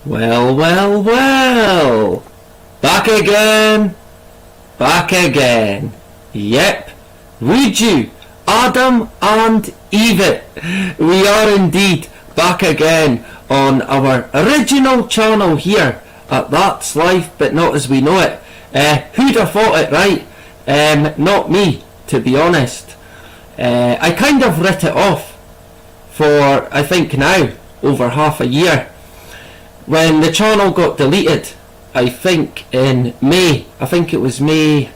Well, well, well. Back again. Back again. Yep. Would you? Adam and Eve. We are indeed back again on our original channel here at That's Life But Not As We Know It. Who'd have thought it, right? Not me, to be honest. I kind of writ it off for, I think now, over half a year. When the channel got deleted, I think in May, I think it was the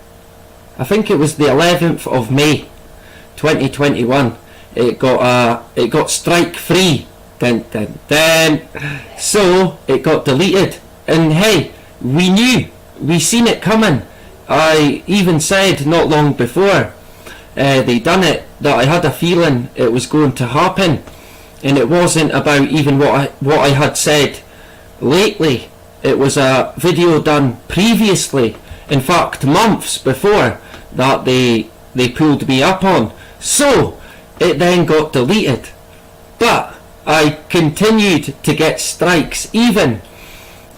11th of May 2021, it got strike free. Dun, dun, dun. So it got deleted, and hey, we seen it coming. I even said not long before they done it that I had a feeling it was going to happen, and it wasn't about even what I had said lately. It was a video done previously, in fact months before, that they pulled me up on. So it then got deleted, but I continued to get strikes even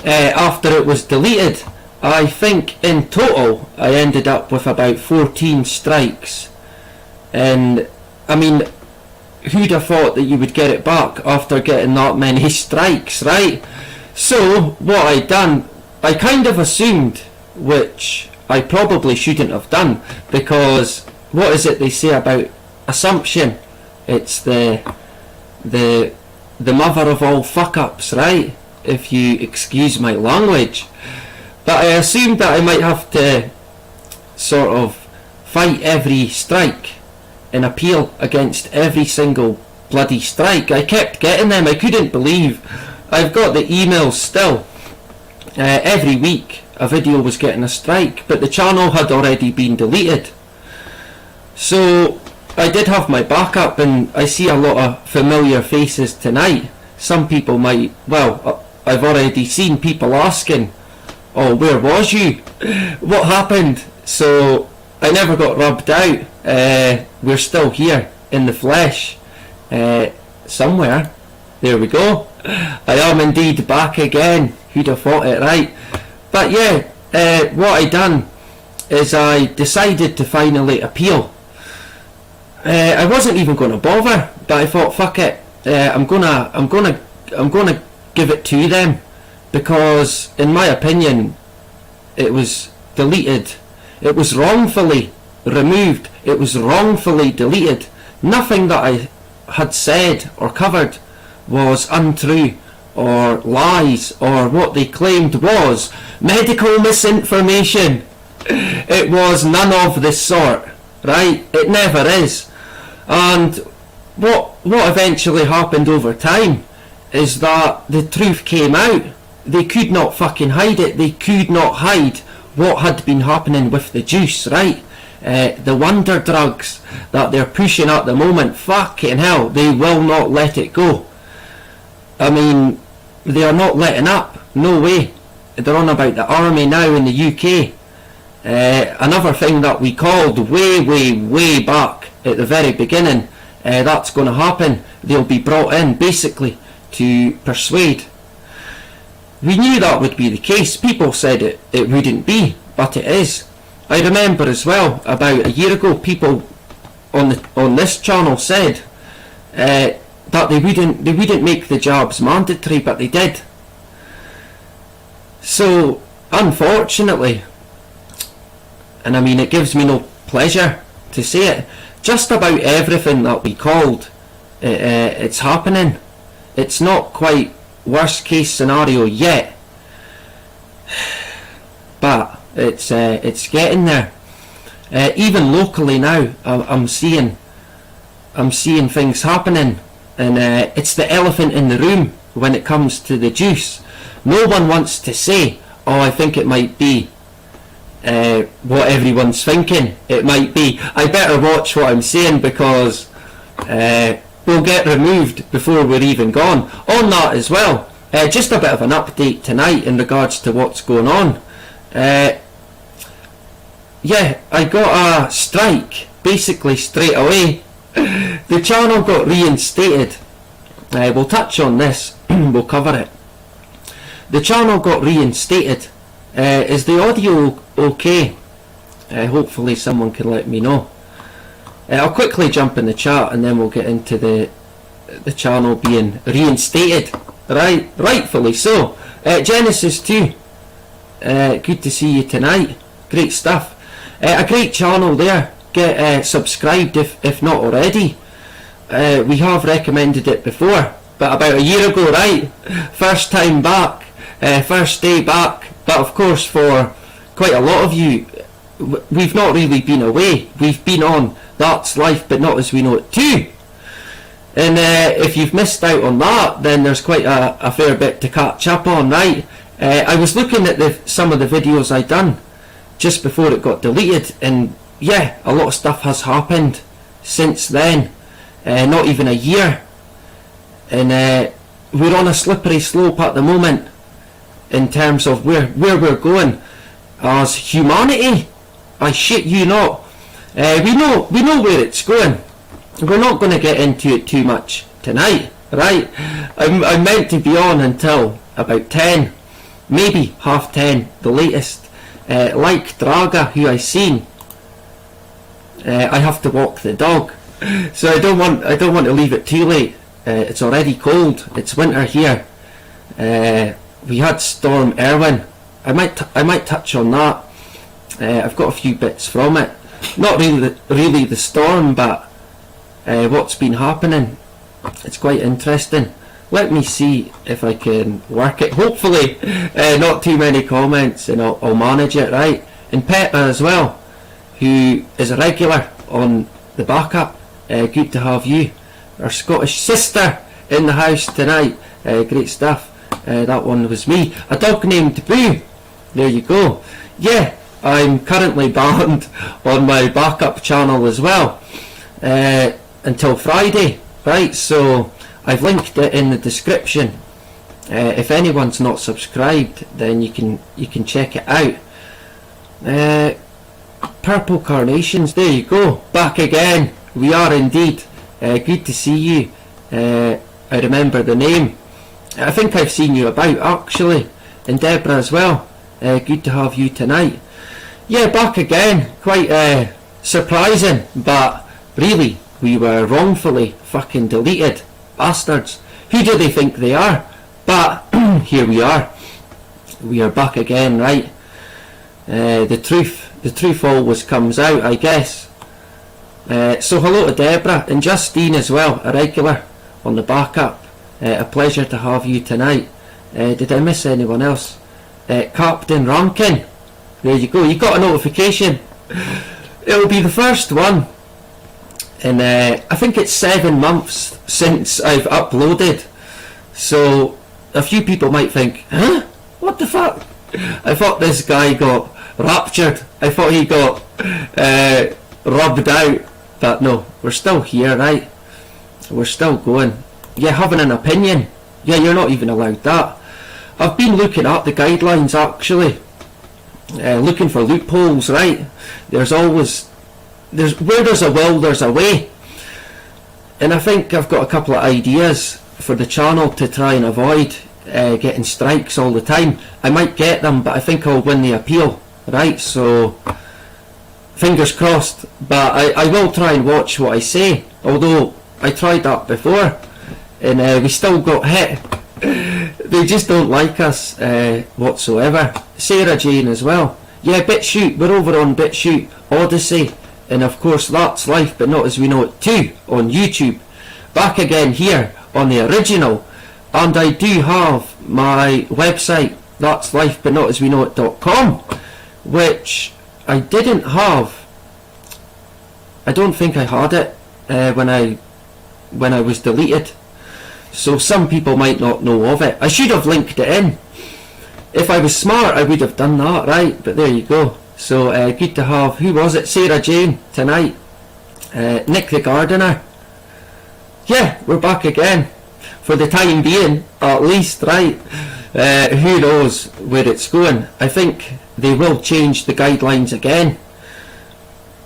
after it was deleted. I think in total I ended up with about 14 strikes, and I mean, who'd have thought that you would get it back after getting that many strikes, right? So what I done, I kind of assumed, which I probably shouldn't have done, because what is it they say about assumption? It's the mother of all fuck ups, right? If you excuse my language. But I assumed that I might have to sort of fight every strike and appeal against every single bloody strike. I kept getting them. I couldn't believe. I've got the emails still. Every week a video was getting a strike, but the channel had already been deleted. So I did have my backup, and I see a lot of familiar faces tonight. Some people might, well, I've already seen people asking, oh, where was you? What happened? So I never got rubbed out. We're still here in the flesh somewhere. There we go. I am indeed back again. Who'd have thought it, right? But yeah, what I done is I decided to finally appeal. I wasn't even going to bother, but I thought, fuck it. I'm gonna give it to them, because in my opinion it was deleted. It was wrongfully removed. It was wrongfully deleted. Nothing that I had said or covered was untrue or lies, or what they claimed was medical misinformation. It was none of this sort, right? It never is. And what eventually happened over time is that the truth came out. They could not fucking hide it. They could not hide what had been happening with the juice, right? The wonder drugs that they're pushing at the moment, fucking hell, they will not let it go. I mean, they are not letting up. No way. They're on about the army now in the UK. Another thing that we called way back at the very beginning, that's going to happen. They'll be brought in basically to persuade. We knew that would be the case. People said it wouldn't be, but it is. I remember as well, about a year ago, people on this channel said that they wouldn't make the jabs mandatory, but they did. So unfortunately, and I mean, it gives me no pleasure to say it, just about everything that we called, it's happening. It's not quite worst case scenario yet, but it's getting there. Even locally now, I'm seeing things happening, and it's the elephant in the room when it comes to the juice. No one wants to say, oh, I think it might be what everyone's thinking it might be. I better watch what I'm saying, because we'll get removed before we're even gone. On that as well, just a bit of an update tonight in regards to what's going on. Yeah, I got a strike basically straight away. The channel got reinstated. We'll touch on this. We'll cover it. the channel got reinstated. Is the audio okay? Hopefully someone can let me know. I'll quickly jump in the chat and then we'll get into the channel being reinstated. Rightfully so. Genesis 2, good to see you tonight. Great stuff. A great channel there. Get subscribed if not already. We have recommended it before, but about a year ago, right? First time back, first day back. But of course, for quite a lot of you, we've not really been away. We've been on That's Life But Not As We Know It too. And if you've missed out on that, then there's quite a fair bit to catch up on, right? I was looking at some of the videos I'd done just before it got deleted, and yeah, a lot of stuff has happened since then. Not even a year. And we're on a slippery slope at the moment in terms of where we're going as humanity. I shit you not. We know where it's going. We're not going to get into it too much tonight, right? I'm meant to be on until about 10, maybe 10:30, the latest. Like Draga, who I seen, I have to walk the dog, so I don't want to leave it too late. It's already cold. It's winter here. We had Storm Erwin. I might touch on that. I've got a few bits from it. Not really the storm, but what's been happening. It's quite interesting. Let me see if I can work it. Hopefully not too many comments, and I'll manage it, right? And Peppa as well, who is a regular on the backup. Good to have you, our Scottish sister, in the house tonight. Great stuff. That one was me. A dog named Boo. There you go. Yeah, I'm currently banned on my backup channel as well until Friday, right? So I've linked it in the description. If anyone's not subscribed, then you can check it out. Purple Carnations, there you go, back again. We are indeed. Good to see you. I remember the name. I think I've seen you about actually, and Deborah as well. Good to have you tonight. Yeah, back again. Quite surprising, but really, we were wrongfully fucking deleted. Bastards. Who do they think they are? But here we are. We are back again, right? The truth always comes out, I guess. So hello to Deborah and Justine as well, a regular on the backup. A pleasure to have you tonight. Did I miss anyone else? Captain Rankin. There you go. You got a notification. It'll be the first one. And I think it's 7 months since I've uploaded. So a few people might think, huh? What the fuck? I thought this guy got raptured. I thought he got rubbed out. But no, we're still here, right? We're still going. Yeah, having an opinion. Yeah, you're not even allowed that. I've been looking at the guidelines actually. Looking for loopholes, right? Where there's a will, there's a way. And I think I've got a couple of ideas for the channel to try and avoid getting strikes all the time. I might get them, but I think I'll win the appeal, right? So fingers crossed. But I will try and watch what I say, although I tried that before and we still got hit. They just don't like us whatsoever. Sarah Jane as well. Yeah, BitChute, we're over on BitChute, Odyssey, and of course That's Life But Not As We Know It too on YouTube. Back again here on the original, and I do have my website, That's Life But Not As We Know It.com, which I didn't have. I don't think I had it when I was deleted. So some people might not know of it. I should have linked it in. If I was smart, I would have done that, right? But there you go. So good to have, who was it? Sarah Jane tonight. Nick the Gardener. Yeah, we're back again. For the time being, at least, right? Who knows where it's going. I think they will change the guidelines again.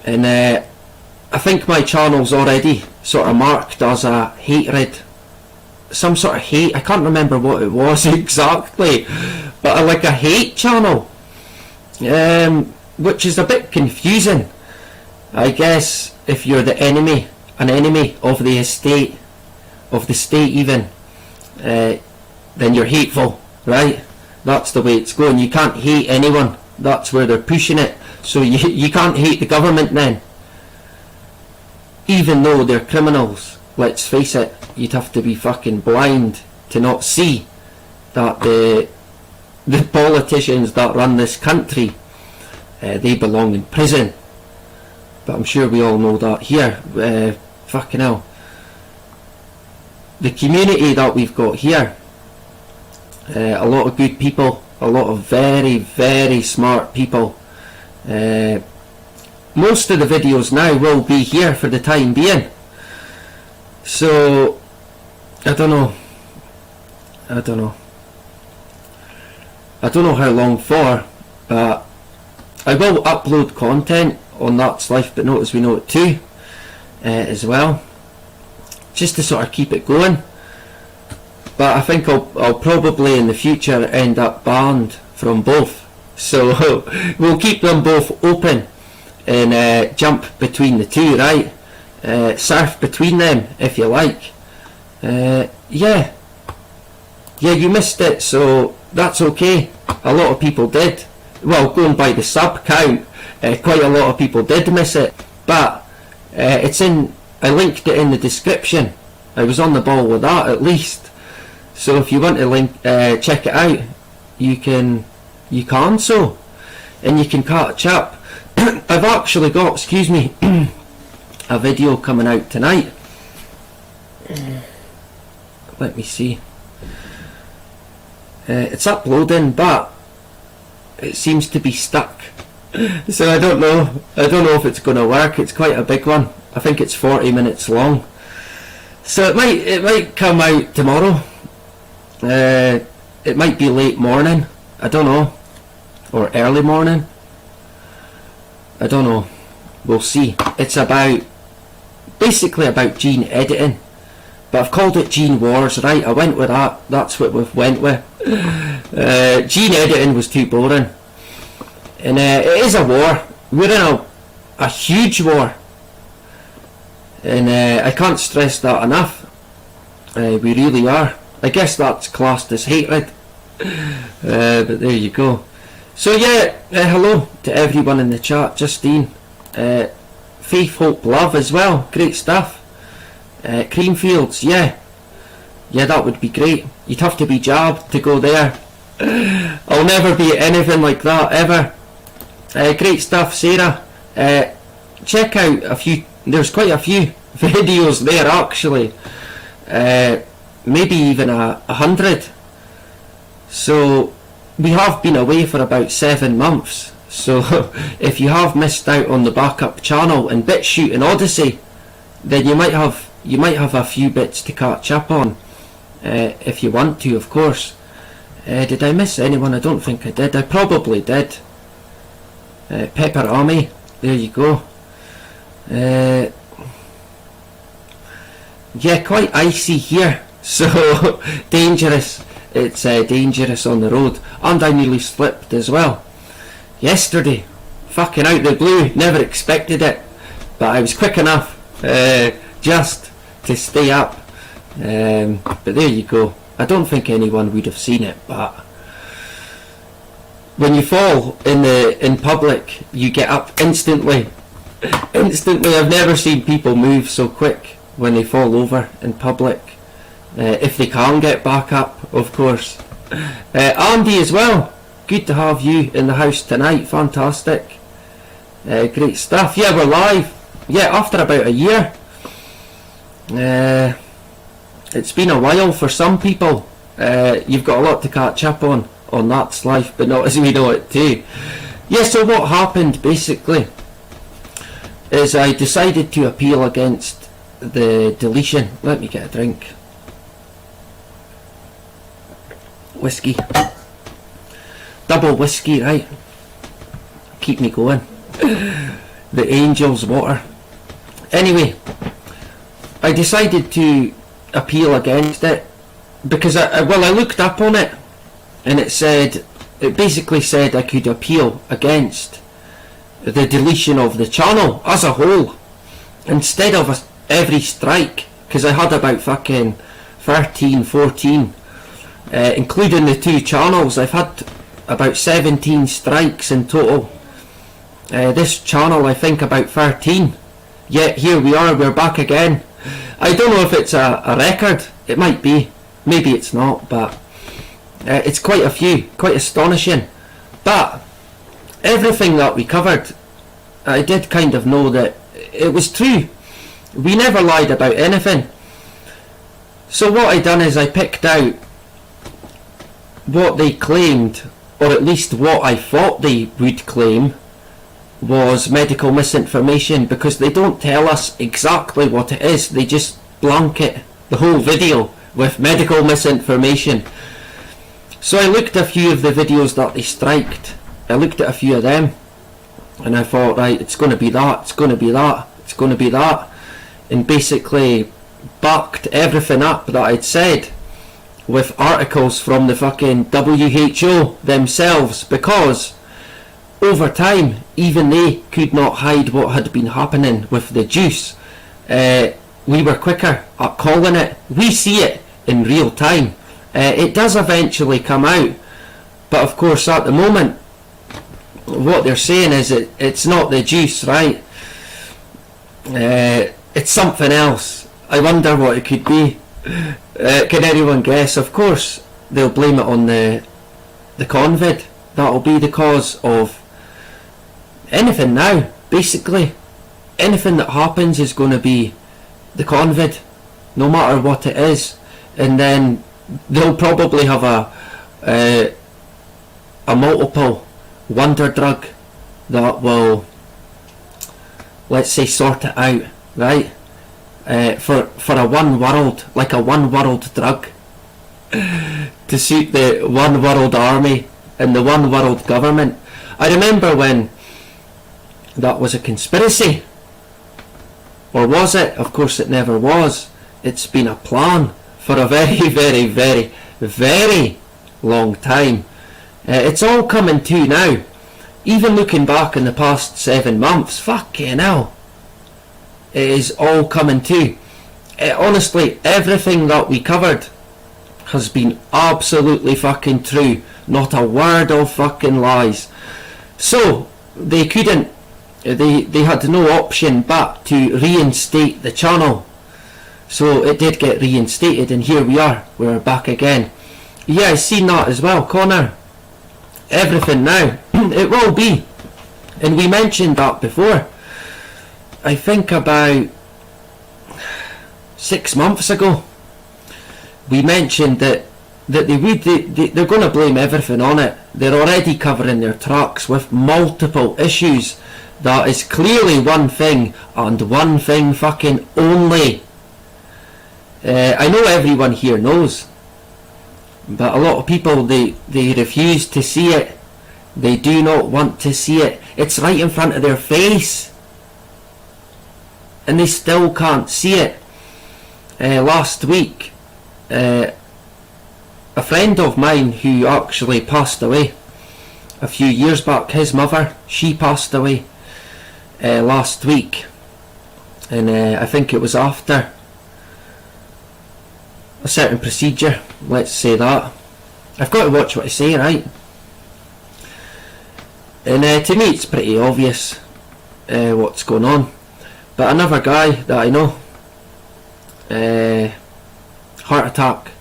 And I think my channel's already sort of marked as a hatred some sort of hate. I can't remember what it was exactly, but like a hate channel, which is a bit confusing. I guess if you're an enemy of the state even, then you're hateful, right? That's the way it's going. You can't hate anyone. That's where they're pushing it. So you can't hate the government then, even though they're criminals. Let's face it, you'd have to be fucking blind to not see that the politicians that run this country, they belong in prison. But I'm sure we all know that here. Fucking hell. The community that we've got here, a lot of good people, a lot of very, very smart people. Most of the videos now will be here for the time being. So, I don't know how long for, but I will upload content on That's Life But Not As We Know It too, as well, just to sort of keep it going. But I think I'll probably in the future end up banned from both, so we'll keep them both open and jump between the two, right? Surf between them if you like. Yeah, you missed it, so that's okay. A lot of people did. Well, going by the sub count, quite a lot of people did miss it, but I linked it in the description. I was on the ball with that at least. So if you want to check it out, you can so, and you can catch up. I've actually got, excuse me, a video coming out tonight. Let me see. It's uploading, but it seems to be stuck. So I don't know if it's going to work. It's quite a big one. I think it's 40 minutes long. So it might come out tomorrow. It might be late morning. I don't know, or early morning. I don't know. We'll see. It's basically about gene editing, but I've called it Gene Wars, right? I went with that. That's what we've went with. Gene editing was too boring, and it is a war. We're in a huge war, and I can't stress that enough. We really are. I guess that's classed as hatred, but there you go. So yeah, hello to everyone in the chat. Justine, Faith, Hope, Love as well. Great stuff. Creamfields, yeah, that would be great. You'd have to be jabbed to go there. I'll never be anything like that ever. Great stuff, Sarah. Check out a few. There's quite a few videos there actually. Maybe even 100. So we have been away for about 7 months. So if you have missed out on the backup channel and BitChute and Odyssey, then you might have a few bits to catch up on, if you want to, of course. Did I miss anyone? I don't think I did. I probably did. Pepper Army, there you go. Yeah, quite icy here, so dangerous. It's dangerous on the road, and I nearly slipped as well yesterday. Fucking out the blue, never expected it, but I was quick enough just to stay up. But there you go. I don't think anyone would have seen it, but when you fall in public, you get up instantly. I've never seen people move so quick when they fall over in public, if they can get back up, of course. Andy as well, good to have you in the house tonight. Fantastic. Great stuff. Yeah, we're live. Yeah, after about a year. It's been a while for some people. You've got a lot to catch up on That's Life But Not As We Know It too. Yeah, so what happened basically is I decided to appeal against the deletion. Let me get a drink. Whiskey. Double whiskey, right? Keep me going. The Angel's Water. Anyway, I decided to appeal against it because I looked up on it, and it basically said I could appeal against the deletion of the channel as a whole, instead of every strike, because I had about fucking 13, 14, including the 2 channels. I've had about 17 strikes in total. This channel, I think, about 13. Yet here we are, we're back again. I don't know if it's a record. It might be. Maybe it's not, but it's quite a few. Quite astonishing. But everything that we covered, I did kind of know that it was true. We never lied about anything. So what I done is I picked out what they claimed, or at least what I thought they would claim, was medical misinformation, because they don't tell us exactly what it is. They just blanket the whole video with medical misinformation. So I looked at a few of the videos that they striked. I looked at a few of them, and I thought, right, it's going to be that, it's going to be that, it's going to be that, and basically backed everything up that I'd said with articles from the fucking WHO themselves, because over time even they could not hide what had been happening with the juice. We were quicker at calling it. We see it in real time. It does eventually come out, but of course at the moment what they're saying is it's not the juice, right? It's something else. I wonder what it could be. Can anyone guess? Of course they'll blame it on the COVID. That'll be the cause of anything now. Basically anything that happens is going to be the COVID, no matter what it is. And then they'll probably have a multiple wonder drug that will, let's say, sort it out, right? For a one world, like a one world drug to suit the one world army and the one world government. I remember when that was a conspiracy, or was it? Of course it never was. It's been a plan for a very, very, very, very long time. It's all coming to now. Even looking back in the past 7 months, fucking hell, it is all coming to. Honestly, everything that we covered has been absolutely fucking true. Not a word of fucking lies. So they couldn't, they had no option but to reinstate the channel. So it did get reinstated, and here we are, we're back again. Yeah, I've seen that as well, Connor. Everything now, it will be, and we mentioned that before. I think about 6 months ago, we mentioned that they're going to blame everything on it. They're already covering their tracks with multiple issues. That is clearly one thing, and one thing fucking only. I know everyone here knows, but a lot of people, they refuse to see it. They do not want to see it. It's right in front of their face, and they still can't see it. Last week, a friend of mine who actually passed away a few years back, his mother, she passed away last week, and I think it was after a certain procedure, let's say that. I've got to watch what I say, right? And to me it's pretty obvious what's going on. But another guy that I know, heart attack,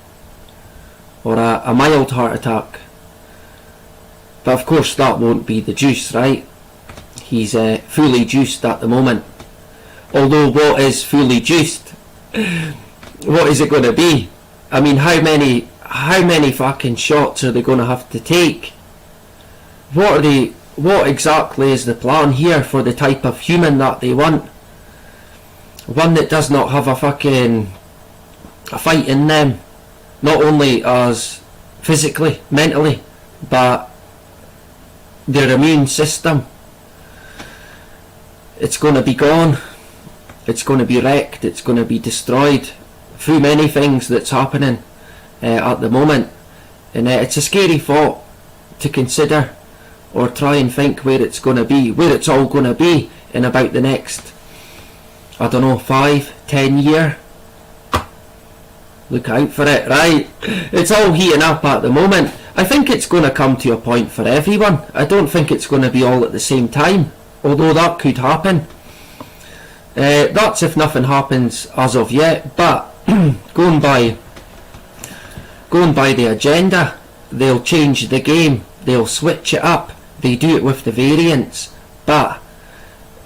or a mild heart attack. But of course that won't be the juice, right? He's fully juiced at the moment. Although what is fully juiced? What is it going to be? I mean, how many fucking shots are they going to have to take? What exactly is the plan here for the type of human that they want? One that does not have a fight in them, not only as physically, mentally, but their immune system. It's going to be gone. It's going to be wrecked. It's going to be destroyed through many things that's happening. at the moment, and it's a scary thought to consider or try and think where it's going to be, where it's all going to be in about the next, I don't know, 5-10 year. Look out for it, right? It's all heating up at the moment. I think it's going to come to a point for everyone. I don't think it's going to be all at the same time, although that could happen. That's if nothing happens as of yet, but going by the agenda, they'll change the game, they'll switch it up, they do it with the variants, but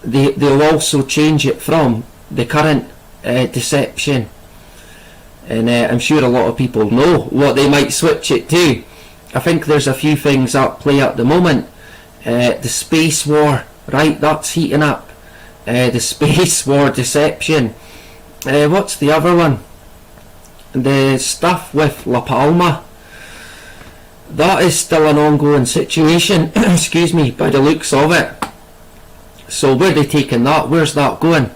they'll also change it from the current deception. And I'm sure a lot of people know what they might switch it to. I think there's a few things at play at the moment. The space war, right, that's heating up. The space war deception. What's the other one? The stuff with La Palma. That is still an ongoing situation, excuse me, by the looks of it. So where are they taking that? Where's that going?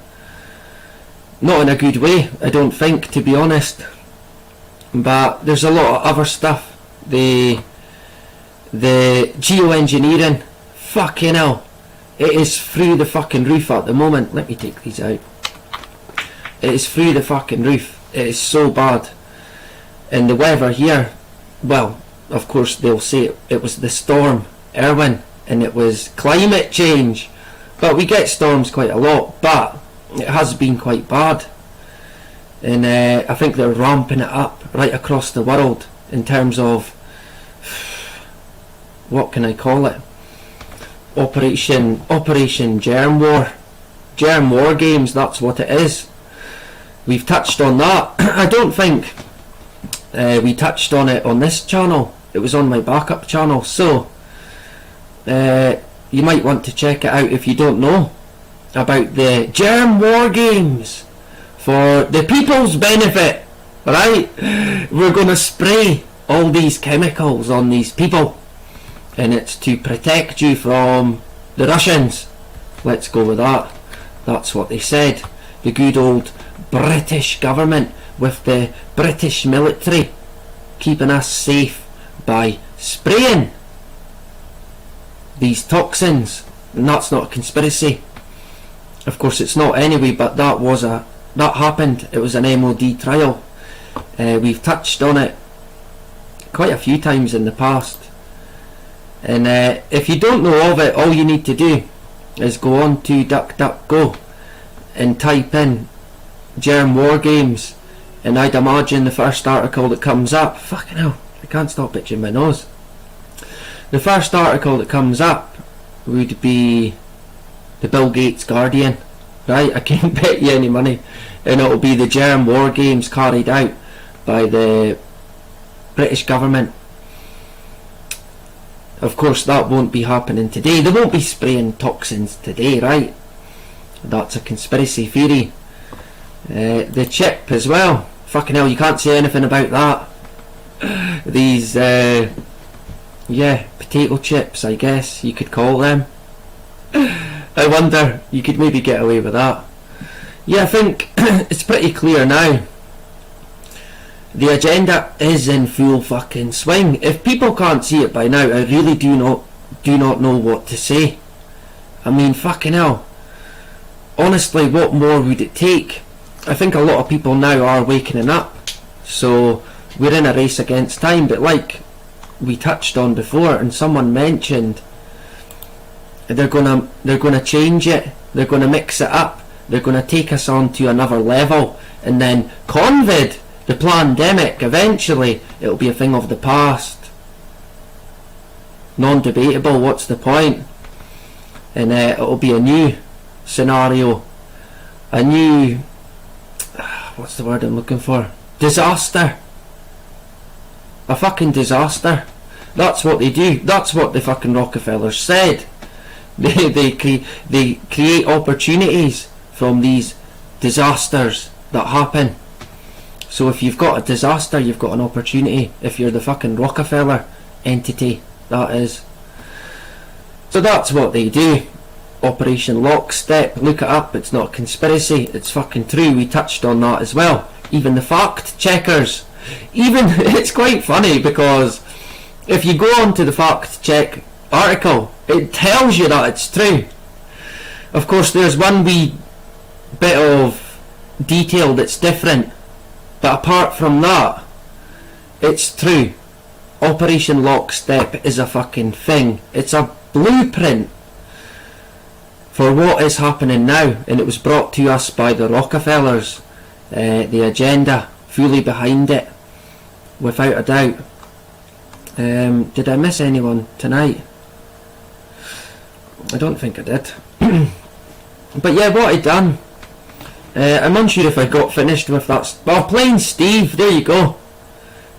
Not in a good way, I don't think, to be honest. But there's a lot of other stuff. The geoengineering, fucking hell, it is through the fucking roof at the moment. Let me take these out. It is through the fucking roof. It is so bad. And the weather here, well, of course they'll say it was the storm Irwin and it was climate change, but we get storms quite a lot, but it has been quite bad. And I think they're ramping it up right across the world in terms of, what can I call it, Operation Germ War Games, that's what it is. We've touched on that. I don't think we touched on it on this channel. It was on my backup channel, so you might want to check it out if you don't know about the Germ War Games for the people's benefit, right? We're going to spray all these chemicals on these people, and it's to protect you from the Russians. Let's go with that. That's what they said. The good old British government with the British military keeping us safe by spraying these toxins. And that's not a conspiracy. Of course it's not anyway, but that happened. It was an MOD trial. We've touched on it quite a few times in the past. And if you don't know of it, all you need to do is go on to DuckDuckGo and type in Germ War Games, and I'd imagine the first article that comes up, fucking hell, I can't stop itching my nose. The first article that comes up would be the Bill Gates Guardian, right? I can't bet you any money, and it'll be the Germ War Games carried out by the British government. Of course that won't be happening today. They won't be spraying toxins today, right? That's a conspiracy theory. The chip as well, fucking hell, you can't say anything about that. These potato chips, I guess you could call them. I wonder, you could maybe get away with that. Yeah, I think it's pretty clear now. The agenda is in full fucking swing. If people can't see it by now, I really do not know what to say. I mean, fucking hell. Honestly, what more would it take? I think a lot of people now are waking up, so we're in a race against time. But like we touched on before, and someone mentioned, they're gonna change it. They're gonna mix it up. They're gonna take us on to another level, and then COVID, the pandemic, eventually it'll be a thing of the past. Non-debatable. What's the point? And it'll be a new scenario, a new, what's the word I'm looking for? Disaster. A fucking disaster. That's what they do. That's what the fucking Rockefellers said. They create opportunities from these disasters that happen. So if you've got a disaster, you've got an opportunity. If you're the fucking Rockefeller entity, that is. So that's what they do. Operation Lockstep, look it up, it's not a conspiracy, it's fucking true. We touched on that as well. Even the fact checkers Even it's quite funny because if you go on to the fact check article, it tells you that it's true. Of course, there's one wee bit of detail that's different, but apart from that, it's true. Operation Lockstep is a fucking thing. It's a blueprint for what is happening now, and it was brought to us by the Rockefellers. The agenda, fully behind it, without a doubt. Did I miss anyone tonight? I don't think I did. But yeah, what I done, I'm unsure if I got finished with that. Well, plain Steve, there you go.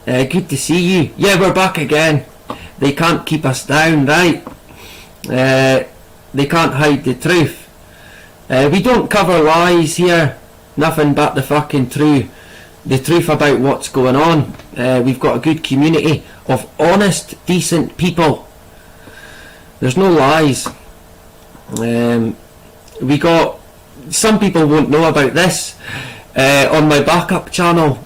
Good to see you. Yeah, we're back again. They can't keep us down, right? They can't hide the truth. We don't cover lies here. Nothing but the fucking truth. The truth about what's going on. We've got a good community of honest, decent people. There's no lies. We got... Some people won't know about this. On my backup channel,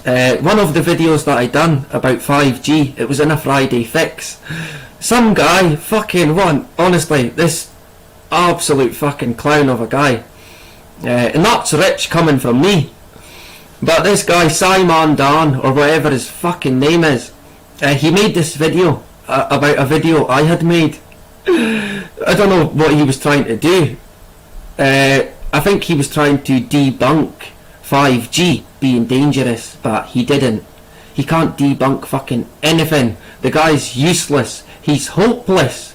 one of the videos that I done about 5G, it was in a Friday fix. Some guy, fucking one, honestly, this absolute fucking clown of a guy. And that's rich coming from me. But this guy, Simon Dan, or whatever his fucking name is, he made this video about a video I had made. I don't know what he was trying to do. I think he was trying to debunk 5G being dangerous, but he didn't. He can't debunk fucking anything. The guy's useless. He's hopeless.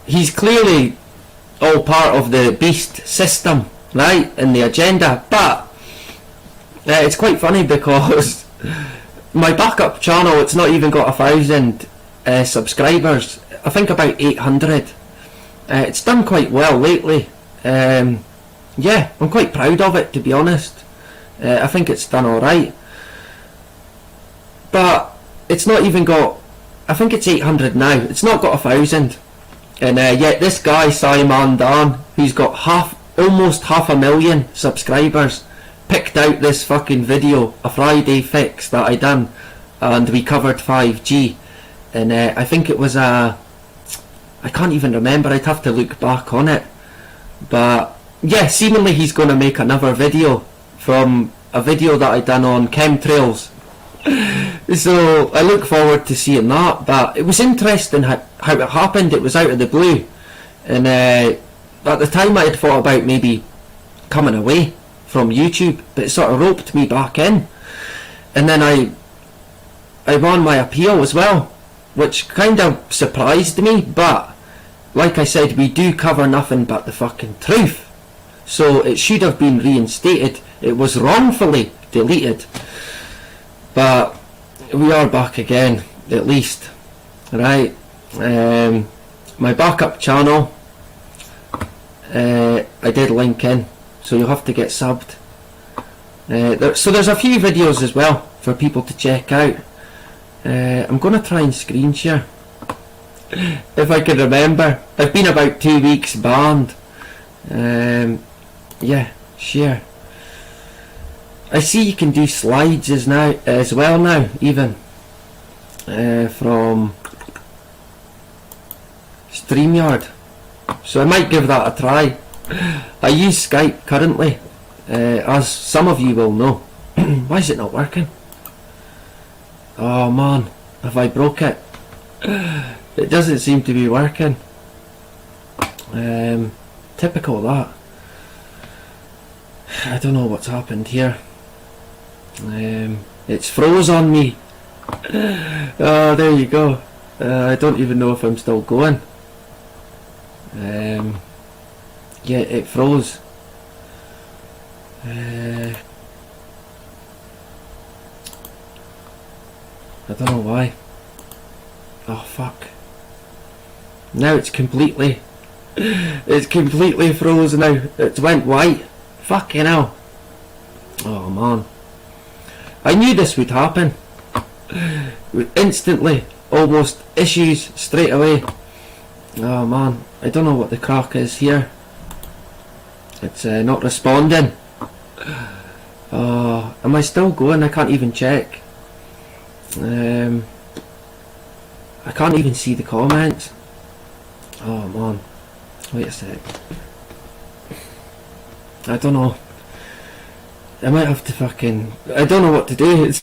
He's clearly all part of the beast system, right, and the agenda, but it's quite funny because my backup channel, it's not even got 1,000 subscribers. I think about 800. It's done quite well lately. Yeah, I'm quite proud of it, to be honest. I think it's done alright. But it's not even got... I think it's 800 now. It's not got 1,000. And yet this guy, Simon Dan, who's got almost 500,000 subscribers, picked out this fucking video, a Friday fix that I done, and we covered 5G. And I think it was a... I can't even remember, I'd have to look back on it. But yeah, seemingly he's going to make another video from a video that I done on chemtrails. So I look forward to seeing that. But it was interesting how it happened. It was out of the blue, and at the time I had thought about maybe coming away from YouTube, but it sort of roped me back in. And then I won my appeal as well, which kind of surprised me. But like I said, we do cover nothing but the fucking truth, so it should have been reinstated. It was wrongfully deleted, but we are back again, at least, right? My backup channel, I did link in, so you'll have to get subbed. So there's a few videos as well for people to check out. I'm going to try and screen share if I can remember. I've been about 2 weeks banned. Yeah, share. I see you can do slides as well now, even from StreamYard. So I might give that a try. I use Skype currently, as some of you will know. Why is it not working? Oh man, have I broke it? It doesn't seem to be working. Typical of that. I don't know what's happened here. It's froze on me. Oh, there you go. I don't even know if I'm still going. Yeah, it froze. I don't know why. Oh fuck. Now it's completely froze now. It went white. Fucking hell. Oh man. I knew this would happen. Instantly. Almost issues straight away. Oh man. I don't know what the crack is here. It's not responding. Oh, am I still going? I can't even check. I can't even see the comments. Oh man, wait a sec. I don't know. I might have to fucking... I don't know what to do. It's...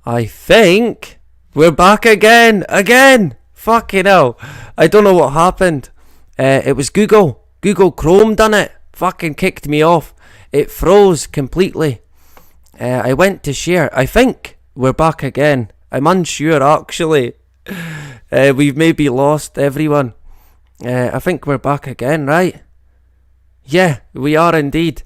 I think we're back again. Fucking hell. I don't know what happened. It was Google. Google Chrome done it. Fucking kicked me off. It froze completely. I went to share. I think we're back again. I'm unsure actually. We've maybe lost everyone. I think we're back again, right? Yeah, we are indeed.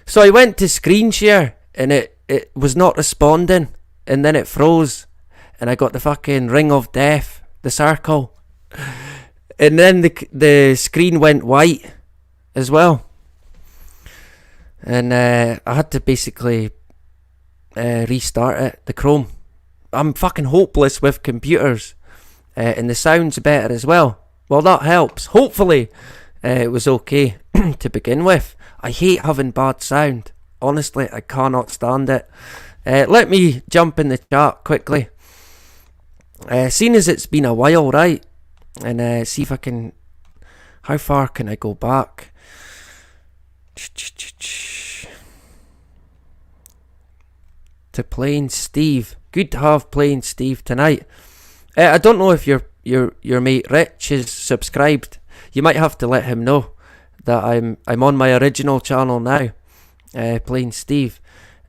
So I went to screen share and it was not responding. And then it froze. And I got the fucking ring of death. The circle. And then the screen went white as well. And I had to basically restart it. The Chrome. I'm fucking hopeless with computers. And the sound's better as well. Well, that helps. Hopefully it was okay to begin with. I hate having bad sound. Honestly, I cannot stand it. Let me jump in the chat quickly. Seeing as it's been a while, right? And see if I can... How far can I go back? To Plain Steve. Good to have Plain Steve tonight. I don't know if you're your mate Rich is subscribed. You might have to let him know that I'm on my original channel now. Plain Steve.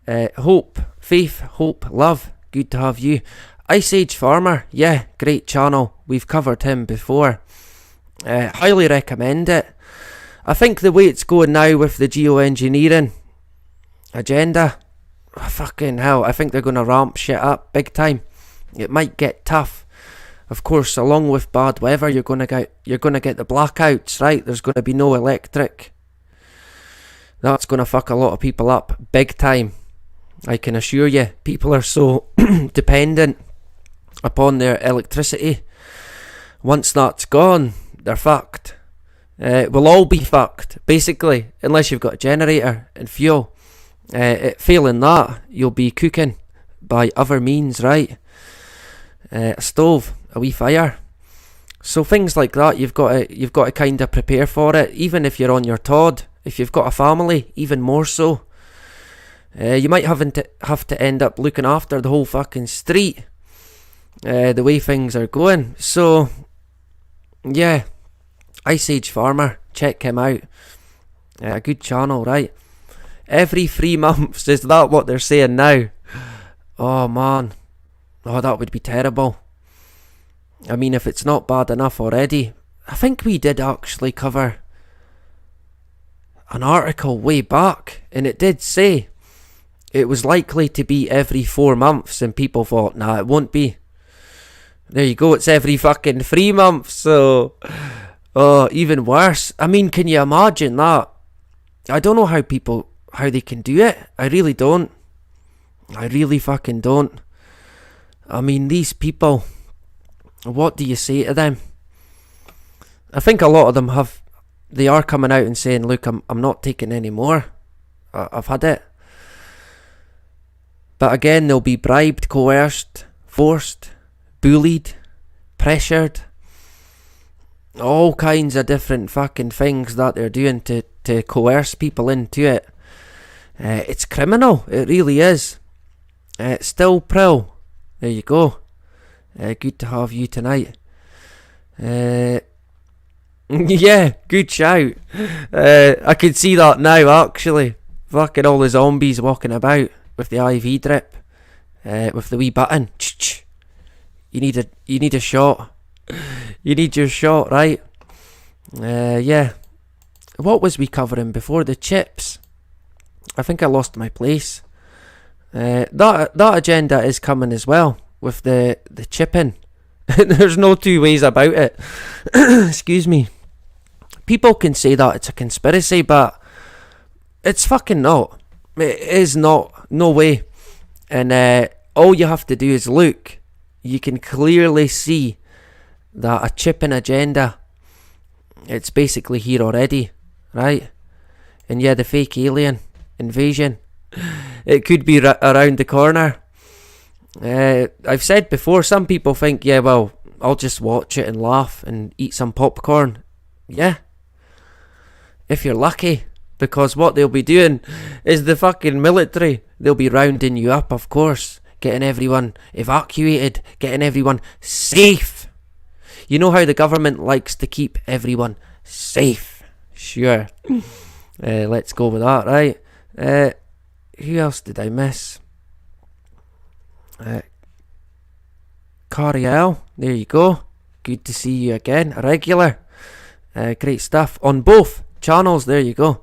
Hope, Faith, Hope, Love, good to have you. Ice Age Farmer, yeah, great channel. We've covered him before. Highly recommend it. I think the way it's going now with the geoengineering agenda, fucking hell, I think they're going to ramp shit up big time. It might get tough. Of course, along with bad weather, you're gonna get the blackouts, right? There's gonna be no electric. That's gonna fuck a lot of people up big time. I can assure you, people are so dependent upon their electricity. Once that's gone, they're fucked. We'll all be fucked, basically, unless you've got a generator and fuel. Failing that, you'll be cooking by other means, right? A stove, a wee fire. So things like that, you've got to kind of prepare for it. Even if you're on your Todd, if you've got a family, even more so. You might have to end up looking after the whole fucking street. The way things are going. So, yeah, Ice Age Farmer, check him out. A good channel, right? Every 3 months, is that what they're saying now? Oh man, oh, that would be terrible. I mean, if it's not bad enough already. I think we did actually cover an article way back, and it did say it was likely to be every 4 months, and people thought, nah, it won't be. There you go, it's every fucking 3 months, so... Oh, even worse. I mean, can you imagine that? I don't know how they can do it. I really don't. I really fucking don't. I mean, these people, what do you say to them? I think a lot of them they are coming out and saying, look, I'm not taking any more. I've had it. But again, they'll be bribed, coerced, forced, bullied, pressured. All kinds of different fucking things that they're doing to coerce people into it. It's criminal, it really is. Still Prill, there you go. Good to have you tonight. Yeah, good shout. I can see that now actually. Fucking all the zombies walking about with the IV drip. With the wee button. You need a shot. You need your shot, right? Yeah. What was we covering before? The chips. I think I lost my place. That agenda is coming as well with the chipping. There's no two ways about it. Excuse me. People can say that it's a conspiracy, but it's fucking not. It is not. No way. And all you have to do is look. You can clearly see that a chipping agenda, it's basically here already, right? And yeah, the fake alien invasion, it could be around the corner. I've said before, some people think, yeah, well, I'll just watch it and laugh and eat some popcorn. Yeah, if you're lucky, because what they'll be doing is the fucking military. They'll be rounding you up, of course, getting everyone evacuated, getting everyone safe. You know how the government likes to keep everyone safe. Sure. Let's go with that, right? Who else did I miss? Cariel, there you go. Good to see you again. A regular. Great stuff. On both channels, there you go.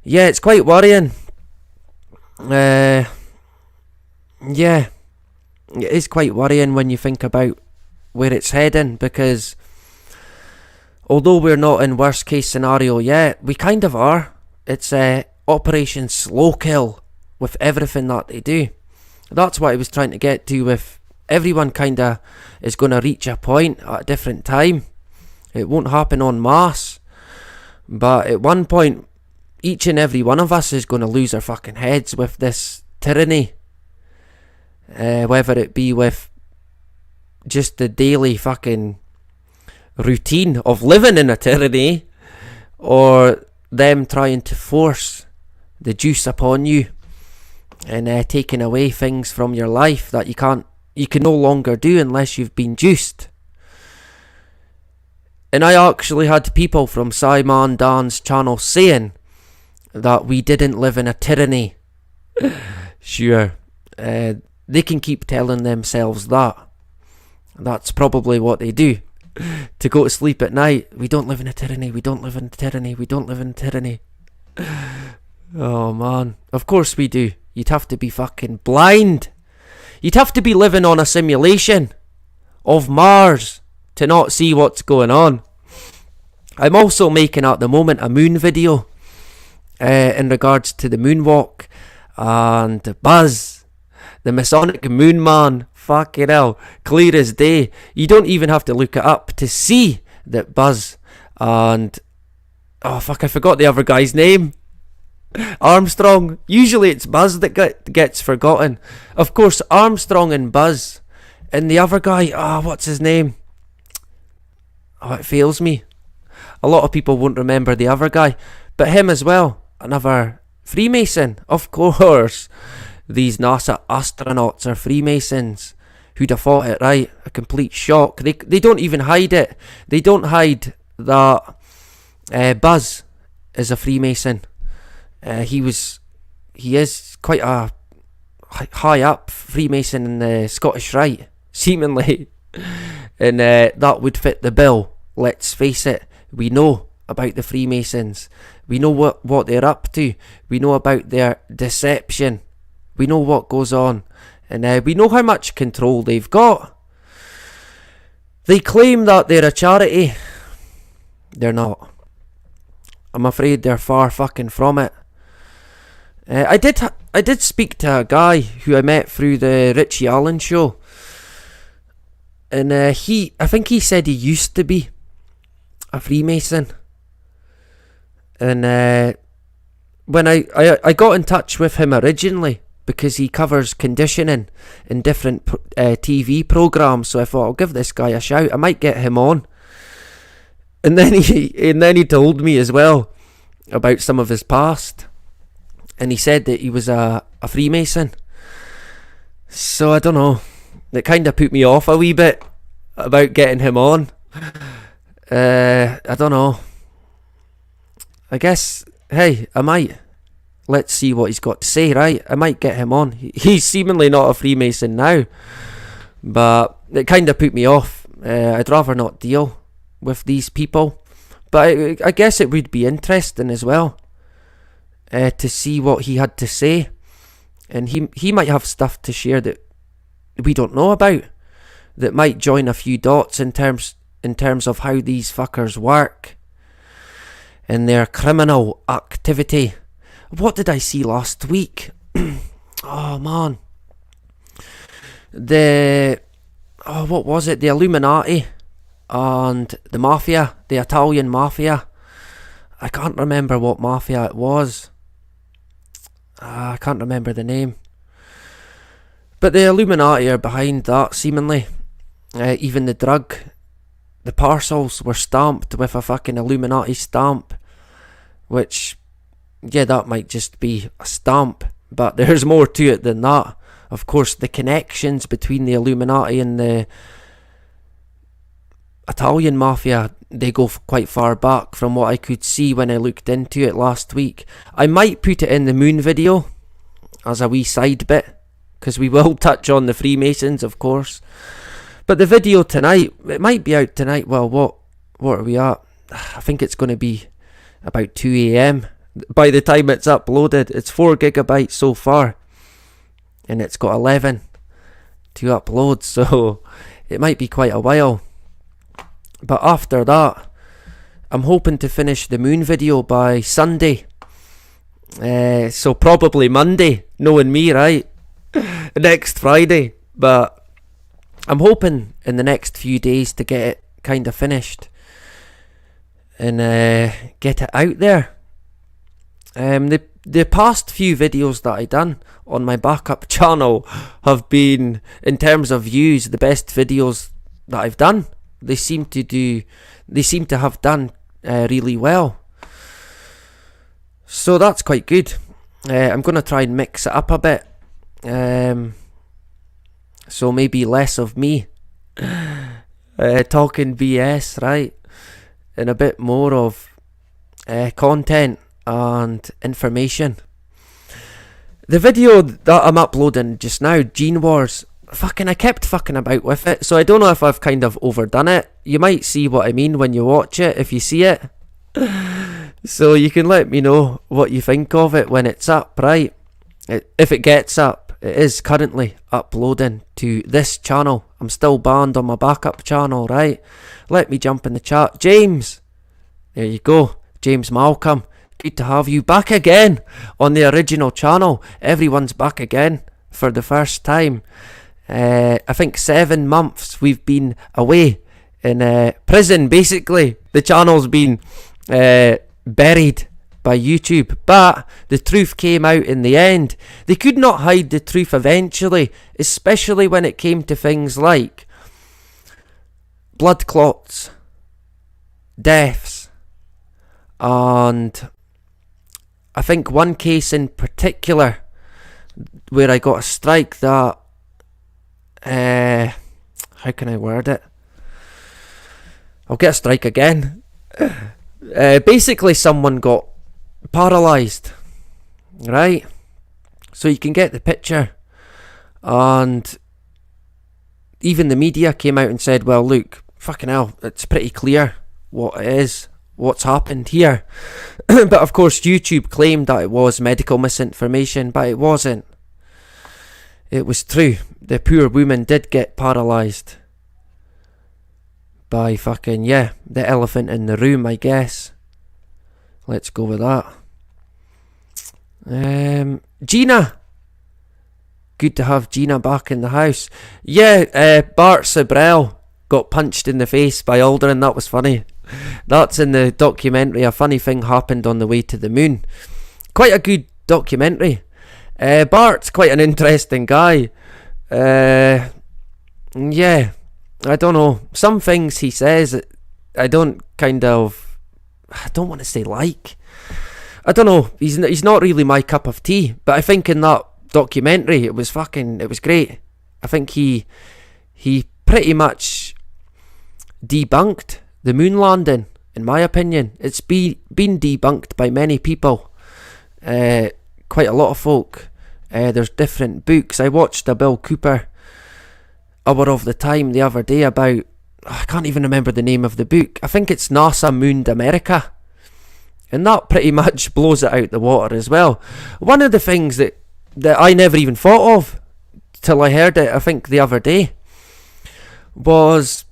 Yeah, it's quite worrying. Yeah. It is quite worrying when you think about where it's heading, because although we're not in worst case scenario yet, we kind of are. It's Operation Slow Kill with everything that they do. That's what I was trying to get to with everyone. Kind of is going to reach a point at a different time. It won't happen en masse, but at one point each and every one of us is going to lose our fucking heads with this tyranny, whether it be with just the daily fucking routine of living in a tyranny, or them trying to force the juice upon you and taking away things from your life that you can no longer do unless you've been juiced. And I actually had people from Simon Dan's channel saying that we didn't live in a tyranny. Sure, they can keep telling themselves that. That's probably what they do to go to sleep at night. We don't live in a tyranny, we don't live in a tyranny, we don't live in a tyranny. Oh man, of course we do. You'd have to be fucking blind. You'd have to be living on a simulation of Mars to not see what's going on. I'm also making at the moment a moon video in regards to the moonwalk and Buzz, the Masonic moon man. Fucking hell, clear as day. You don't even have to look it up to see that Buzz and I forgot the other guy's name. Armstrong. Usually it's Buzz that gets forgotten. Of course, Armstrong and Buzz. And the other guy, what's his name? Oh, it fails me. A lot of people won't remember the other guy. But him as well. Another Freemason. Of course. These NASA astronauts are Freemasons. Who'd have thought it, right? A complete shock. They don't even hide it. They don't hide that Buzz is a Freemason. He is quite a high up Freemason in the Scottish Rite, seemingly. And that would fit the bill. Let's face it, we know about the Freemasons. We know what they're up to. We know about their deception. We know what goes on. And we know how much control they've got. They claim that they're a charity. They're not. I'm afraid they're far fucking from it. I did speak to a guy who I met through the Richie Allen show. And I think he said he used to be a Freemason. And when I got in touch with him originally, because he covers conditioning in different TV programs, so I thought I'll give this guy a shout. I might get him on. And then he told me as well about some of his past, and he said that he was a Freemason. So I don't know. It kind of put me off a wee bit about getting him on. I don't know. I guess, hey, I might. Let's see what he's got to say, right? I might get him on. He's seemingly not a Freemason now, but it kind of put me off. I'd rather not deal with these people. But I guess it would be interesting as well to see what he had to say. And he might have stuff to share that we don't know about, that might join a few dots in terms of how these fuckers work and their criminal activity. What did I see last week? Oh man, what was it? The Illuminati and the mafia, the Italian mafia. I can't remember what mafia it was. I can't remember the name. But the Illuminati are behind that, seemingly. Even the parcels were stamped with a fucking Illuminati stamp. Which, yeah, that might just be a stamp. But there's more to it than that. Of course, the connections between the Illuminati and the Italian mafia, they go quite far back from what I could see when I looked into it last week. I might put it in the moon video as a wee side bit, because we will touch on the Freemasons, of course. But the video tonight, it might be out tonight. Well, what are we at? I think it's going to be about 2 a.m. by the time it's uploaded. It's 4 gigabytes so far, and it's got 11 to upload, so it might be quite a while. But after that, I'm hoping to finish the moon video by Sunday. So probably Monday, knowing me, right? Next Friday. But I'm hoping in the next few days to get it kind of finished and get it out there. The past few videos that I done on my backup channel have been, in terms of views, the best videos that I've done. They seem to have done really well. So that's quite good. I'm going to try and mix it up a bit. So maybe less of me talking BS, right? in a bit more of content and information. The video that I'm uploading just now, Gene Wars, I kept fucking about with it, so I don't know if I've kind of overdone it. You might see what I mean when you watch it, if you see it. So you can let me know what you think of it when it's up, right? If it gets up, it is currently uploading to this channel. I'm still banned on my backup channel, right? Let me jump in the chat. James, there you go. James Malcolm, good to have you back again on the original channel. Everyone's back again for the first time. I think 7 months we've been away in prison, basically. The channel's been buried by YouTube, but the truth came out in the end. They could not hide the truth eventually, especially when it came to things like blood clots, deaths, and I think one case in particular where I got a strike that how can I word it? I'll get a strike again. Basically someone got paralysed, right? So you can get the picture, and even the media came out and said, well look, fucking hell, it's pretty clear what it is, what's happened here. But of course YouTube claimed that it was medical misinformation, but it wasn't. It was true. The poor woman did get paralysed by the elephant in the room, I guess. Let's go with that. Gina. Good to have Gina back in the house. Yeah, Bart Sabrell got punched in the face by Aldrin. That was funny. That's in the documentary. A funny thing happened on the way to the moon. Quite a good documentary. Bart's quite an interesting guy. Yeah, I don't know. Some things he says, I don't want to say like. I don't know. He's not really my cup of tea. But I think in that documentary, it was great. I think he pretty much debunked the moon landing. In my opinion, it's been debunked by many people. Quite a lot of folk. There's different books. I watched a Bill Cooper Hour of the Time the other day about, I can't even remember the name of the book. I think it's NASA Mooned America. And that pretty much blows it out the water as well. One of the things that I never even thought of till I heard it, I think the other day, was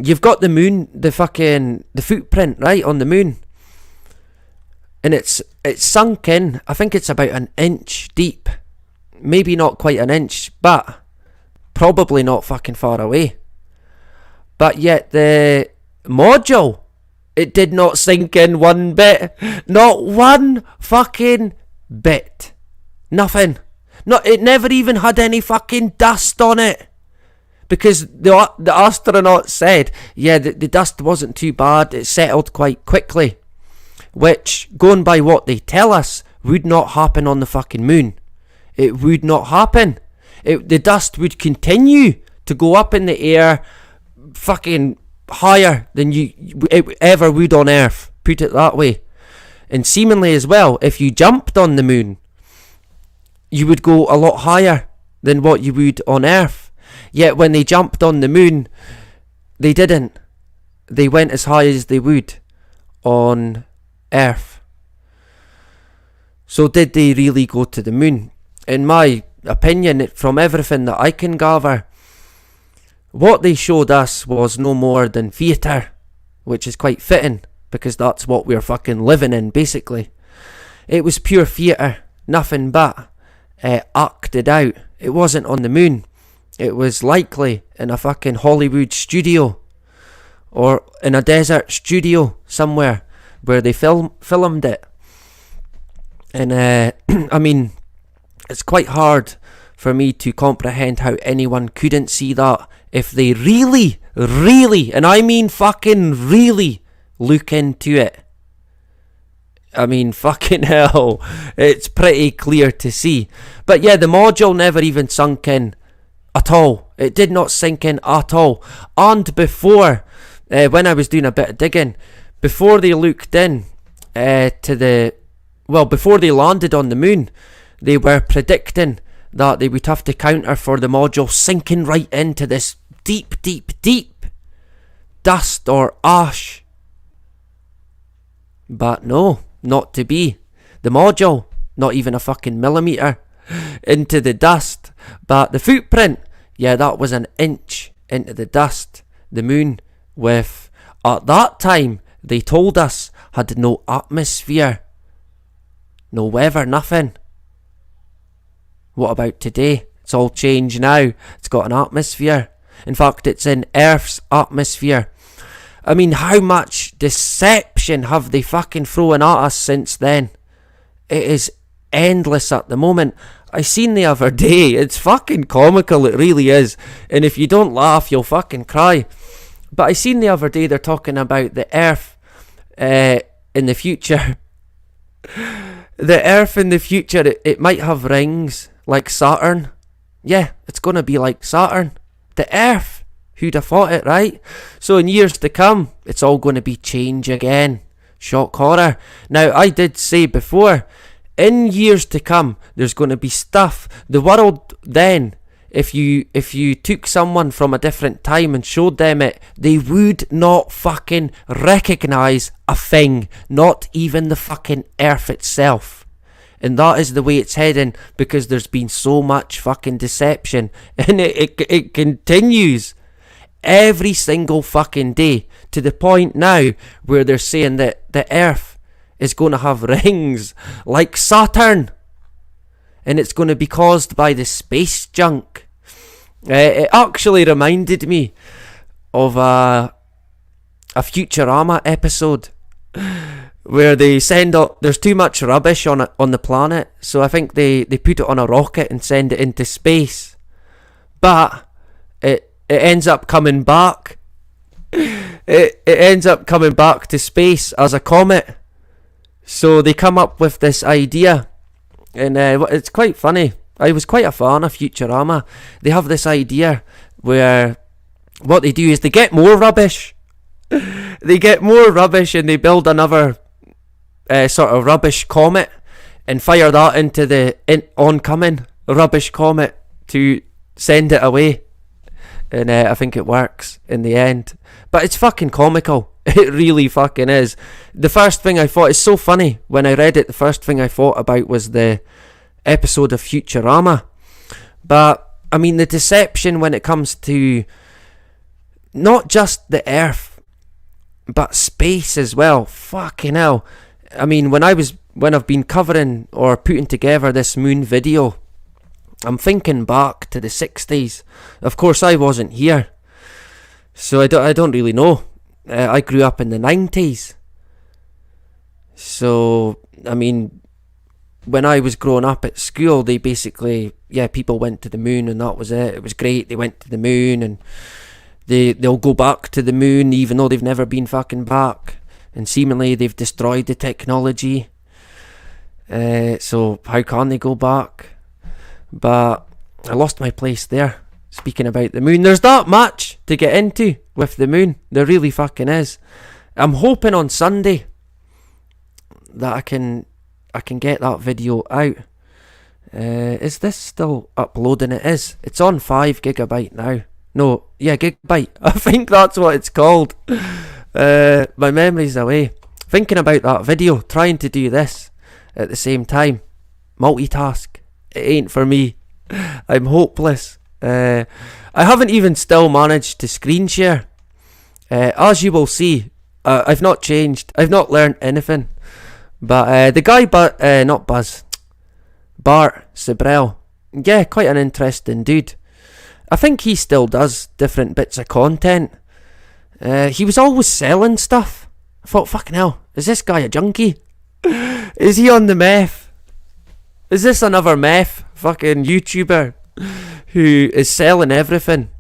you've got the moon, the footprint, right, on the moon. And it's sunk in, I think it's about an inch deep. Maybe not quite an inch, but probably not fucking far away. But yet the module, it did not sink in one bit. Not one fucking bit. Nothing. It never even had any fucking dust on it. Because the astronaut said, yeah, the dust wasn't too bad. It settled quite quickly. Which, going by what they tell us, would not happen on the fucking moon. It would not happen. The dust would continue to go up in the air fucking higher than it ever would on Earth. Put it that way. And seemingly as well, if you jumped on the moon, you would go a lot higher than what you would on Earth. Yet when they jumped on the moon, they didn't. They went as high as they would on Earth. So did they really go to the moon? In my opinion, from everything that I can gather, what they showed us was no more than theatre, which is quite fitting, because that's what we're fucking living in, basically. It was pure theatre, nothing but acted out. It wasn't on the moon. It was likely in a fucking Hollywood studio, or in a desert studio somewhere, where they filmed it. And I mean, it's quite hard for me to comprehend how anyone couldn't see that if they really, and I mean fucking really, look into it. I mean, fucking hell, it's pretty clear to see. But yeah, the module never even sunk in at all. It did not sink in at all. And before, when I was doing a bit of digging, before they looked in before they landed on the moon, they were predicting that they would have to counter for the module sinking right into this deep, deep, deep dust or ash. But no, not to be. The module, not even a fucking millimetre into the dust. But the footprint, yeah, that was an inch into the dust. The moon, with, at that time, they told us, had no atmosphere. No weather, nothing. What about today? It's all changed now. It's got an atmosphere. In fact, it's in Earth's atmosphere. I mean, how much deception have they fucking thrown at us since then? It is endless at the moment. I seen the other day, it's fucking comical, it really is. And if you don't laugh, you'll fucking cry. But I seen the other day, they're talking about the Earth in the future. The Earth in the future, it might have rings like Saturn. Yeah, it's going to be like Saturn. The Earth. Who'd have thought it, right? So in years to come, it's all going to be change again. Shock horror. Now, I did say before, in years to come, there's going to be stuff. The world then, if you took someone from a different time and showed them it, they would not fucking recognise a thing. Not even the fucking Earth itself. And that is the way it's heading, because there's been so much fucking deception. And it continues every single fucking day, to the point now where they're saying that the Earth is going to have rings like Saturn, and it's going to be caused by the space junk. It actually reminded me of a Futurama episode where they send up, there's too much rubbish on the planet, so I think they put it on a rocket and send it into space, but it ends up coming back. It ends up coming back to space as a comet. So they come up with this idea, and it's quite funny. I was quite a fan of Futurama. They have this idea where what they do is they get more rubbish. They get more rubbish and they build another sort of rubbish comet and fire that into the oncoming rubbish comet to send it away. And I think it works in the end. But it's fucking comical. It really fucking is. The first thing I thought, is so funny. When I read it, the first thing I thought about was the episode of Futurama. But, I mean, the deception when it comes to not just the Earth, but space as well. Fucking hell. I mean, when I've been covering or putting together this moon video, I'm thinking back to the 60s. Of course, I wasn't here, so I don't really know. I grew up in the 90s. So, I mean, when I was growing up at school, they basically, people went to the moon and that was it. It was great. They went to the moon and they'll go back to the moon even though they've never been fucking back. And seemingly they've destroyed the technology. So how can they go back? But I lost my place there, speaking about the moon. There's that much to get into with the moon. There really fucking is. I'm hoping on Sunday that I can get that video out. Is this still uploading? It is. It's on 5 gigabyte now. No, gigabyte. I think that's what it's called. My memory's away. Thinking about that video, trying to do this at the same time. Multitask. It ain't for me. I'm hopeless. I haven't even still managed to screen share. As you will see, I've not changed. I've not learned anything. But the guy, not Buzz, Bart Sibrel, quite an interesting dude. I think he still does different bits of content. He was always selling stuff. I thought, fucking hell, is this guy a junkie? Is he on the meth? Is this another meth fucking YouTuber who is selling everything?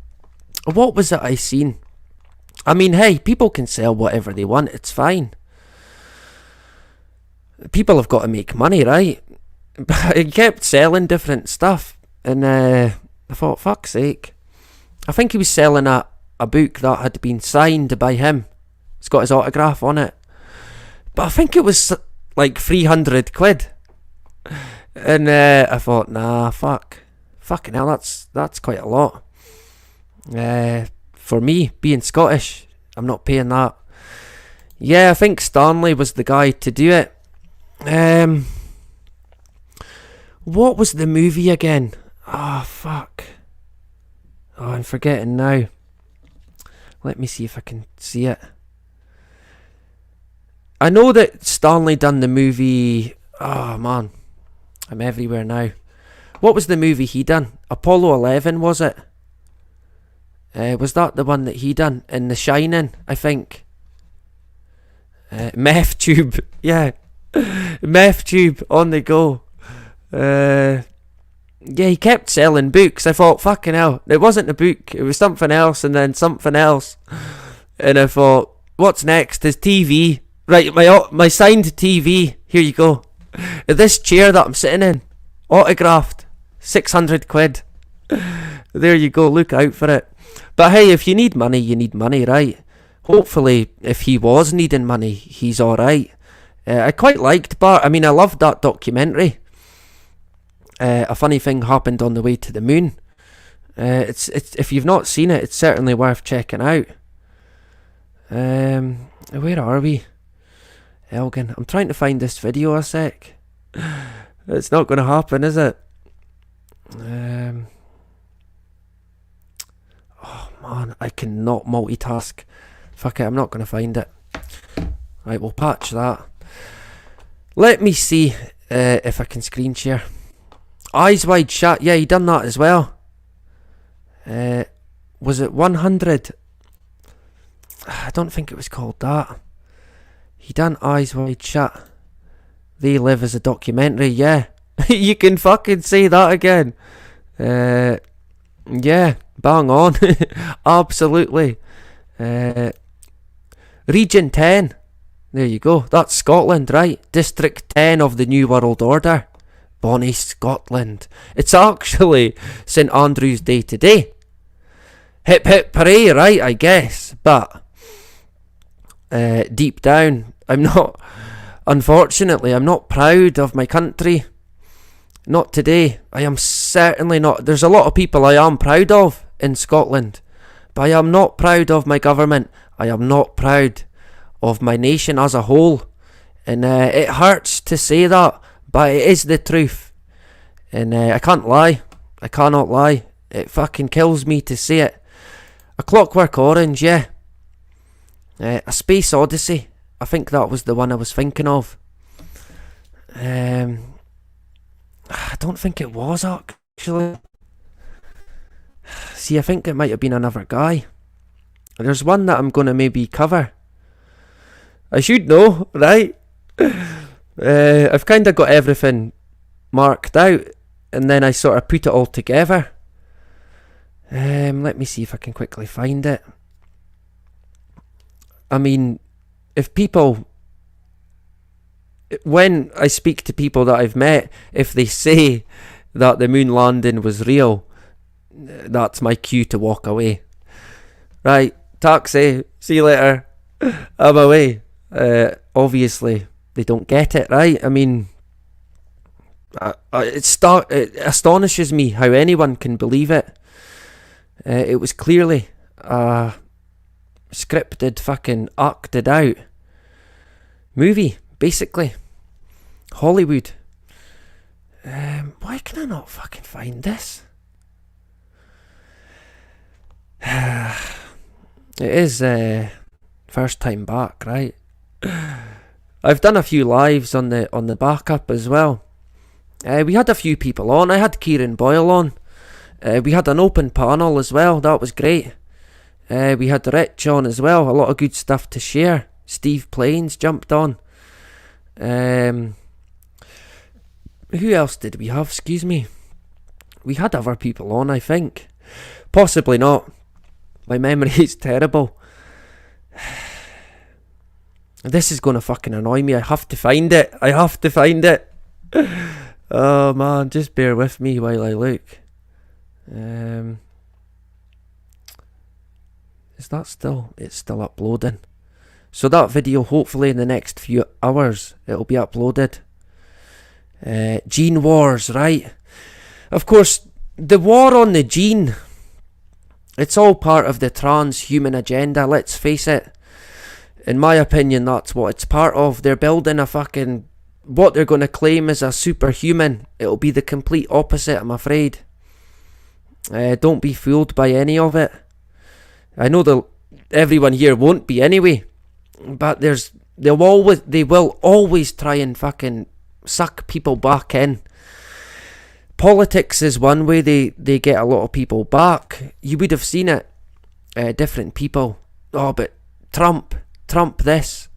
What was it I seen? I mean, hey, people can sell whatever they want. It's fine. People have got to make money, right? But he kept selling different stuff. And I thought, fuck's sake. I think he was selling a book that had been signed by him. It's got his autograph on it. But I think it was like 300 quid. And I thought, nah, fucking hell, that's quite a lot. For me, being Scottish, I'm not paying that. Yeah, I think Stanley was the guy to do it. What was the movie again? Oh, fuck. Oh, I'm forgetting now. Let me see if I can see it. I know that Stanley done the movie... Oh, man. I'm everywhere now. What was the movie he done? Apollo 11, was it? Was that the one that he done? In The Shining, I think. Meth Tube. Yeah. Meth Tube on the go. Yeah, he kept selling books. I thought, fucking hell. It wasn't a book. It was something else and then something else. And I thought, what's next? His TV. Right, my signed TV. Here you go. This chair that I'm sitting in. Autographed. 600 quid. There you go. Look out for it. But hey, if you need money, you need money, right? Hopefully, if he was needing money, he's alright. I quite liked Bart. I mean, I loved that documentary. A funny thing happened on the way to the moon. It's if you've not seen it, it's certainly worth checking out. Where are we? Elgin. I'm trying to find this video a sec. It's not going to happen, is it? Oh man, I cannot multitask. Fuck it, I'm not going to find it. Right, we'll patch that. Let me see if I can screen share. Eyes Wide Shut. Yeah, he done that as well. Was it 100? I don't think it was called that. He done Eyes Wide Shut. They Live as a documentary. Yeah. You can fucking say that again. Yeah, bang on. Absolutely. Region 10. There you go. That's Scotland, right? District 10 of the New World Order. Bonnie Scotland. It's actually St Andrew's Day today. Hip hip hooray, right, I guess. But deep down, unfortunately, I'm not proud of my country. Not today. I am certainly not. There's a lot of people I am proud of in Scotland. But I am not proud of my government. I am not proud of my nation as a whole. And it hurts to say that, but it is the truth. And I can't lie. I cannot lie. It fucking kills me to say it. A Clockwork Orange, yeah. A Space Odyssey. I think that was the one I was thinking of. I don't think it was, actually. See, I think it might have been another guy. There's one that I'm going to maybe cover. I should know, right? I've kind of got everything marked out, and then I sort of put it all together. Let me see if I can quickly find it. I mean, if people... When I speak to people that I've met, if they say that the moon landing was real, that's my cue to walk away. Right, taxi, see you later, I'm away. Obviously, they don't get it, right? I mean, it astonishes me how anyone can believe it. It was clearly a scripted, fucking acted out movie, basically. Hollywood. Why can I not fucking find this? It is first time back, right? I've done a few lives on the backup as well. We had a few people on. I had Kieran Boyle on. We had an open panel as well. That was great. We had Rich on as well. A lot of good stuff to share. Steve Plains jumped on. Who else did we have? Excuse me. We had other people on, I think. Possibly not. My memory is terrible. This is going to fucking annoy me. I have to find it. Oh man, just bear with me while I look. Is that still... It's still uploading. So that video, hopefully in the next few hours, it'll be uploaded. Gene wars, right? Of course, the war on the gene, it's all part of the transhuman agenda, let's face it. In my opinion, that's what it's part of. They're building a fucking... what they're going to claim is a superhuman. It'll be the complete opposite, I'm afraid. Don't be fooled by any of it. I know everyone here won't be anyway. But they will always try and fucking suck people back in. Politics is one way they get a lot of people back. You would have seen it. Different people. Oh, but Trump this.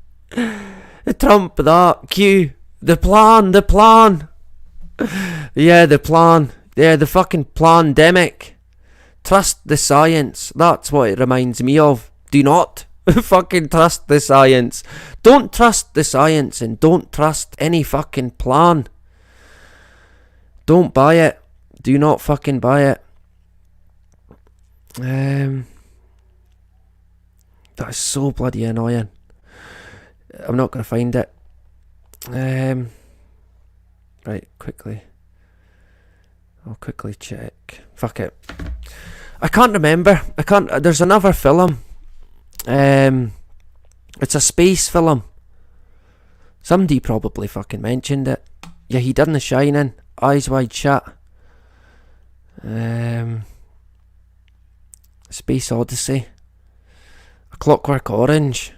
Trump that. Q. The plan. Yeah, the plan. Yeah, the fucking plandemic. Trust the science. That's what it reminds me of. Do not fucking trust the science. Don't trust the science, and don't trust any fucking plan. Don't buy it. Do not fucking buy it. That is so bloody annoying. I'm not going to find it. Right, quickly. I'll quickly check. Fuck it. I can't remember. There's another film. It's a space film. Somebody probably fucking mentioned it. Yeah, he done The Shining. Eyes Wide Shut. Space Odyssey. A Clockwork Orange.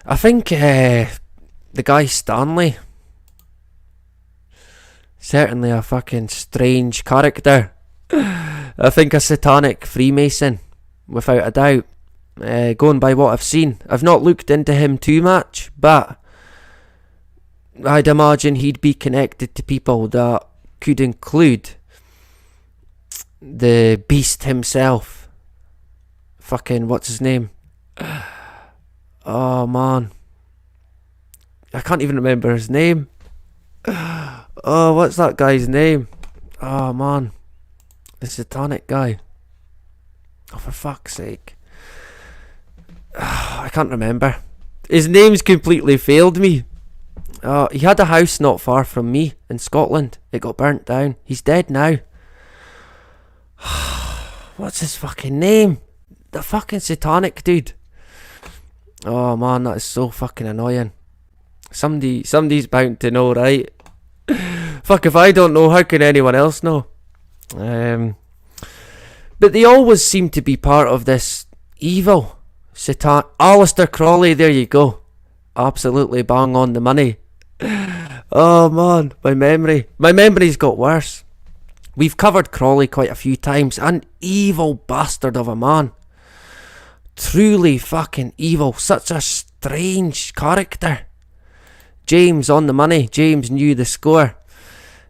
I think the guy Stanley, certainly a fucking strange character. I think a satanic Freemason, without a doubt. Going by what I've seen. I've not looked into him too much, but I'd imagine he'd be connected to people that could include the beast himself. Fucking, what's his name? Oh man, I can't even remember his name. Oh, what's that guy's name? Oh man, the satanic guy. Oh, for fuck's sake. I can't remember. His name's completely failed me. He had a house not far from me in Scotland. It got burnt down. He's dead now. What's his fucking name? The fucking satanic dude. Oh man, that is so fucking annoying. Somebody's bound to know, right? Fuck, if I don't know, how can anyone else know? But they always seem to be part of this evil. Aleister Crowley, there you go. Absolutely bang on the money. Oh man, my memory's got worse. We've covered Crawley quite a few times. An evil bastard of a man. Truly fucking evil. Such a strange character. James on the money. James knew the score.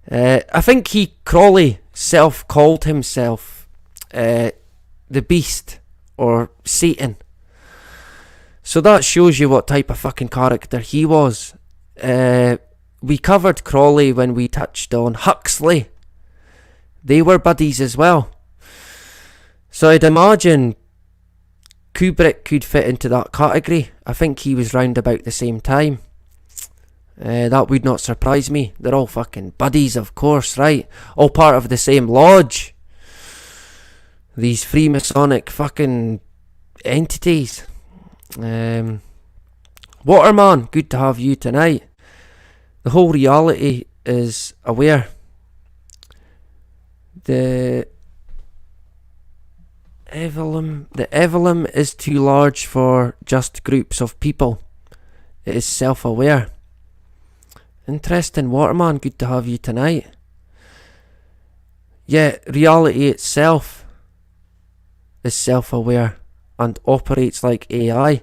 I think Crawley called himself the Beast or Satan. So that shows you what type of fucking character he was. We covered Crawley when we touched on Huxley. They were buddies as well. So I'd imagine Kubrick could fit into that category. I think he was round about the same time. That would not surprise me. They're all fucking buddies, of course, right? All part of the same lodge. These Freemasonic fucking entities. Waterman, good to have you tonight. The whole reality is aware. The Evelyn is too large for just groups of people. It is self-aware. Interesting, Waterman, good to have you tonight. Yeah, reality itself is self-aware and operates like AI.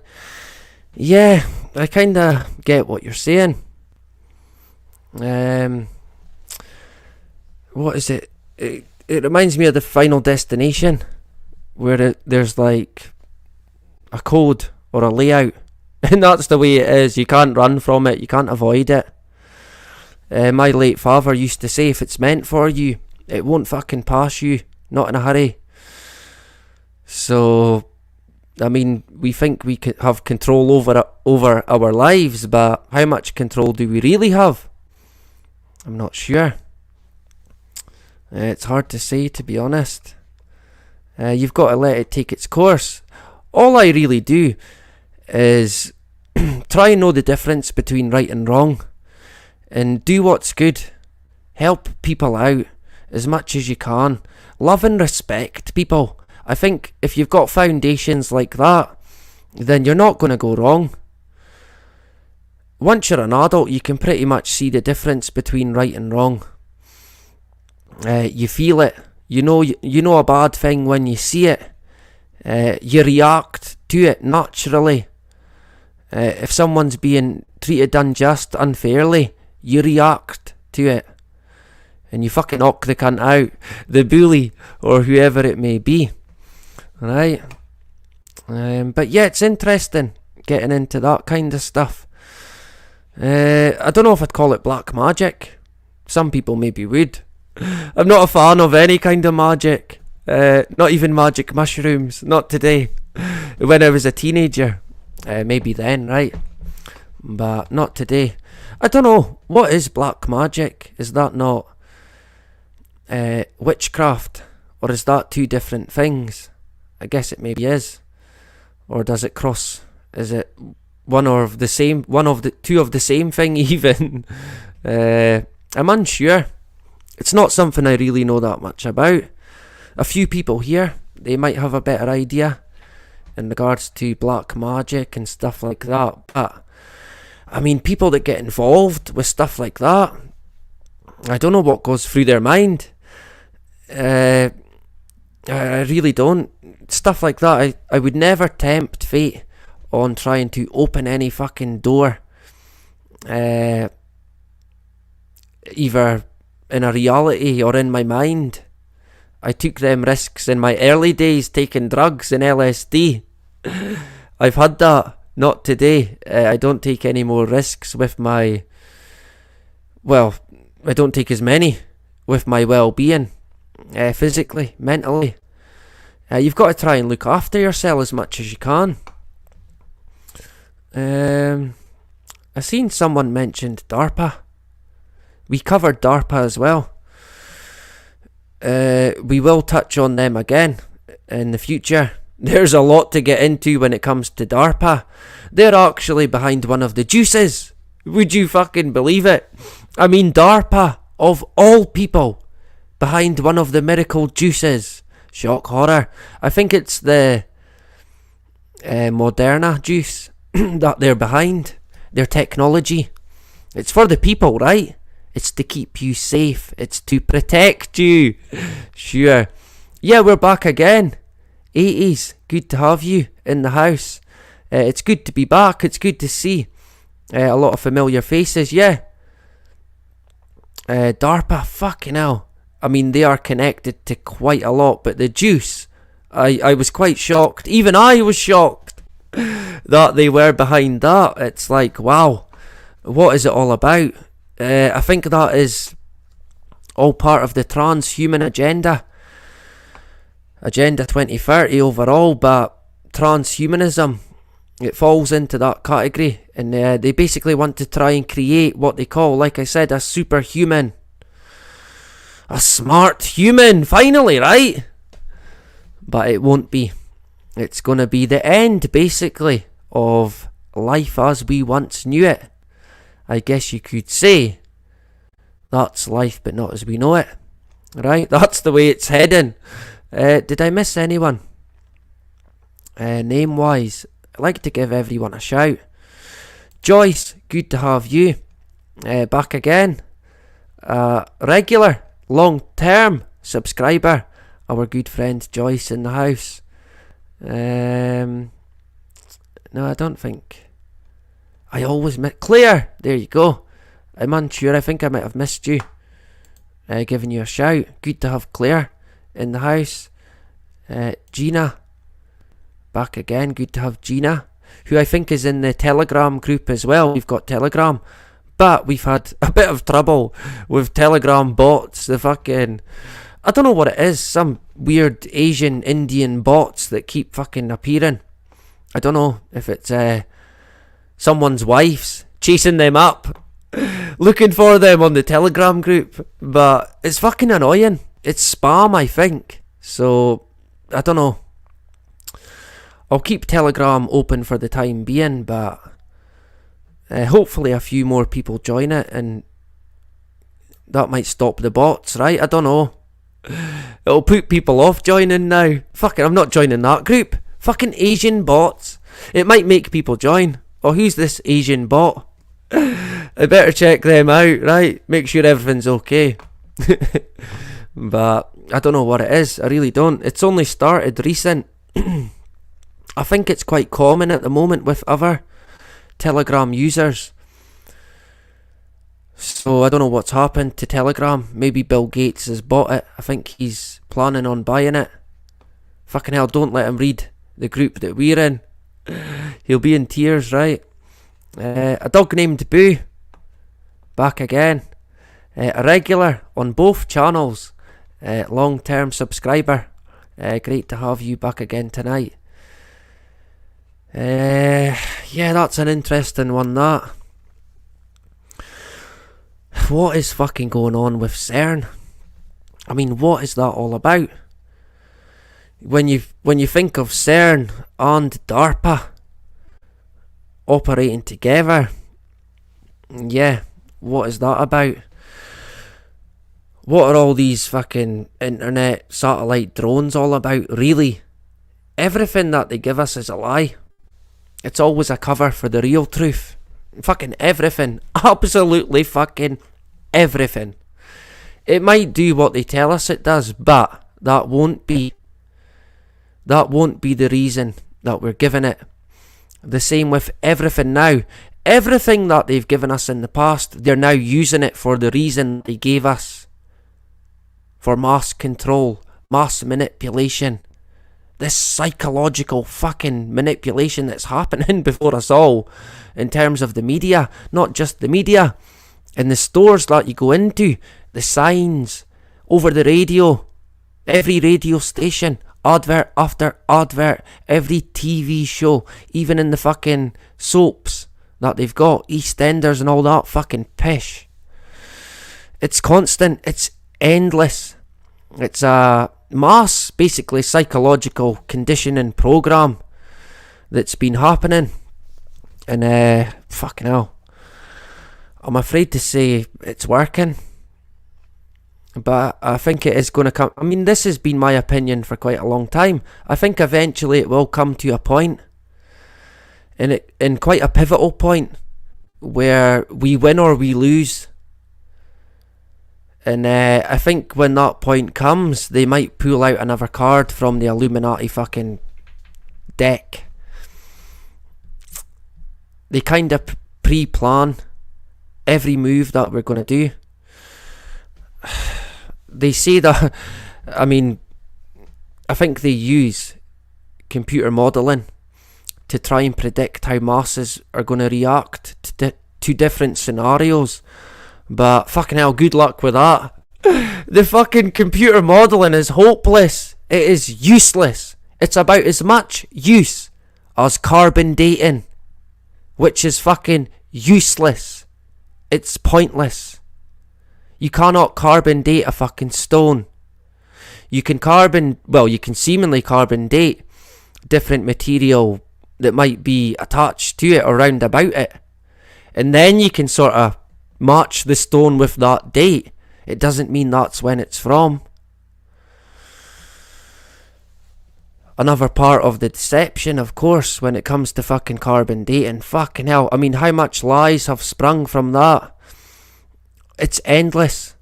Yeah, I kinda get what you're saying. What is it? It reminds me of the Final Destination, where there's like a code or a layout, and that's the way it is. You can't run from it, you can't avoid it. My late father used to say, if it's meant for you, it won't fucking pass you, not in a hurry. So I mean, we think we could have control over our lives, but how much control do we really have? I'm not sure. It's hard to say, to be honest. You've got to let it take its course. All I really do is try and know the difference between right and wrong, and do what's good. Help people out as much as you can. Love and respect people. I think if you've got foundations like that, then you're not going to go wrong. Once you're an adult, you can pretty much see the difference between right and wrong. You feel it. You know a bad thing when you see it. You react to it naturally. If someone's being treated unfairly, you react to it. And you fucking knock the cunt out, the bully, or whoever it may be. Right? But yeah, it's interesting getting into that kind of stuff. I don't know if I'd call it black magic. Some people maybe would. I'm not a fan of any kind of magic. Not even magic mushrooms. Not today. When I was a teenager. Maybe then, right? But not today. I don't know. What is black magic? Is that not witchcraft? Or is that two different things? I guess it maybe is. Or does it cross? Is it one of the two of the same thing even? I'm unsure. It's not something I really know that much about. A few people here, they might have a better idea in regards to black magic and stuff like that. But I mean, people that get involved with stuff like that, I don't know what goes through their mind. I really don't. Stuff like that, I would never tempt fate on trying to open any fucking door. Either in a reality or in my mind. I took them risks in my early days taking drugs and LSD. I've had that. Not today. I don't take any more risks with my... Well, I don't take as many with my well-being. Physically, mentally. You've got to try and look after yourself as much as you can. I seen someone mentioned DARPA. We covered DARPA as well. We will touch on them again in the future. There's a lot to get into when it comes to DARPA. They're actually behind one of the juices. Would you fucking believe it? I mean, DARPA, of all people, behind one of the miracle juices. Shock horror. I think it's the Moderna juice that they're behind. Their technology. It's for the people, right? It's to keep you safe. It's to protect you. Sure. Yeah, we're back again. 80s. Good to have you in the house. It's good to be back. It's good to see a lot of familiar faces. Yeah. DARPA. Fucking hell. I mean, they are connected to quite a lot. But the juice. I was quite shocked. Even I was shocked that they were behind that. It's like, wow. What is it all about? I think that is all part of the transhuman agenda. Agenda 2030 overall, but transhumanism, it falls into that category. And they basically want to try and create what they call, like I said, a superhuman. A smart human, finally, right? But it won't be. It's going to be the end, basically, of life as we once knew it. I guess you could say that's life, but not as we know it. Right? That's the way it's heading. Did I miss anyone? Name-wise, I'd like to give everyone a shout. Joyce, good to have you back again. Regular, long-term subscriber, our good friend Joyce in the house. No, I don't think. I always miss... Claire! There you go. I'm unsure. I think I might have missed you. Giving you a shout. Good to have Claire in the house. Gina. Back again. Good to have Gina. Who I think is in the Telegram group as well. We've got Telegram. But we've had a bit of trouble with Telegram bots. The fucking... I don't know what it is. Some weird Asian Indian bots that keep fucking appearing. I don't know if it's someone's wife's chasing them up, looking for them on the Telegram group. But it's fucking annoying. It's spam, I think. So, I don't know. I'll keep Telegram open for the time being, but hopefully a few more people join it, and that might stop the bots, right? I don't know. It'll put people off joining now. Fucking, I'm not joining that group. Fucking Asian bots. It might make people join. Oh, who's this Asian bot? I better check them out, right? Make sure everything's okay. But I don't know what it is. I really don't. It's only started recent. I think it's quite common at the moment with other Telegram users. So I don't know what's happened to Telegram. Maybe Bill Gates has bought it. I think he's planning on buying it. Fucking hell, don't let him read the group that we're in. He'll be in tears, right? A dog named Boo. Back again. A regular on both channels. Long-term subscriber. Great to have you back again tonight. Yeah, that's an interesting one, that. What is fucking going on with CERN? I mean, what is that all about? When you think of CERN and DARPA operating together, yeah, what is that about? What are all these fucking internet satellite drones all about, really? Everything that they give us is a lie. It's always a cover for the real truth. Fucking everything. Absolutely fucking everything. It might do what they tell us it does, but that won't be the reason that we're giving it. The same with everything now. Everything that they've given us in the past, they're now using it for the reason they gave us. For mass control, mass manipulation. This psychological fucking manipulation that's happening before us all in terms of the media. Not just the media. In the stores that you go into, the signs, over the radio, every radio station, advert after advert, every TV show, even in the fucking soaps that they've got, EastEnders and all that fucking pish. It's constant, it's endless. It's a mass, basically, psychological conditioning program that's been happening. And fucking hell, I'm afraid to say it's working, but I think it is going to come. I mean, this has been my opinion for quite a long time. I think eventually it will come to a point, in quite a pivotal point, where we win or we lose. And I think when that point comes, they might pull out another card from the Illuminati fucking deck. They kind of pre-plan every move that we're going to do. They say that, I mean, I think they use computer modelling to try and predict how masses are going to react to different scenarios. But fucking hell, good luck with that. The fucking computer modelling is hopeless. It is useless. It's about as much use as carbon dating, which is fucking useless. It's pointless. You cannot carbon date a fucking stone. You can seemingly carbon date different material that might be attached to it or round about it. And then you can sort of match the stone with that date. It doesn't mean that's when it's from. Another part of the deception, of course, when it comes to fucking carbon dating. Fucking hell, I mean, how much lies have sprung from that? It's endless.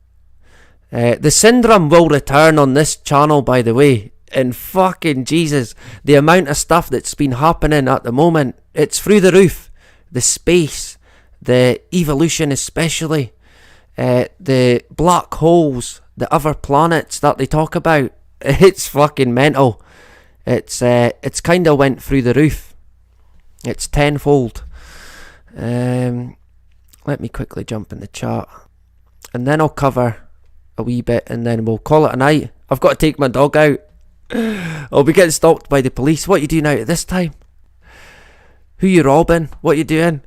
The syndrome will return on this channel, by the way. And fucking Jesus, the amount of stuff that's been happening at the moment, it's through the roof. The space, the evolution especially, the black holes, the other planets that they talk about. It's fucking mental. It's kind of went through the roof. It's tenfold. Let me quickly jump in the chat, and then I'll cover a wee bit, and then we'll call it a night. I've got to take my dog out. I'll be getting stopped by the police. What are you doing out at this time? Who you robbing? What you doing?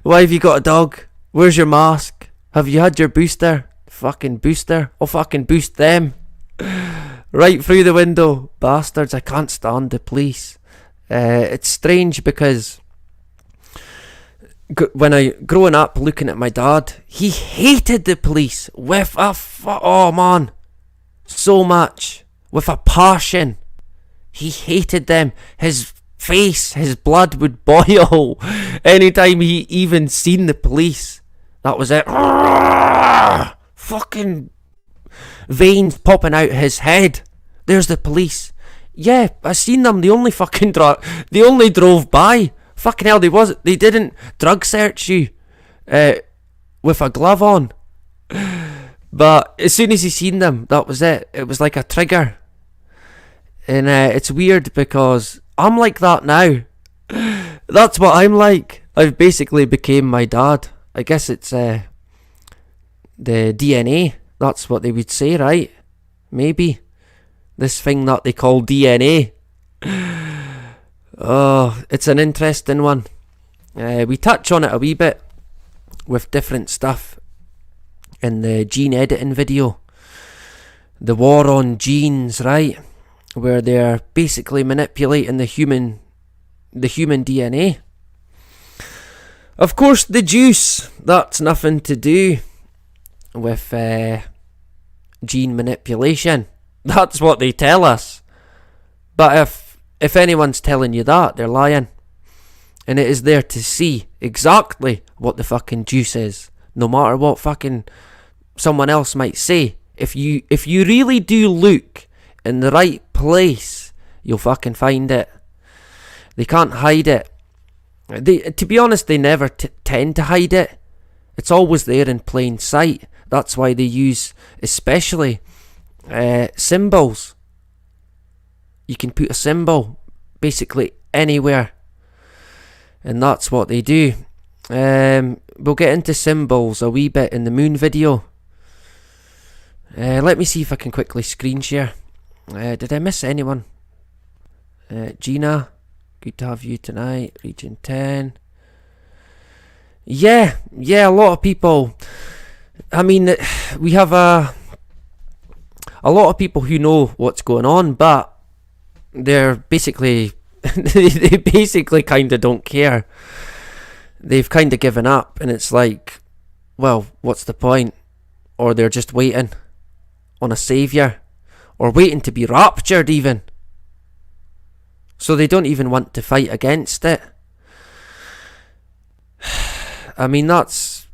Why have you got a dog? Where's your mask? Have you had your booster? Fucking booster. I'll fucking boost them. Right through the window. Bastards, I can't stand the police. It's strange because when I growing up looking at my dad, he hated the police with a oh man, so much, with a passion. He hated them. His face, his blood would boil anytime he even seen the police. That was it. Fucking veins popping out his head. There's the police. Yeah, I seen them. They only fucking they only drove by. Fucking hell, they didn't drug search you with a glove on. But as soon as he seen them, that was it. It was like a trigger. And it's weird because I'm like that now. That's what I'm like. I've basically became my dad. I guess it's the DNA. That's what they would say, right? Maybe. This thing that they call DNA. Oh, it's an interesting one. We touch on it a wee bit with different stuff in the gene editing video. The war on genes, right? Where they're basically manipulating the human DNA. Of course, the juice, that's nothing to do with gene manipulation. That's what they tell us. But if anyone's telling you that, they're lying. And it is there to see exactly what the fucking juice is. No matter what fucking someone else might say. If you really do look in the right place, you'll fucking find it. They can't hide it. To be honest, they never tend to hide it. It's always there in plain sight. That's why they use especially symbols. You can put a symbol basically anywhere, and that's what they do. We'll get into symbols a wee bit in the moon video. Let me see if I can quickly screen share. Did I miss anyone? Gina, good to have you tonight. Region 10. Yeah, a lot of people. I mean, we have a lot of people who know what's going on, but they're basically they basically kind of don't care. They've kind of given up, and it's like, well, what's the point? Or they're just waiting on a saviour, or waiting to be raptured even. So they don't even want to fight against it. I mean, that's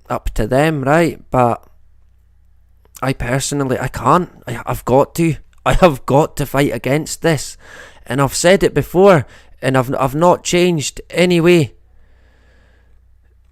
up to them, right? But I personally, I can't. I've got to. I have got to fight against this. And I've said it before, and I've not changed anyway.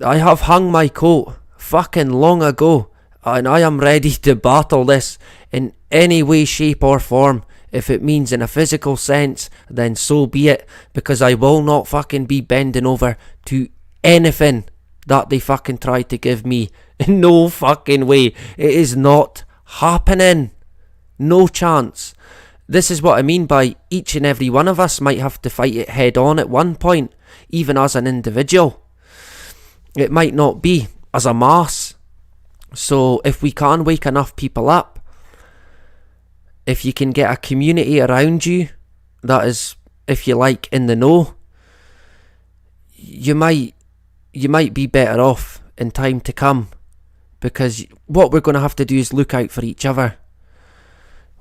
I have hung my coat fucking long ago, and I am ready to battle this in any way, shape or form. If it means in a physical sense, then so be it, because I will not fucking be bending over to anything that they fucking try to give me. No fucking way. It is not happening. No chance. This is what I mean by each and every one of us might have to fight it head on at one point, even as an individual. It might not be as a mass. So if we can wake enough people up, if you can get a community around you that is, if you like, in the know, you might be better off in time to come, because what we're going to have to do is look out for each other.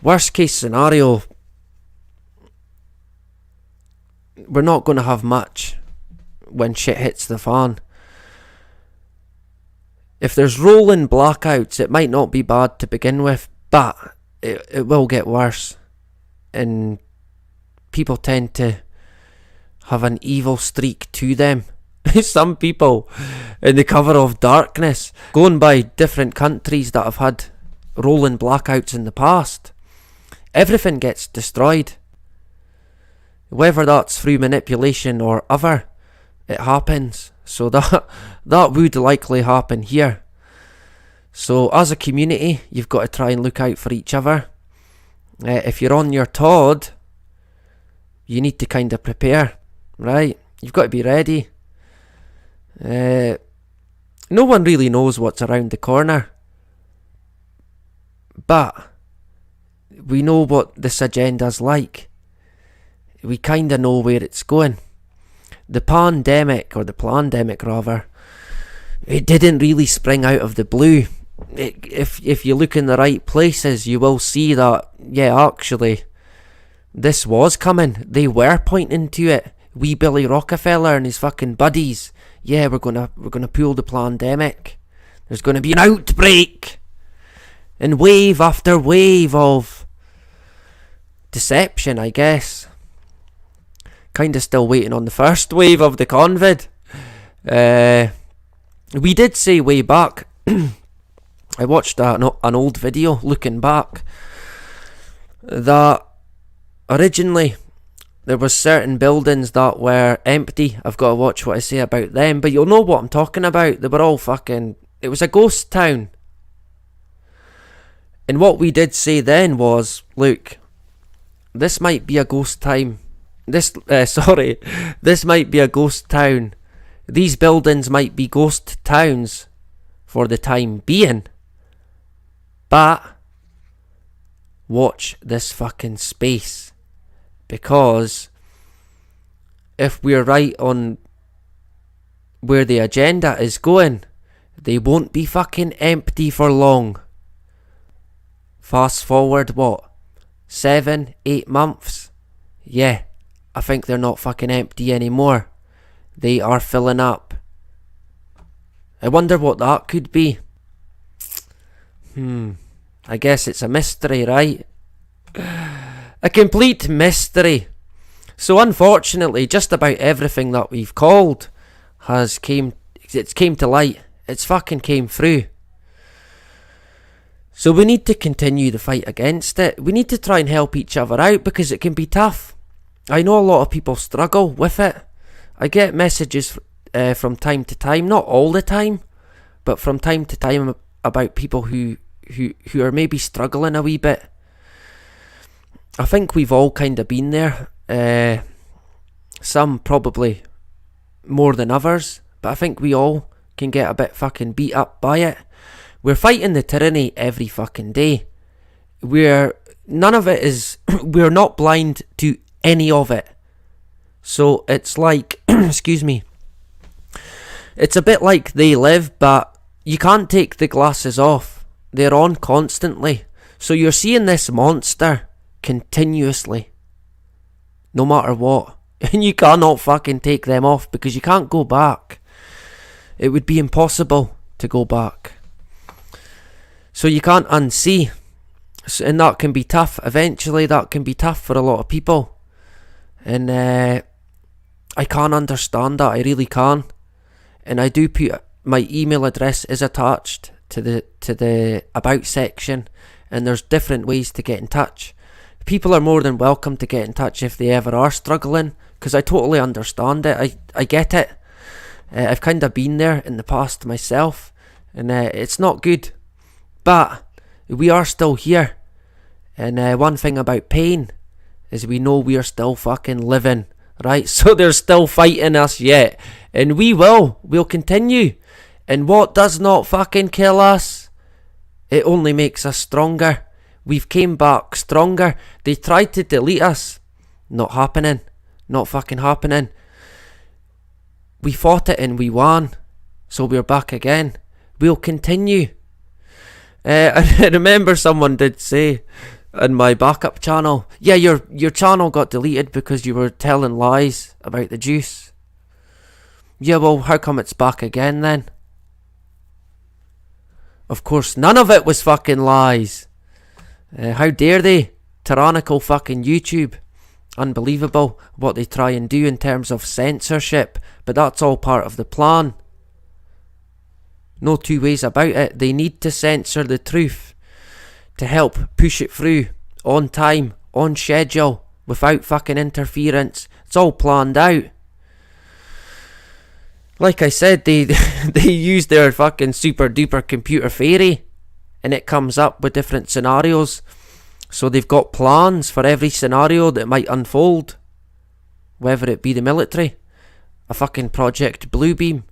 Worst case scenario, we're not going to have much when shit hits the fan. If there's rolling blackouts, it might not be bad to begin with, but it will get worse. And people tend to have an evil streak to them. Some people, in the cover of darkness, going by different countries that have had rolling blackouts in the past, everything gets destroyed. Whether that's through manipulation or other, it happens. So that would likely happen here. So as a community, you've got to try and look out for each other. If you're on your Todd, you need to kind of prepare, right? You've got to be ready. No one really knows what's around the corner. But we know what this agenda's like. We kind of know where it's going. The pandemic, or the plandemic rather, it didn't really spring out of the blue. If you look in the right places, you will see that, yeah, actually, this was coming. They were pointing to it. Wee Billy Rockefeller and his fucking buddies. Yeah, we're gonna pull the plandemic. There's gonna be an outbreak. And wave after wave of deception, I guess. Kinda still waiting on the first wave of the COVID. We did say way back, I watched an old video looking back, that originally there was certain buildings that were empty. I've got to watch what I say about them, but you'll know what I'm talking about. They were all it was a ghost town. And what we did say then was, look, this might be a ghost town. This might be a ghost town. These buildings might be ghost towns for the time being. But watch this fucking space. Because if we're right on where the agenda is going, they won't be fucking empty for long. Fast forward, 7, 8 months? Yeah, I think they're not fucking empty anymore. They are filling up. I wonder what that could be. I guess it's a mystery, right? A complete mystery. So unfortunately, just about everything that we've called came to light. It's fucking came through. So we need to continue the fight against it. We need to try and help each other out, because it can be tough. I know a lot of people struggle with it. I get messages from time to time, not all the time, but from time to time about people who are maybe struggling a wee bit. I think we've all kind of been there. Some probably more than others, but I think we all can get a bit fucking beat up by it. We're fighting the tyranny every fucking day. None of it is, we're not blind to any of it. So it's like, excuse me, it's a bit like They Live, but you can't take the glasses off. They're on constantly. So you're seeing this monster continuously, no matter what. And you cannot fucking take them off, because you can't go back. It would be impossible to go back. So you can't unsee. And that can be tough. Eventually that can be tough for a lot of people. And I can't understand that. I really can. And I do put my email address is attached to the about section, and there's different ways to get in touch. People are more than welcome to get in touch if they ever are struggling, because I totally understand it. I get it. I've kind of been there in the past myself, and it's not good. But we are still here. And one thing about pain is we know we are still fucking living, right? So they're still fighting us yet. And we'll continue. And what does not fucking kill us, it only makes us stronger. We've came back stronger. They tried to delete us. Not happening. Not fucking happening. We fought it and we won. So we're back again. We'll continue. I remember someone did say in my backup channel, yeah, your channel got deleted because you were telling lies about the juice. Yeah, well, how come it's back again then? Of course, none of it was fucking lies. How dare they? Tyrannical fucking YouTube. Unbelievable what they try and do in terms of censorship, but that's all part of the plan. No two ways about it. They need to censor the truth to help push it through on time, on schedule, without fucking interference. It's all planned out. Like I said, they use their fucking super duper computer fairy, and it comes up with different scenarios. So they've got plans for every scenario that might unfold, whether it be the military, a fucking Project Bluebeam,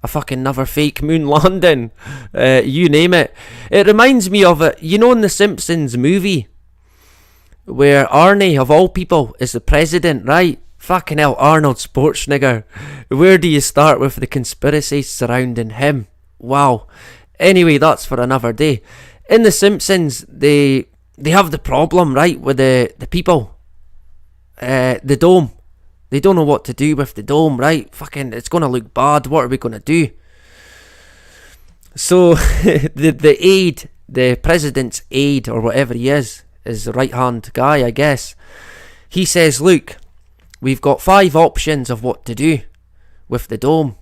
a fucking another fake moon landing, you name it. It reminds me of it, you know, in the Simpsons movie, where Arnie, of all people, is the president, right? Fucking hell, Arnold Schwarzenegger. Where do you start with the conspiracies surrounding him? Wow. Anyway, that's for another day. In the Simpsons, they have the problem, right, with the people. The dome. They don't know what to do with the dome, right? Fucking, it's going to look bad. What are we going to do? So, the aide, the president's aide, or whatever he is the right-hand guy, I guess. He says, look, we've got 5 options of what to do with the dome.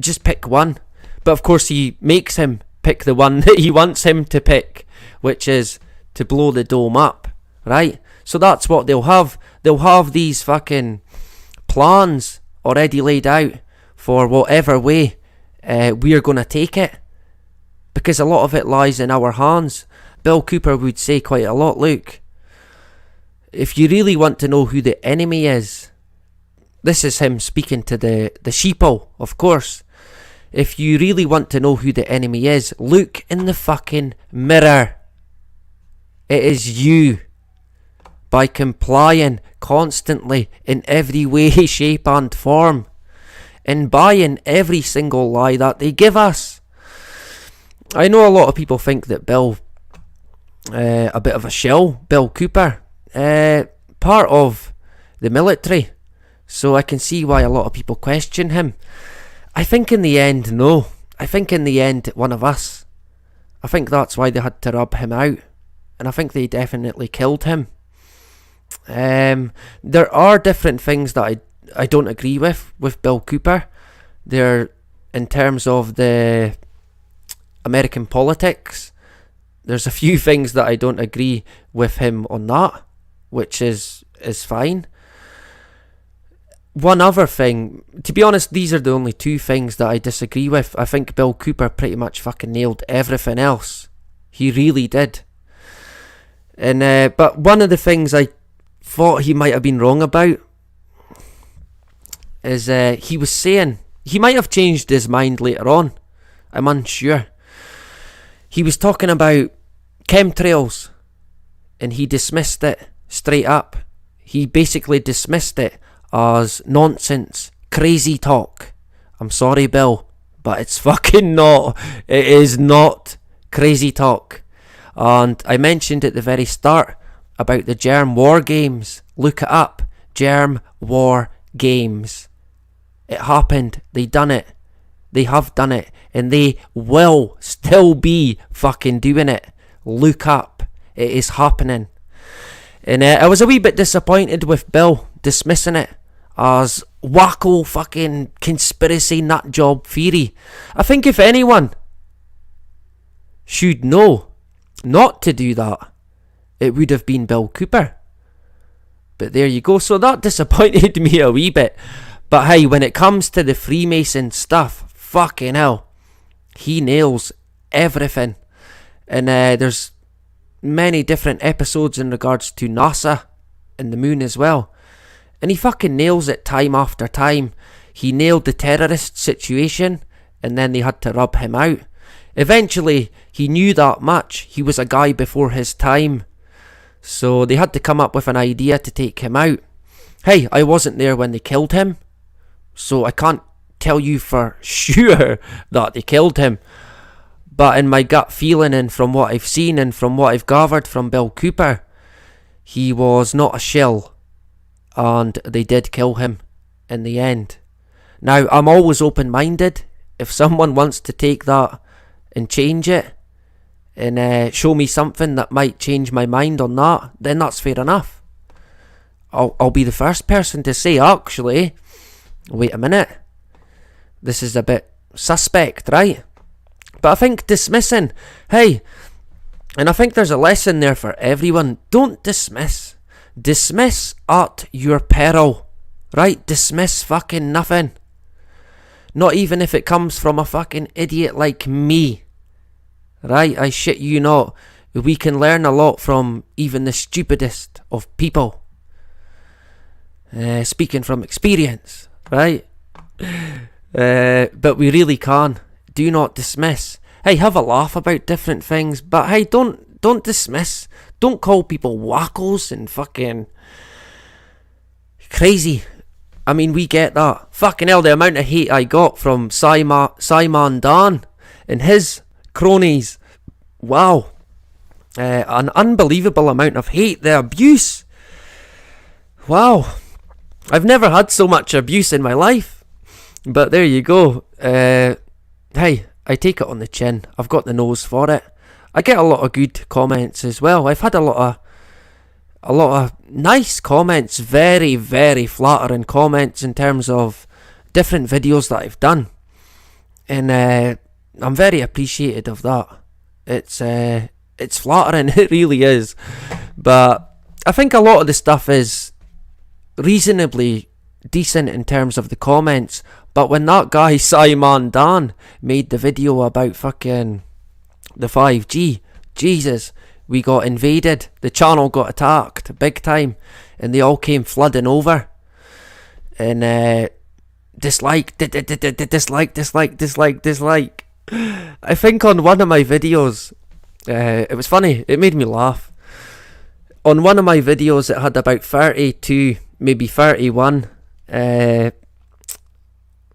Just pick one. But of course, he makes him pick the one that he wants him to pick, which is to blow the dome up, right? So that's what they'll have. They'll have these fucking plans already laid out for whatever way we're going to take it. Because a lot of it lies in our hands. Bill Cooper would say quite a lot, look, if you really want to know who the enemy is, this is him speaking to the sheeple, of course. If you really want to know who the enemy is, look in the fucking mirror. It is you. By complying constantly in every way, shape and form, and buying every single lie that they give us. I know a lot of people think that Bill, a bit of a shill, Bill Cooper, part of the military, so I can see why a lot of people question him. I think in the end, no. I think in the end, one of us. I think that's why they had to rub him out, and I think they definitely killed him. There are different things that I don't agree with Bill Cooper. There, in terms of the American politics, there's a few things that I don't agree with him on that, which is fine. One other thing, to be honest, these are the only 2 things that I disagree with. I think Bill Cooper pretty much fucking nailed everything else. He really did. And but one of the things I thought he might have been wrong about is he was saying, he might have changed his mind later on, I'm unsure. He was talking about chemtrails, and he dismissed it straight up. He basically dismissed it as nonsense, crazy talk. I'm sorry, Bill, but it's fucking not. It is not crazy talk. And I mentioned at the very start about the germ war games. Look it up. Germ war games. It happened. They done it. They have done it. And they will still be fucking doing it. Look up. It is happening. And I was a wee bit disappointed with Bill dismissing it as wacko fucking conspiracy nut job theory. I think if anyone should know not to do that, it would have been Bill Cooper. But there you go. So that disappointed me a wee bit. But hey, when it comes to the Freemason stuff, fucking hell, he nails everything. And there's many different episodes in regards to NASA and the moon as well. And he fucking nails it time after time. He nailed the terrorist situation, and then they had to rub him out. Eventually, he knew that much. He was a guy before his time. So they had to come up with an idea to take him out. Hey, I wasn't there when they killed him, so I can't tell you for sure that they killed him. But in my gut feeling, and from what I've seen and from what I've gathered from Bill Cooper, he was not a shill, and they did kill him in the end. Now, I'm always open-minded. If someone wants to take that and change it and show me something that might change my mind on that, then that's fair enough. I'll be the first person to say, actually, wait a minute, this is a bit suspect, right? But I think dismissing, hey, and I think there's a lesson there for everyone. Don't dismiss. Dismiss at your peril, right? Dismiss fucking nothing. Not even if it comes from a fucking idiot like me, right? I shit you not. We can learn a lot from even the stupidest of people. speaking from experience, right? But we really can. Do not dismiss. Hey, have a laugh about different things, but hey, don't dismiss. Don't call people wackos and fucking crazy. I mean, we get that. Fucking hell, the amount of hate I got from Simon Dan and his cronies. Wow. An unbelievable amount of hate. The abuse. Wow. I've never had so much abuse in my life. But there you go. Hey, I take it on the chin. I've got the nose for it. I get a lot of good comments as well. I've had a lot of nice comments, very, very flattering comments in terms of different videos that I've done. And I'm very appreciative of that. It's flattering, it really is. But I think a lot of the stuff is reasonably decent in terms of the comments. But when that guy Simon Dan made the video about fucking the 5G, Jesus, we got invaded. The channel got attacked big time, and they all came flooding over. And dislike. I think on one of my videos, it was funny. It made me laugh. On one of my videos, it had about 32, maybe 31.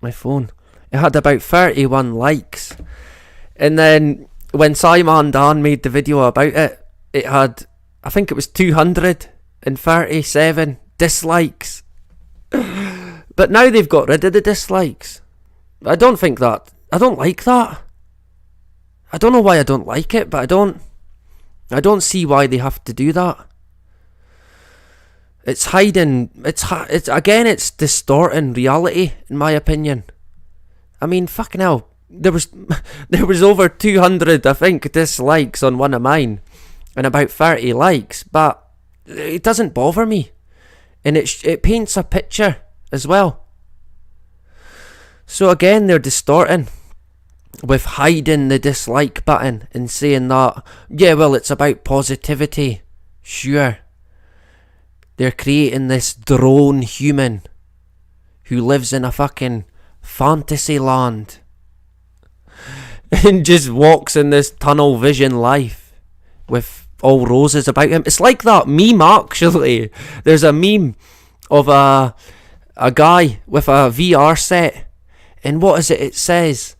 My phone. It had about 31 likes, and then when Simon Dan made the video about it, it had, I think it was 237 dislikes. But now they've got rid of the dislikes. I don't like that. I don't know why I don't like it, but I don't see why they have to do that. It's hiding, it's distorting reality, in my opinion. I mean, fucking hell, there was over 200, I think, dislikes on one of mine, and about 30 likes, but it doesn't bother me, and it paints a picture as well. So again, they're distorting with hiding the dislike button and saying that, yeah, well, it's about positivity. Sure. They're creating this drone human who lives in a fucking fantasy land and just walks in this tunnel vision life with all roses about him. It's like that meme, actually. There's a meme of a guy with a VR set, and what is it? It says,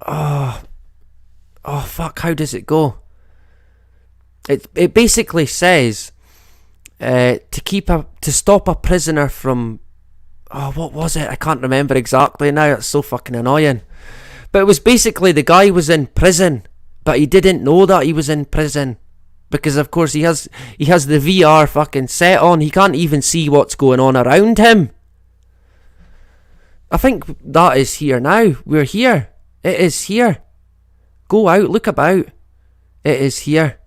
oh fuck, how does it go? It basically says, to stop a prisoner from, what was it? I can't remember exactly now. It's so fucking annoying. But it was basically the guy was in prison, but he didn't know that he was in prison, because of course he has the VR fucking set on. He can't even see what's going on around him. I think that is here now. We're here. It is here. Go out, look about. It is here.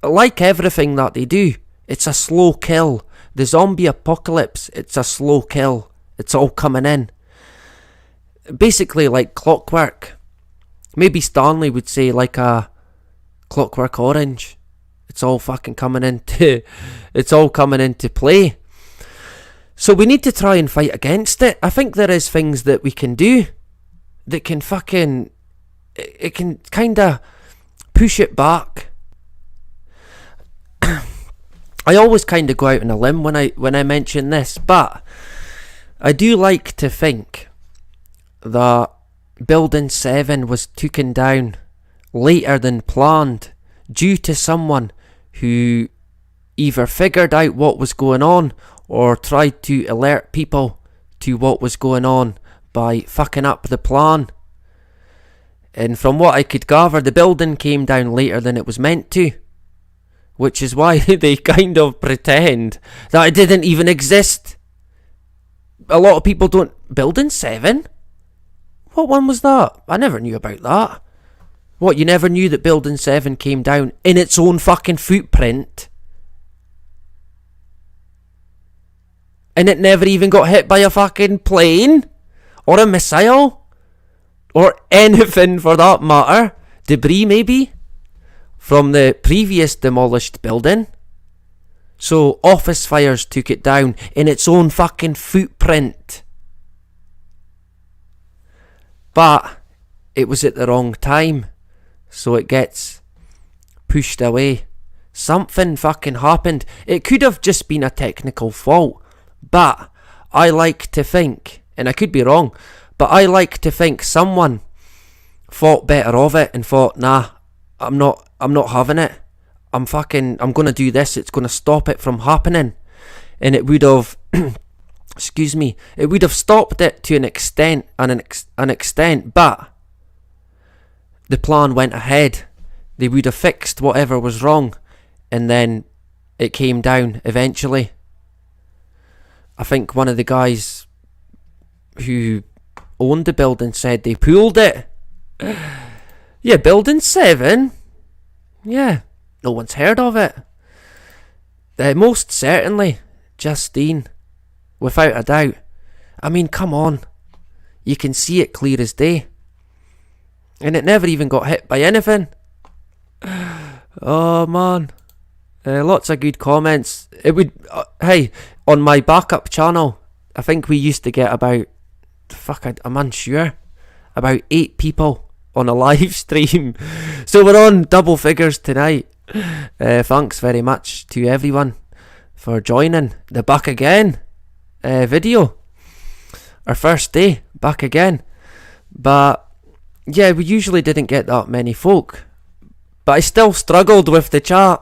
Like everything that they do, it's a slow kill. The zombie apocalypse, it's a slow kill. It's all coming in. Basically like clockwork. Maybe Stanley would say like a Clockwork Orange. It's all fucking coming into play. So we need to try and fight against it. I think there is things that we can do that can fucking, it can kinda push it back. I always kind of go out on a limb when I mention this, but I do like to think that Building 7 was taken down later than planned due to someone who either figured out what was going on or tried to alert people to what was going on by fucking up the plan. And from what I could gather, the building came down later than it was meant to, which is why they kind of pretend that it didn't even exist. A lot of people don't... Building 7? What one was that? I never knew about that. What, you never knew that Building 7 came down in its own fucking footprint? And it never even got hit by a fucking plane? Or a missile? Or anything for that matter? Debris maybe? From the previous demolished building? So office fires took it down in its own fucking footprint. But it was at the wrong time, so it gets pushed away. Something fucking happened. It could have just been a technical fault, but I like to think, and I could be wrong, but I like to think someone thought better of it and thought, nah, I'm not having it. I'm gonna do this. It's gonna stop it from happening. And it would have excuse me, it would have stopped it to an extent, but the plan went ahead. They would have fixed whatever was wrong, and then it came down eventually. I think one of the guys who owned the building said they pulled it. Yeah, building 7? Yeah, no one's heard of it. Most certainly, Justine. Without a doubt. I mean, come on. You can see it clear as day. And it never even got hit by anything. Oh, man. Lots of good comments. It would... hey, on my backup channel, I think we used to get about... I'm unsure. About 8 people on a live stream. So we're on double figures tonight. Thanks very much to everyone for joining the Back Again video. Our first day back again. But yeah, we usually didn't get that many folk, but I still struggled with the chat.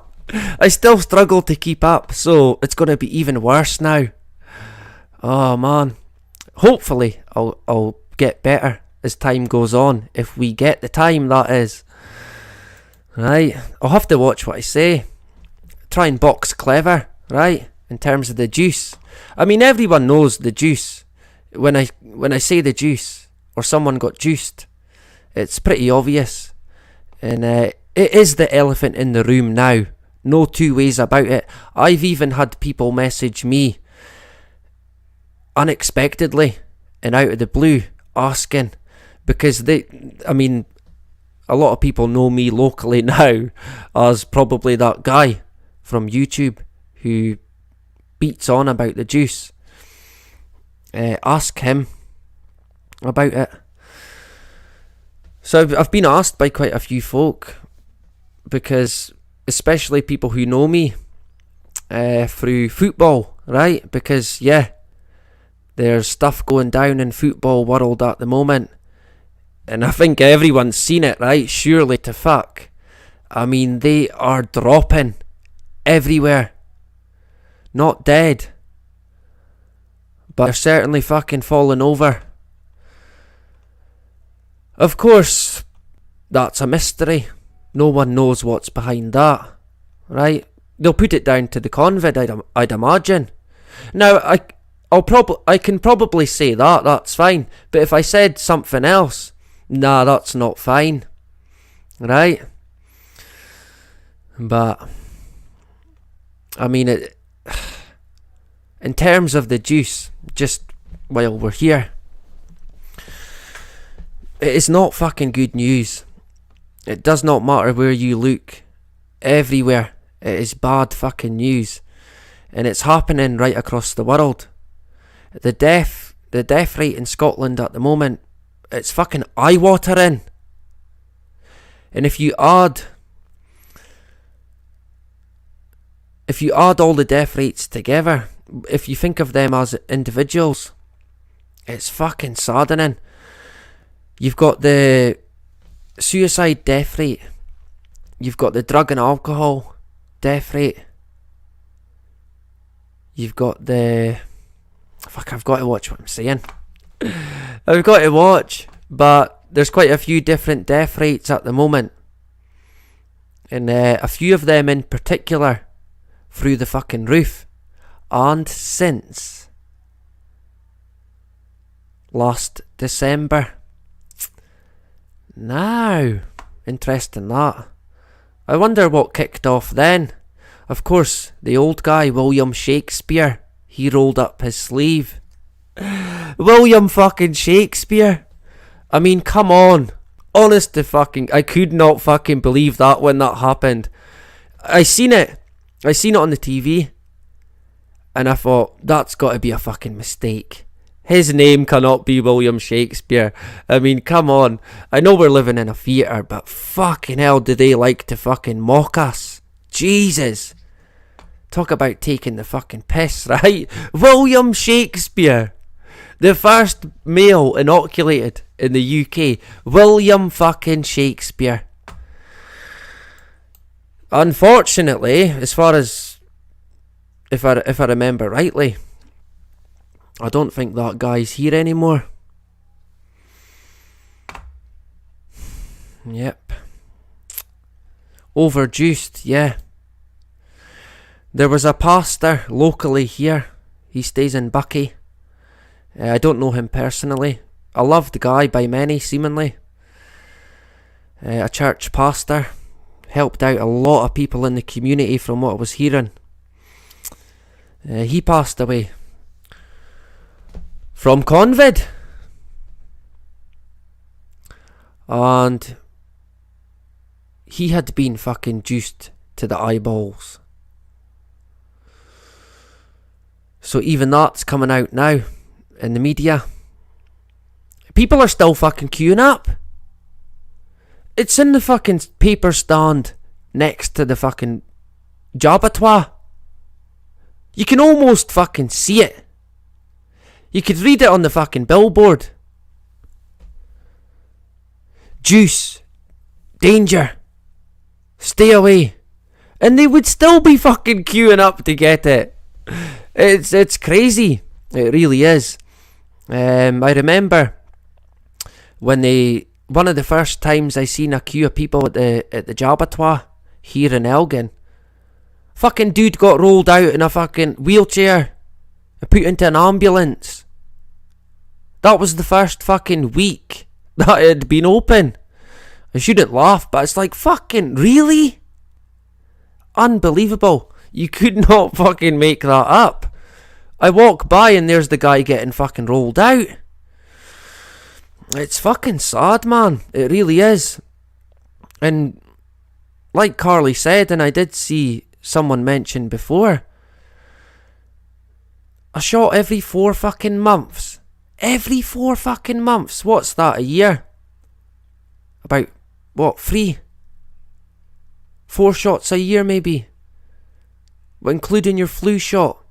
I still struggled to keep up, so it's going to be even worse now. Oh man, hopefully I'll get better as time goes on, if we get the time, that is. Right, I'll have to watch what I say. Try and box clever, right, in terms of the juice. I mean, everyone knows the juice. When I say the juice, or someone got juiced, it's pretty obvious. And it is the elephant in the room now. No two ways about it. I've even had people message me unexpectedly and out of the blue asking, because a lot of people know me locally now as probably that guy from YouTube who beats on about the juice. Ask him about it. So I've been asked by quite a few folk, because especially people who know me through football, right? Because yeah, there's stuff going down in football world at the moment, and I think everyone's seen it, right? Surely to fuck. I mean, they are dropping everywhere. Not dead, but they're certainly fucking falling over. Of course, that's a mystery. No one knows what's behind that, right? They'll put it down to the COVID, I'd imagine. Now, I can probably say that's fine. But if I said something else, nah, that's not fine, right? But I mean, in terms of the juice, just while we're here, it is not fucking good news. It does not matter where you look. Everywhere it is bad fucking news. And it's happening right across the world. The death rate in Scotland at the moment, it's fucking eye-watering. And if you add all the death rates together, if you think of them as individuals, it's fucking saddening. You've got the suicide death rate, you've got the drug and alcohol death rate, you've got the... I've got to watch what I'm saying. I've got to watch, but there's quite a few different death rates at the moment, and a few of them in particular through the fucking roof. And since last December. Now, interesting that. I wonder what kicked off then. Of course, the old guy, William Shakespeare, he rolled up his sleeve. William fucking Shakespeare. I mean, come on. Honest to fucking... I could not fucking believe that when that happened. I seen it on the TV. And I thought, that's got to be a fucking mistake. His name cannot be William Shakespeare. I mean, come on. I know we're living in a theatre, but fucking hell do they like to fucking mock us. Jesus. Talk about taking the fucking piss, right? William Shakespeare. The first male inoculated in the UK. William fucking Shakespeare. Unfortunately, as far as if I remember rightly, I don't think that guy's here anymore. Yep. Overjuiced, yeah. There was a pastor locally here. He stays in Bucky. I don't know him personally. A loved guy by many, seemingly. A church pastor. Helped out a lot of people in the community from what I was hearing. He passed away. From COVID. And he had been fucking juiced to the eyeballs. So even that's coming out now in the media. People are still fucking queuing up. It's in the fucking paper stand next to the fucking job abattoir. You can almost fucking see it. You could read it on the fucking billboard. Juice. Danger. Stay away. And they would still be fucking queuing up to get it. It's crazy. It really is. I remember when one of the first times I seen a queue of people at the job abattoir here in Elgin. Fucking dude got rolled out in a fucking wheelchair and put into an ambulance. That was the first fucking week that it had been open. I shouldn't laugh, but it's like, fucking really? Unbelievable. You could not fucking make that up. I walk by and there's the guy getting fucking rolled out. It's fucking sad, man. It really is. And like Carly said, and I did see someone mention before, a shot every 4 fucking months. Every 4 fucking months. What's that, a year? About, what, 3? 4 shots a year maybe. Including your flu shot.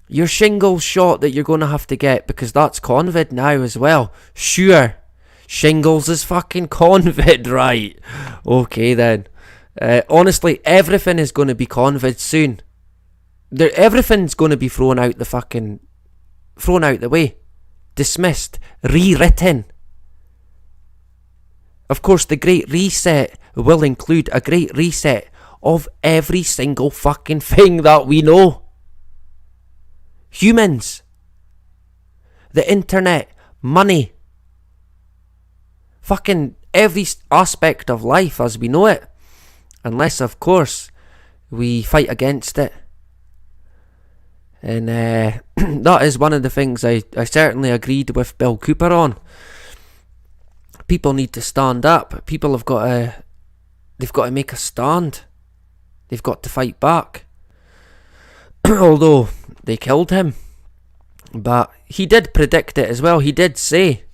Your shingles shot that you're going to have to get, because that's COVID now as well. Sure, shingles is fucking COVID, right? Okay then. Honestly, everything is going to be COVID soon. Everything's going to be thrown out the way. Dismissed. Rewritten. Of course, the Great Reset will include a great reset of every single fucking thing that we know. Humans. The internet. Money. Fucking every aspect of life as we know it. Unless, of course, we fight against it. And that is one of the things I certainly agreed with Bill Cooper on. People need to stand up. People have got to make a stand. They've got to fight back. Although they killed him. But he did predict it as well. He did say.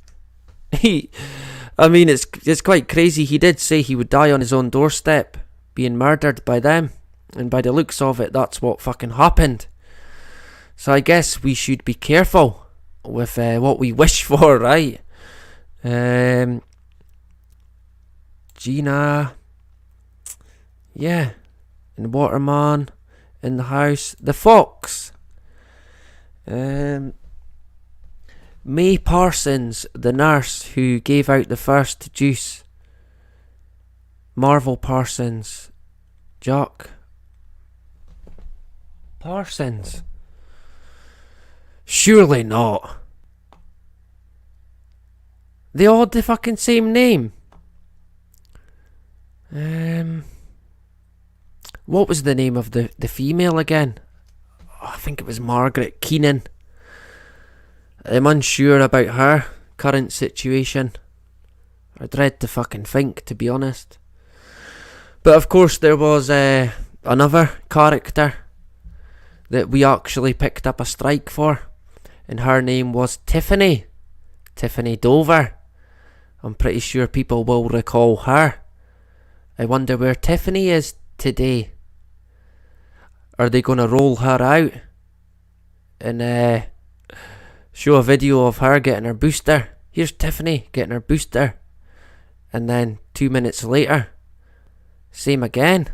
It's quite crazy. He did say he would die on his own doorstep, being murdered by them. And by the looks of it, that's what fucking happened. So I guess we should be careful with what we wish for, right? Gina. Yeah. And Waterman. In the house. The Fox. May Parsons, the nurse who gave out the first juice. Marvel Parsons. Jack Parsons. Surely not. They all had the fucking same name. What was the name of the female again? I think it was Margaret Keenan. I'm unsure about her current situation. I dread to fucking think, to be honest. But of course there was another character that we actually picked up a strike for, and her name was Tiffany Dover. I'm pretty sure people will recall her. I wonder where Tiffany is today. Are they going to roll her out and show a video of her getting her booster? Here's Tiffany getting her booster. And then 2 minutes later, same again.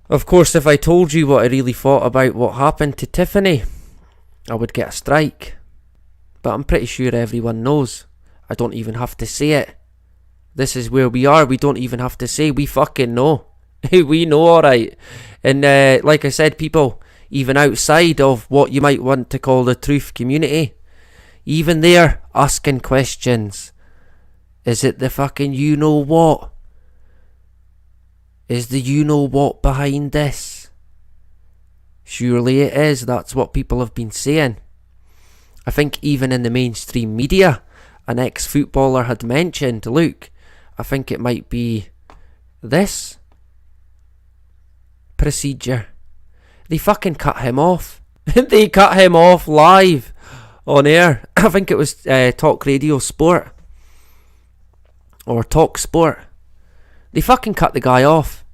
Of course, if I told you what I really thought about what happened to Tiffany, I would get a strike. But I'm pretty sure everyone knows. I don't even have to say it. This is where we are. We don't even have to say. We fucking know. We know, alright. And like I said, people, even outside of what you might want to call the truth community, even they're asking questions. Is it the fucking you know what? Is the you know what behind this? Surely it is. That's what people have been saying. I think even in the mainstream media, an ex-footballer had mentioned, look, I think it might be this procedure. They fucking cut him off. They cut him off live on air. I think it was Talk Radio Sport or Talk Sport. They fucking cut the guy off.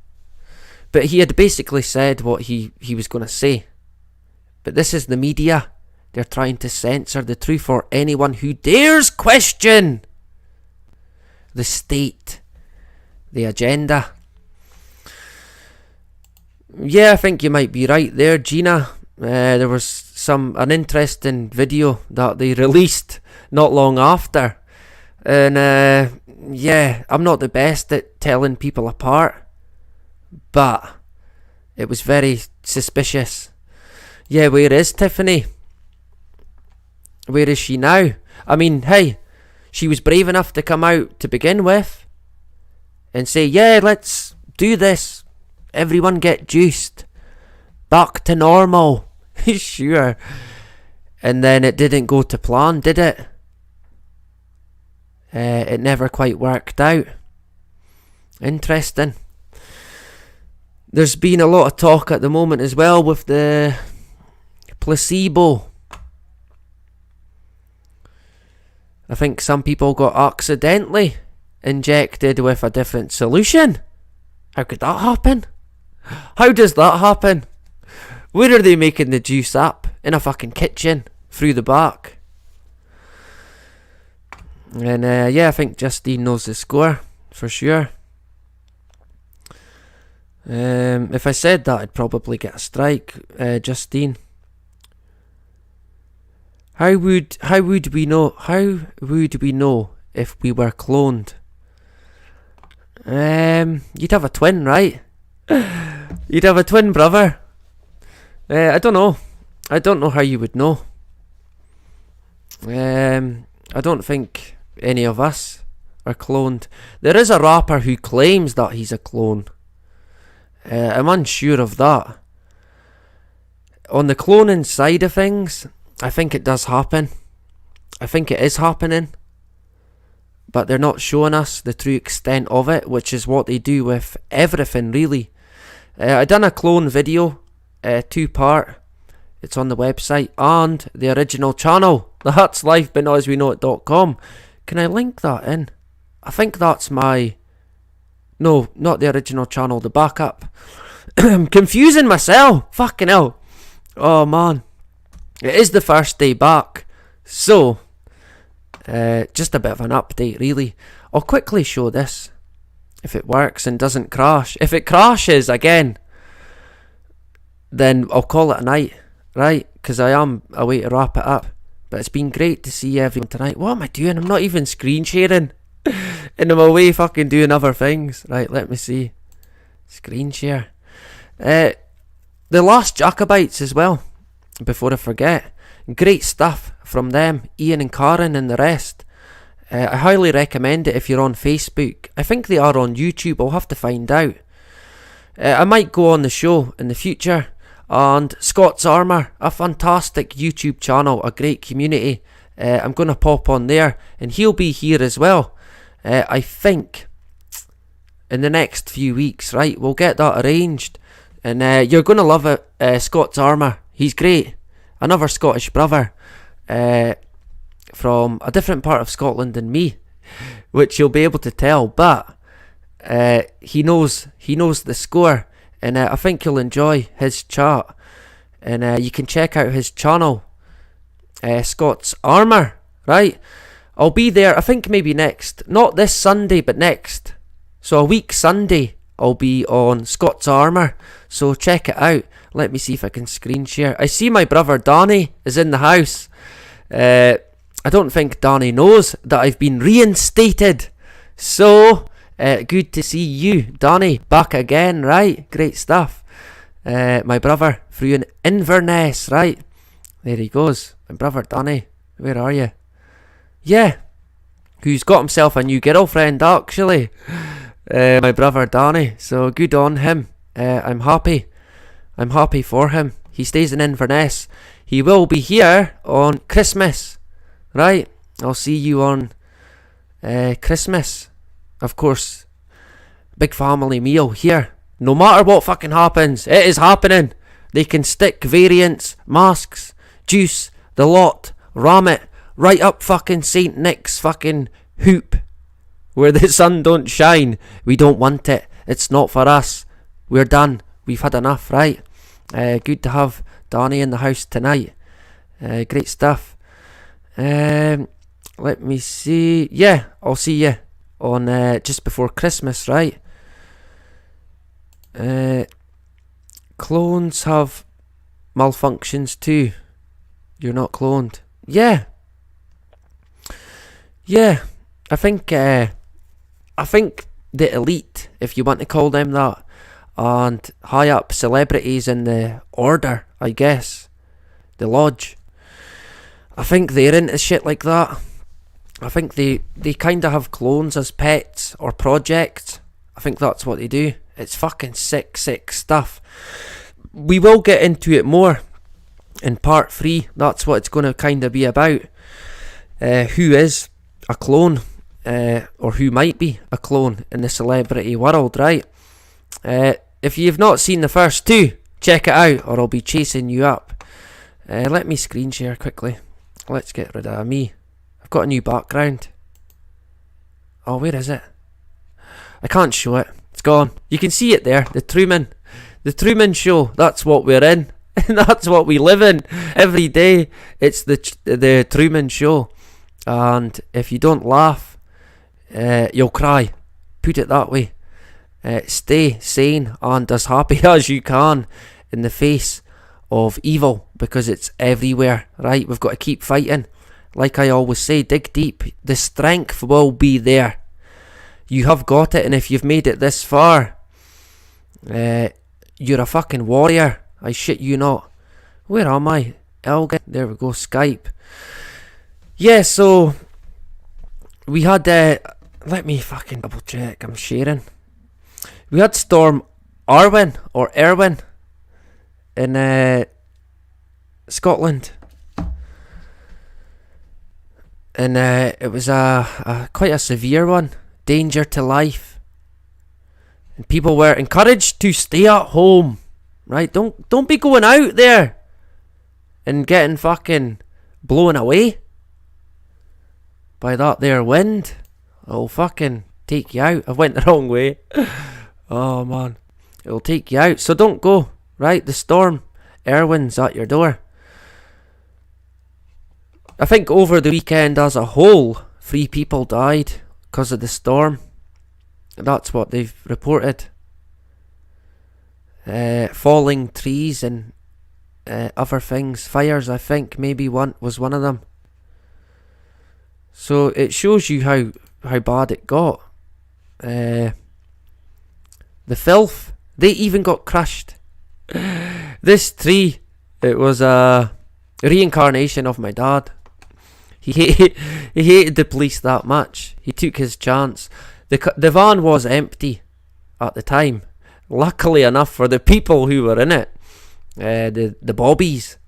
But he had basically said what he was going to say. But this is the media. They're trying to censor the truth for anyone who dares question the state, the agenda. Yeah, I think you might be right there, Gina. There was an interesting video that they released not long after. And yeah, I'm not the best at telling people apart, but it was very suspicious. Yeah, where is Tiffany? Where is she now? I mean, hey, she was brave enough to come out to begin with and say, yeah, let's do this. Everyone get juiced. Back to normal. Sure. And then it didn't go to plan, did it? It never quite worked out. Interesting. There's been a lot of talk at the moment as well with the placebo. I think some people got accidentally injected with a different solution. How could that happen? How does that happen? Where are they making the juice up? In a fucking kitchen, through the back. And yeah, I think Justine knows the score, for sure. If I said that, I'd probably get a strike, Justine. How would we know if we were cloned? You'd have a twin, right? You'd have a twin brother. I don't know. I don't know how you would know. I don't think any of us are cloned. There is a rapper who claims that he's a clone. I'm unsure of that. On the cloning side of things, I think it does happen. I think it is happening. But they're not showing us the true extent of it, which is what they do with everything, really. I done a clone video, 2-part. It's on the website and the original channel. That's lifebutnotasweknowit.com. Can I link that in? I think that's my... No, not the original channel, the backup. I'm confusing myself. Fucking hell. Oh, man. It is the first day back. So, just a bit of an update, really. I'll quickly show this. If it works and doesn't crash. If it crashes again, then I'll call it a night. Right? Because I am away to wrap it up. But it's been great to see everyone tonight. What am I doing? I'm not even screen sharing. And I'm away fucking doing other things. Right, let me see. Screen share. The Last Jacobites as well. Before I forget. Great stuff from them. Ian and Karen and the rest. I highly recommend it if you're on Facebook. I think they are on YouTube. I'll have to find out. I might go on the show in the future. And Scott's Armour, a fantastic YouTube channel, a great community. I'm going to pop on there and he'll be here as well. I think in the next few weeks, right? We'll get that arranged. And you're going to love it. Scott's Armour. He's great. Another Scottish brother from a different part of Scotland than me, which you'll be able to tell. But he knows the score, and I think you'll enjoy his chat. And you can check out his channel, Scott's Armour, right? I'll be there, I think maybe next, not this Sunday, but next. So a week Sunday, I'll be on Scott's Armour. So check it out. Let me see if I can screen share. I see my brother Danny is in the house. I don't think Danny knows that I've been reinstated. So, good to see you, Danny, back again, right? Great stuff. My brother through in Inverness, right? There he goes. My brother Danny. Where are you? Yeah. Who's got himself a new girlfriend, actually. My brother Danny. So good on him. I'm happy. I'm happy for him. He stays in Inverness. He will be here on Christmas, right? I'll see you on Christmas. Of course, big family meal here. No matter what fucking happens, it is happening. They can stick variants, masks, juice, the lot, ram it right up fucking St. Nick's fucking hoop where the sun don't shine. We don't want it. It's not for us. We're done. We've had enough, right? Good to have Danny in the house tonight. Great stuff. Let me see. Yeah, I'll see you on just before Christmas, right? Clones have malfunctions too. You're not cloned. Yeah. I think the elite, if you want to call them that, and high up celebrities in the order, I guess, the lodge, I think they're into shit like that. I think they kind of have clones as pets or projects. I think that's what they do. It's fucking sick stuff. We will get into it more in part 3. That's what it's going to kind of be about. Who is a clone, or who might be a clone in the celebrity world, right? If you've not seen the first 2, check it out, or I'll be chasing you up. Let me screen share quickly. Let's get rid of me. I've got a new background. Oh, where is it? I can't show it. It's gone. You can see it there. The Truman Show. That's what we're in. That's what we live in every day. It's the Truman Show. And if you don't laugh, you'll cry. Put it that way. Stay sane and as happy as you can in the face of evil, because it's everywhere, right? We've got to keep fighting. Like I always say, dig deep. The strength will be there. You have got it, and if you've made it this far, you're a fucking warrior. I shit you not. Where am I? Elgin. There we go. Skype. Yeah, so we had let me fucking double check. I'm sharing. We had Storm Arwen or Erwin in Scotland, and it was a quite a severe one. Danger to life, and people were encouraged to stay at home. Right? Don't be going out there and getting fucking blown away by that there wind. It'll fucking take you out. I went the wrong way. Oh man, it'll take you out. So don't go. Right? The storm, Erwin's at your door. I think over the weekend as a whole, 3 people died because of the storm. That's what they've reported. Falling trees and other things. Fires, I think, maybe one was one of them. So it shows you how bad it got. The filth, they even got crushed. This tree, it was a reincarnation of my dad. He hated the police that much. He took his chance. The van was empty at the time. Luckily enough for the people who were in it, the bobbies.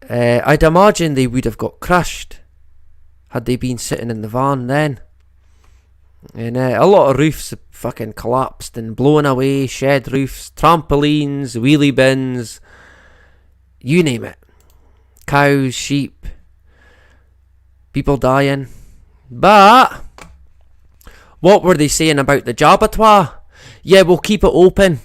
I'd imagine they would have got crushed had they been sitting in the van then. And a lot of roofs fucking collapsed and blown away, shed roofs, trampolines, wheelie bins, you name it. Cows, sheep, people dying. But what were they saying about the abattoir? Yeah, we'll keep it open.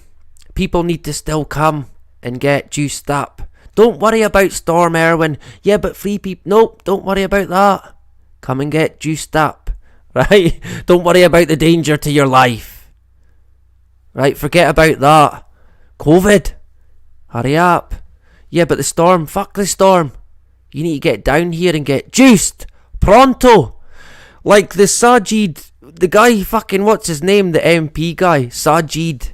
People need to still come and get juiced up. Don't worry about Storm Erwin. Yeah, but free people. Nope, don't worry about that. Come and get juiced up. Right? Don't worry about the danger to your life. Right? Forget about that. COVID. Hurry up. Yeah, but the storm. Fuck the storm. You need to get down here and get juiced. Pronto. Like the Sajid. The guy fucking. What's his name? The MP guy. Sajid.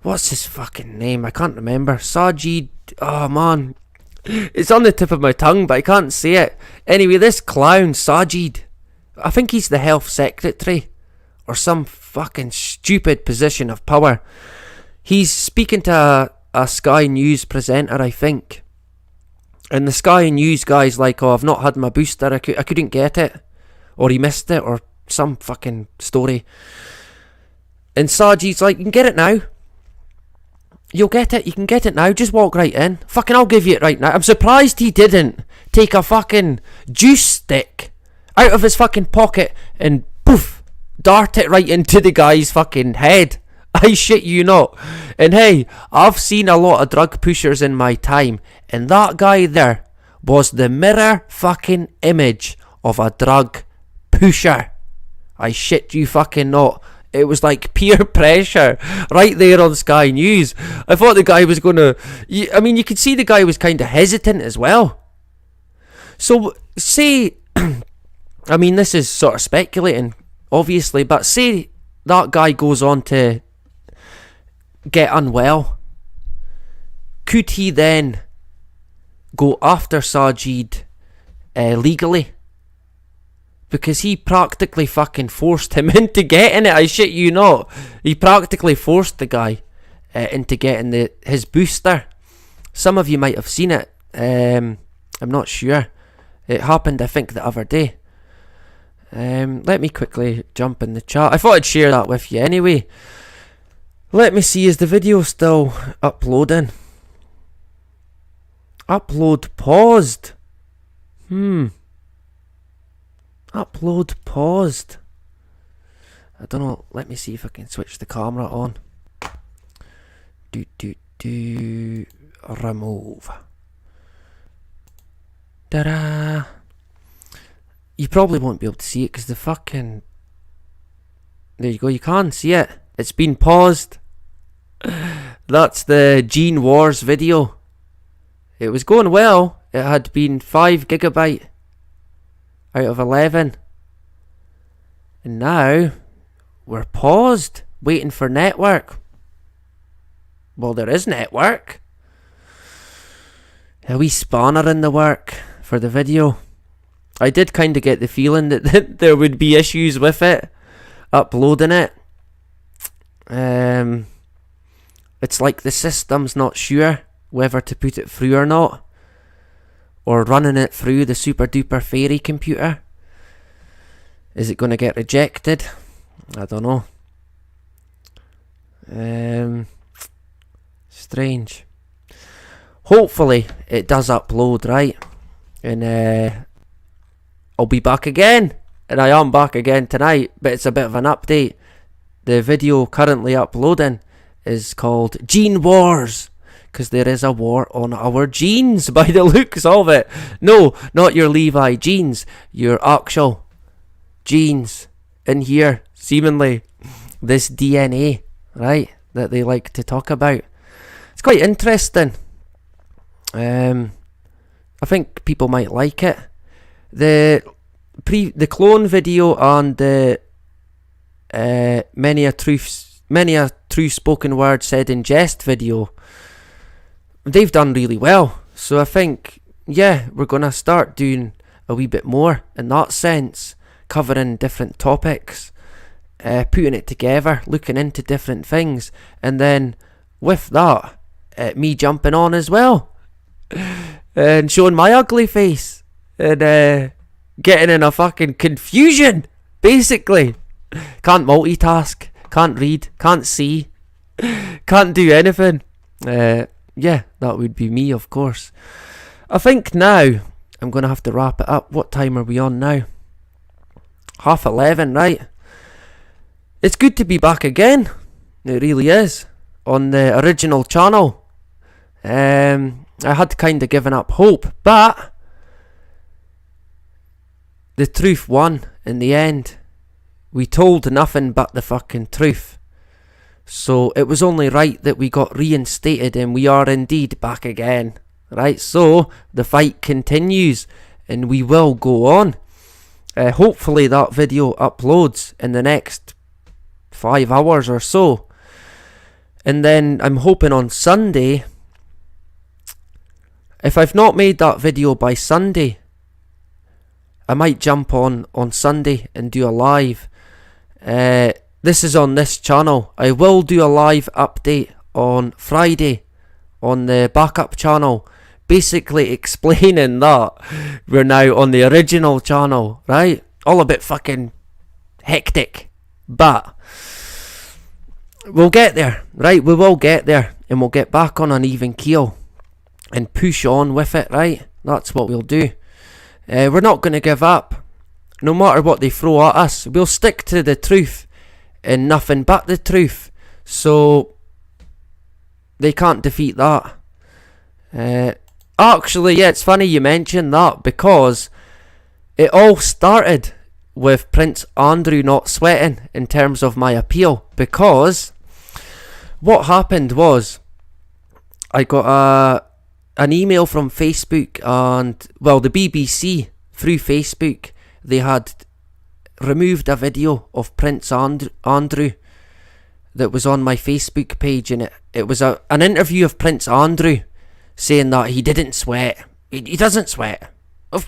What's his fucking name? I can't remember. Sajid. Oh man. It's on the tip of my tongue, but I can't say it. Anyway, this clown, Sajid. I think he's the health secretary. Or some fucking stupid position of power. He's speaking to a Sky News presenter, I think. And the Sky News guy's like, oh, I've not had my booster. I couldn't get it. Or he missed it. Or some fucking story. And Sajid's like, you can get it now. You'll get it, you can get it now, just walk right in. Fucking I'll give you it right now. I'm surprised he didn't take a fucking juice stick out of his fucking pocket and poof, dart it right into the guy's fucking head. I shit you not. And hey, I've seen a lot of drug pushers in my time, and that guy there was the mirror fucking image of a drug pusher. I shit you fucking not. It was like peer pressure right there on Sky News. I thought the guy was going to... I mean, you could see the guy was kind of hesitant as well. So, say... I mean, this is sort of speculating, obviously, but say that guy goes on to get unwell. Could he then go after Sajid legally? Because he practically fucking forced him into getting it. I shit you not. He practically forced the guy into getting his booster. Some of you might have seen it. I'm not sure. It happened, I think, the other day. Let me quickly jump in the chat. I thought I'd share that with you anyway. Let me see, is the video still uploading? Upload paused. Upload paused. I don't know. Let me see if I can switch the camera on. Remove. Ta-da! You probably won't be able to see it because the fucking... There you go, you can see it. It's been paused. That's the Gene Wars video. It was going well. It had been 5 gigabyte out of 11. And now we're paused, waiting for network. Well, there is network. A wee spanner in the work for the video. I did kind of get the feeling that there would be issues with it, uploading it. It's like the system's not sure whether to put it through or not, or running it through the super duper fairy computer. Is it going to get rejected? I don't know. Strange. Hopefully it does upload right, and I'll be back again. And I am back again tonight, but it's a bit of an update. The video currently uploading is called Gene Wars, because there is a war on our genes by the looks of it. No, not your Levi jeans, your actual genes in here, seemingly this DNA, right, that they like to talk about. It's quite interesting. I think people might like it. The clone video and the many a true spoken word said in jest video, they've done really well. So I think, yeah, we're going to start doing a wee bit more in that sense, covering different topics, putting it together, looking into different things, and then with that, me jumping on as well and showing my ugly face and getting in a fucking confusion, basically. Can't multitask. can't read, can't see, can't do anything. Yeah, that would be me, of course. I think now I'm going to have to wrap it up. What time are we on now? 11:30, right? It's good to be back again. It really is. On the original channel. I had kind of given up hope, but the truth won in the end. We told nothing but the fucking truth. So it was only right that we got reinstated, and we are indeed back again. Right, so the fight continues and we will go on. Hopefully that video uploads in the next 5 hours or so. And then I'm hoping on Sunday, if I've not made that video by Sunday, I might jump on Sunday and do a live. This is on this channel. I will do a live update on Friday on the backup channel, basically explaining that we're now on the original channel, right? All a bit fucking hectic, but we'll get there, right? We will get there, and we'll get back on an even keel and push on with it, right? That's what we'll do. We're not going to give up. No matter what they throw at us, we'll stick to the truth and nothing but the truth. So they can't defeat that. Actually, yeah, it's funny you mentioned that, because it all started with Prince Andrew not sweating in terms of my appeal. Because what happened was, I got an email from Facebook, and well, the BBC through Facebook, they had removed a video of Prince Andrew that was on my Facebook page, and it was an interview of Prince Andrew saying that he didn't sweat. He doesn't sweat.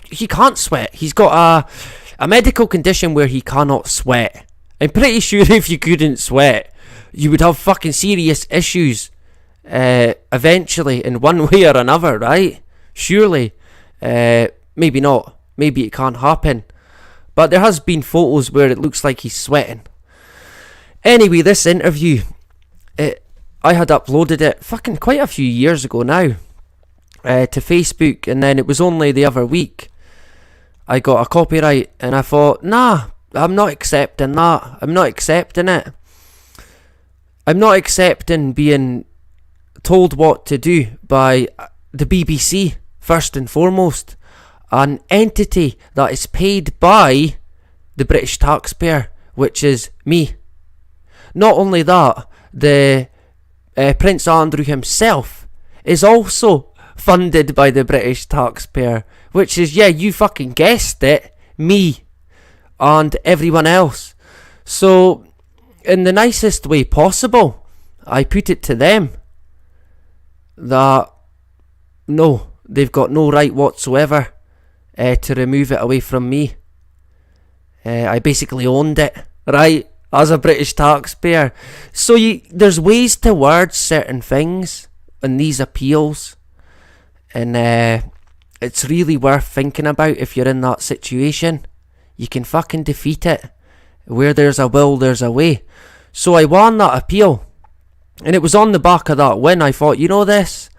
He can't sweat. He's got a medical condition where he cannot sweat. I'm pretty sure if you couldn't sweat, you would have fucking serious issues eventually, in one way or another, right? Surely. Maybe not. Maybe it can't happen. But there has been photos where it looks like he's sweating. Anyway, this interview, I had uploaded it fucking quite a few years ago now to Facebook, and then it was only the other week I got a copyright, and I thought, nah, I'm not accepting that. I'm not accepting it. I'm not accepting being told what to do by the BBC, first and foremost, an entity that is paid by the British taxpayer, which is me. Not only that, the Prince Andrew himself is also funded by the British taxpayer, which is, yeah, you fucking guessed it, me and everyone else. So, in the nicest way possible, I put it to them that no, they've got no right whatsoever to remove it away from me. I basically owned it, right, as a British taxpayer. So there's ways to word certain things in these appeals, and it's really worth thinking about if you're in that situation. You can fucking defeat it. Where there's a will, there's a way. So I won that appeal, and it was on the back of that win. I thought, you know this,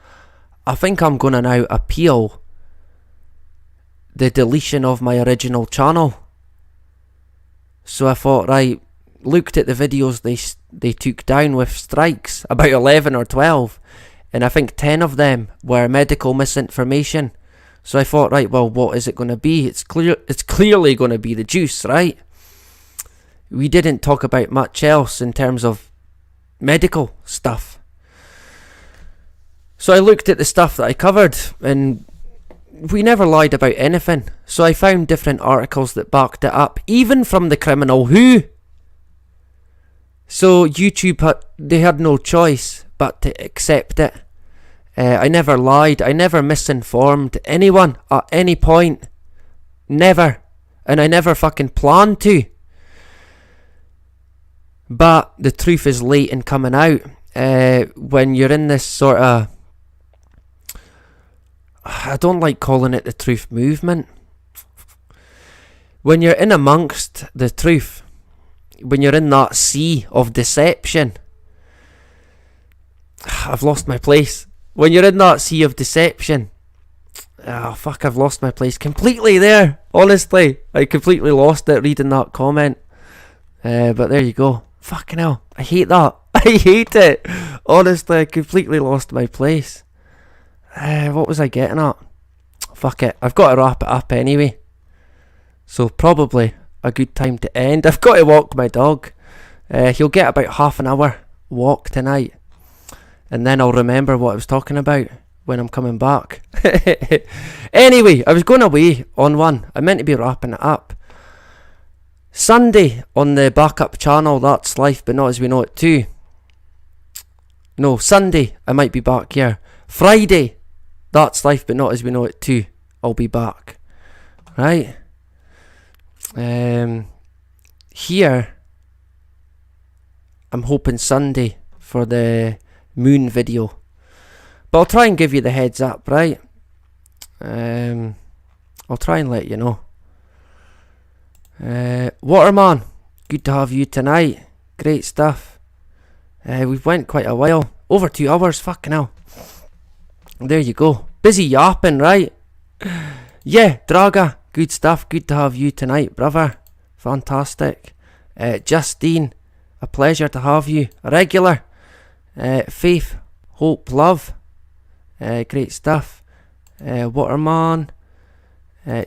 I think I'm gonna now appeal the deletion of my original channel. So I thought, right, looked at the videos they took down with strikes, about 11 or 12, and I think 10 of them were medical misinformation. So I thought, right, well, what is it going to be? It's clearly going to be the juice, right? We didn't talk about much else in terms of medical stuff. So I looked at the stuff that I covered, and we never lied about anything. So I found different articles that backed it up, even from the criminal Who. So YouTube, they had no choice but to accept it. I never lied. I never misinformed anyone at any point. Never. And I never fucking planned to. But the truth is late in coming out. When you're in this sort of, I don't like calling it the truth movement. When you're in amongst the truth, when you're in that sea of deception. I've lost my place. When you're in that sea of deception. Oh, fuck, I've lost my place completely there. Honestly, I completely lost it reading that comment. But there you go. Fucking hell, I hate that. I hate it. Honestly, I completely lost my place. What was I getting at? Fuck it, I've got to wrap it up anyway. So probably a good time to end. I've got to walk my dog. He'll get about half an hour walk tonight. And then I'll remember what I was talking about when I'm coming back. Anyway, I was going away on one. I meant to be wrapping it up. Sunday on the backup channel, That's Life But Not As We Know It too. No, Sunday I might be back here. Friday, That's Life But Not As We Know It too. I'll be back. Right? Here, I'm hoping Sunday for the moon video. But I'll try and give you the heads up, right? I'll try and let you know. Waterman, good to have you tonight. Great stuff. We've went quite a while. Over 2 hours, fucking hell. There you go. Busy yapping, right? Yeah, Draga, good stuff. Good to have you tonight, brother. Fantastic. Justine, a pleasure to have you. A regular. Faith, hope, love. Great stuff. Waterman.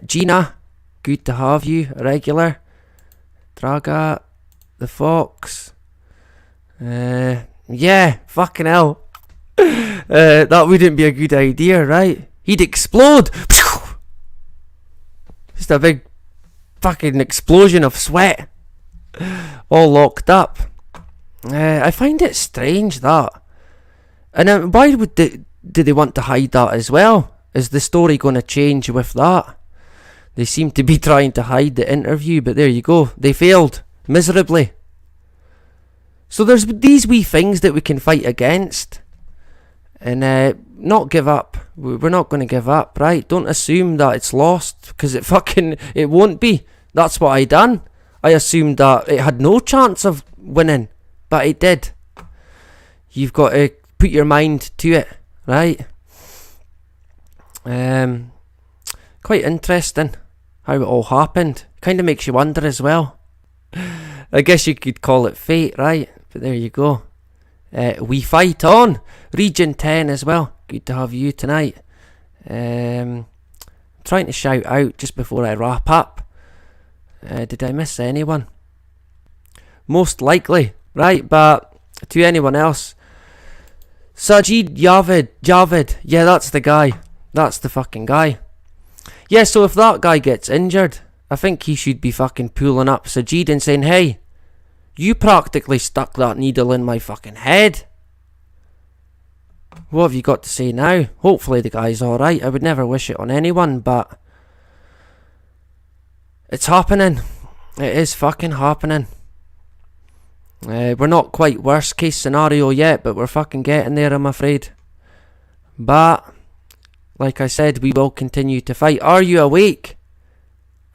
Gina, good to have you. A regular. Draga, the Fox. Yeah, fucking hell. That wouldn't be a good idea, right? He'd explode. Just a big fucking explosion of sweat. All locked up. I find it strange that. And why would do they want to hide that as well? Is the story going to change with that? They seem to be trying to hide the interview, but there you go. They failed miserably. So there's these wee things that we can fight against. And not give up. We're not going to give up, right? Don't assume that it's lost, because it won't be. That's what I done. I assumed that it had no chance of winning, but it did. You've got to put your mind to it, right? Quite interesting how it all happened. Kind of makes you wonder as well. I guess you could call it fate, right? But there you go. We fight on. Region 10 as well. Good to have you tonight. Trying to shout out just before I wrap up. Did I miss anyone? Most likely, right? But to anyone else, Sajid Javid. Yeah, that's the guy. That's the fucking guy. Yeah, so if that guy gets injured, I think he should be fucking pulling up Sajid and saying, hey, you practically stuck that needle in my fucking head. What have you got to say now? Hopefully the guy's alright. I would never wish it on anyone, but it's happening. It is fucking happening. We're not quite worst case scenario yet, but we're fucking getting there, I'm afraid. But like I said, we will continue to fight. Are you awake?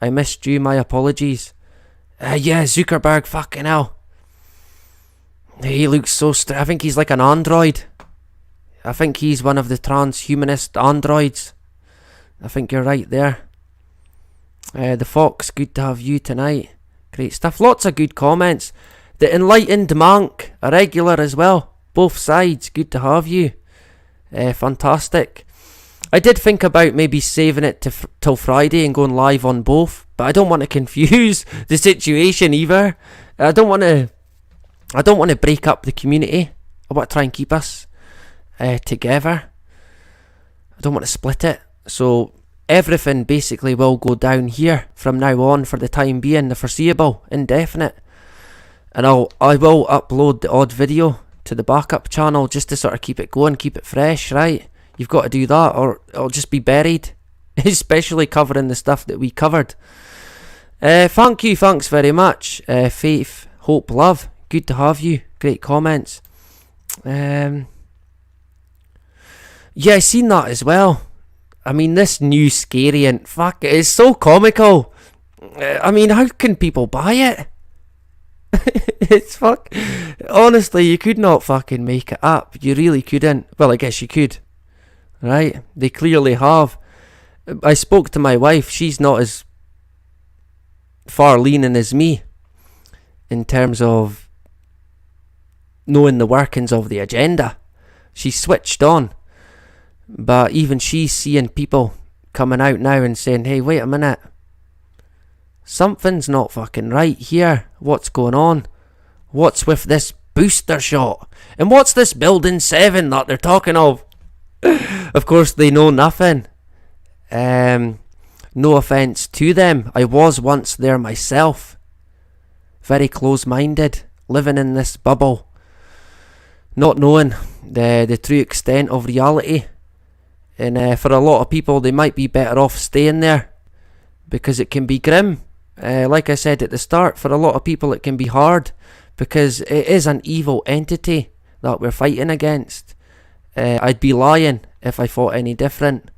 I missed you, my apologies. Yeah, Zuckerberg, fucking hell. He looks so I think he's like an android. I think he's one of the transhumanist androids. I think you're right there. The Fox, good to have you tonight. Great stuff. Lots of good comments. The Enlightened Monk, a regular as well. Both sides, good to have you. Fantastic. I did think about maybe saving it till Friday and going live on both, but I don't want to confuse the situation either. I don't want to break up the community. I want to try and keep us together. I don't want to split it. So everything basically will go down here from now on for the time being, the foreseeable, indefinite. And I will upload the odd video to the backup channel just to sort of keep it going, keep it fresh, right? You've got to do that or it'll just be buried. Especially covering the stuff that we covered. Thank you, thanks very much. Faith, hope, love, good to have you. Great comments. Yeah, I seen that as well. I mean, this new scariant, fuck, it is so comical. I mean, how can people buy it? It's fuck. Honestly, you could not fucking make it up. You really couldn't. Well, I guess you could. Right? They clearly have. I spoke to my wife. She's not as far leaning as me in terms of knowing the workings of the agenda. She's switched on. But even she's seeing people coming out now and saying, hey, wait a minute. Something's not fucking right here. What's going on? What's with this booster shot? And what's this Building 7 that they're talking of? Of course, they know nothing. No offence to them. I was once there myself. Very close-minded. Living in this bubble. Not knowing the true extent of reality. And for a lot of people, they might be better off staying there. Because it can be grim. Like I said at the start, for a lot of people it can be hard. Because it is an evil entity that we're fighting against. I'd be lying if I thought any different.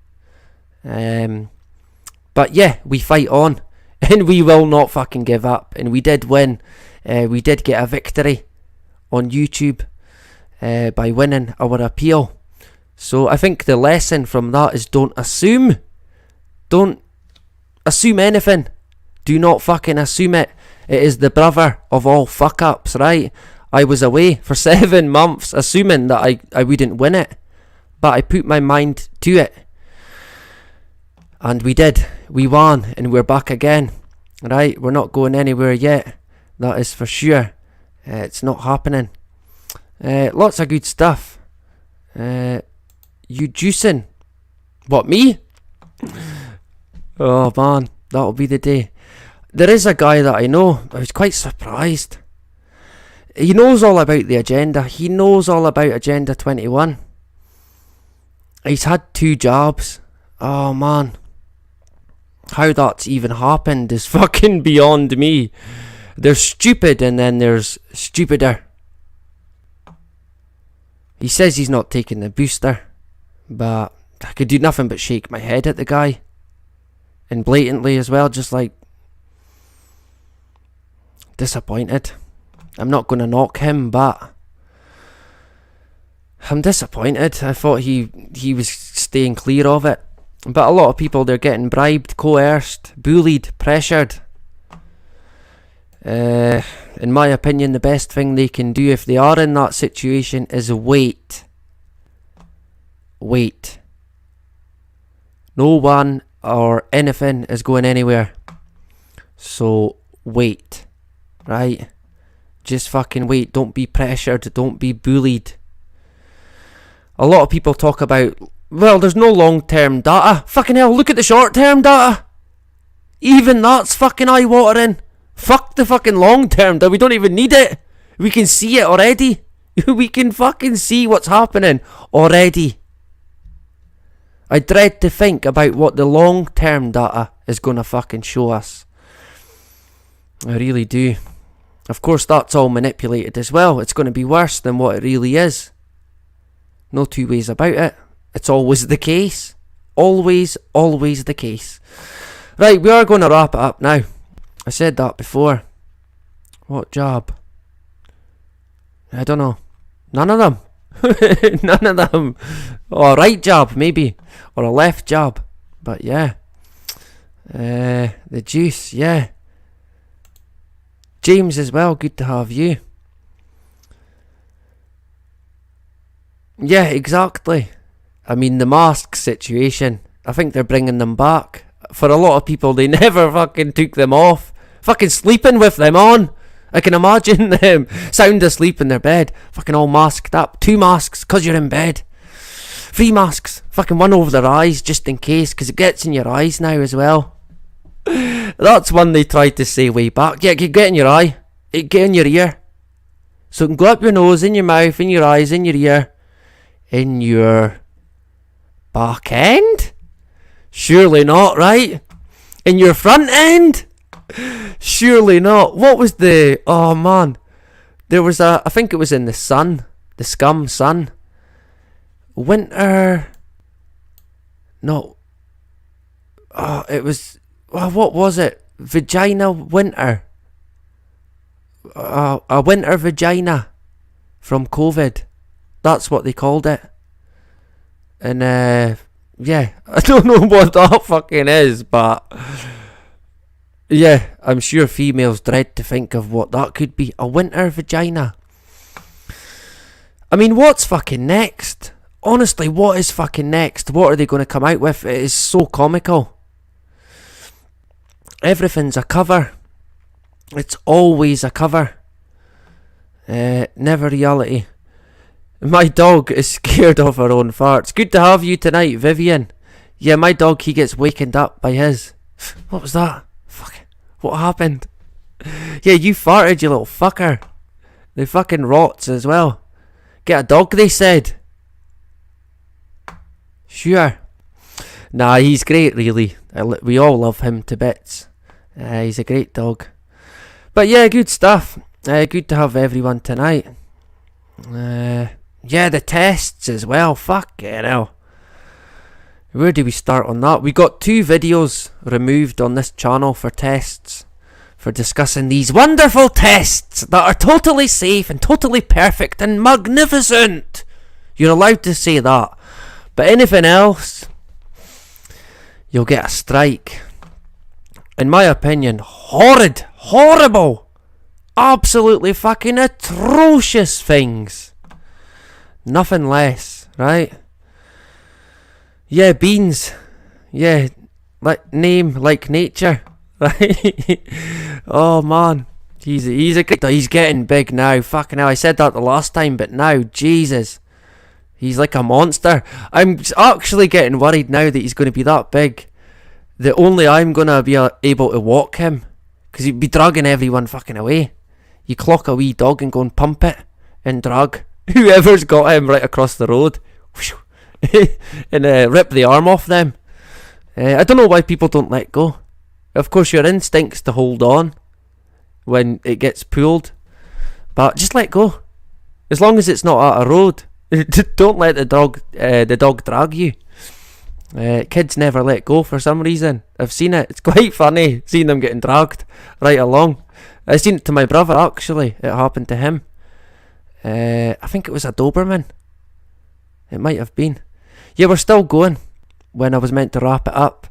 But yeah, we fight on. And we will not fucking give up. And we did win. We did get a victory on YouTube by winning our appeal. So I think the lesson from that is don't assume. Don't assume anything. Do not fucking assume it. It is the brother of all fuck ups, right? I was away for 7 months assuming that I wouldn't win it. But I put my mind to it. And we did. We won and we're back again. Right? We're not going anywhere yet. That is for sure. It's not happening. Lots of good stuff. You juicing? What, me? Oh man, that'll be the day. There is a guy that I know. I was quite surprised. He knows all about the agenda. He knows all about Agenda 21. He's had 2 jobs. Oh man. How that's even happened is fucking beyond me. There's stupid and then there's stupider. He says he's not taking the booster. But I could do nothing but shake my head at the guy. And blatantly as well, just like... disappointed. I'm not going to knock him, but... I'm disappointed. I thought he was staying clear of it. But a lot of people, they're getting bribed, coerced, bullied, pressured. In my opinion, the best thing they can do if they are in that situation is wait. Wait. No one or anything is going anywhere. So, wait. Right? Just fucking wait. Don't be pressured. Don't be bullied. A lot of people talk about, well, there's no long-term data. Fucking hell, look at the short-term data. Even that's fucking eye-watering. Fuck the fucking long-term data. We don't even need it. We can see it already. We can fucking see what's happening already. I dread to think about what the long-term data is going to fucking show us. I really do. Of course, that's all manipulated as well. It's going to be worse than what it really is. No two ways about it. It's always the case. Always the case. Right, we are going to wrap it up now. I said that before. What job? I don't know. None of them. None of them. Or a right job, maybe. Or a left job. But yeah. The juice, yeah. James as well, good to have you. Yeah, exactly. I mean, the mask situation, I think they're bringing them back. For a lot of people, they never fucking took them off. Fucking sleeping with them on. I can imagine them sound asleep in their bed. Fucking all masked up. 2 masks, cause you're in bed. 3 masks. Fucking one over their eyes, just in case, cause it gets in your eyes now as well. That's one they tried to say way back. Yeah, it can get in your eye. It can get in your ear. So it can go up your nose, in your mouth, in your eyes, in your ear. In your back end? Surely not, right? In your front end? Surely not. What was the... Oh, man. There was a... I think it was in the Sun. The Scum Sun. Winter... No. Oh, it was... Oh, what was it? Vagina Winter. a winter vagina from COVID. That's what they called it. And yeah, I don't know what that fucking is, but yeah, I'm sure females dread to think of what that could be. A winter vagina. I mean, what's fucking next? Honestly, what is fucking next? What are they going to come out with? It is so comical. Everything's a cover. It's always a cover. Never reality. My dog is scared of her own farts. Good to have you tonight, Vivian. Yeah, my dog, he gets wakened up by his. What was that? Fuck. What happened? Yeah, you farted, you little fucker. They fucking rots as well. Get a dog, they said. Sure. Nah, he's great, really. We all love him to bits. He's a great dog. But yeah, good stuff. Good to have everyone tonight. Yeah, the tests as well. Fucking hell. Where do we start on that? We got 2 videos removed on this channel for tests. For discussing these wonderful tests that are totally safe and totally perfect and magnificent. You're allowed to say that. But anything else, you'll get a strike. In my opinion, horrid, horrible, absolutely fucking atrocious things. Nothing less, right? Yeah, beans. Yeah, like name, like nature, right? Oh man, he's a great. He's getting big now. Fucking hell, I said that the last time, but now, Jesus, he's like a monster. I'm actually getting worried now that he's going to be that big. That only I'm going to be able to walk him, because he'd be dragging everyone fucking away. You clock a wee dog and go and pump it and drag whoever's got him right across the road and rip the arm off them. I don't know why people don't let go. Of course, your instinct's to hold on when it gets pulled, but just let go. As long as it's not at a road, don't let the dog drag you. Kids never let go for some reason. I've seen it. It's quite funny seeing them getting dragged right along. I seen it to my brother actually. It happened to him. I think it was a Doberman. It might have been. Yeah, we're still going when I was meant to wrap it up.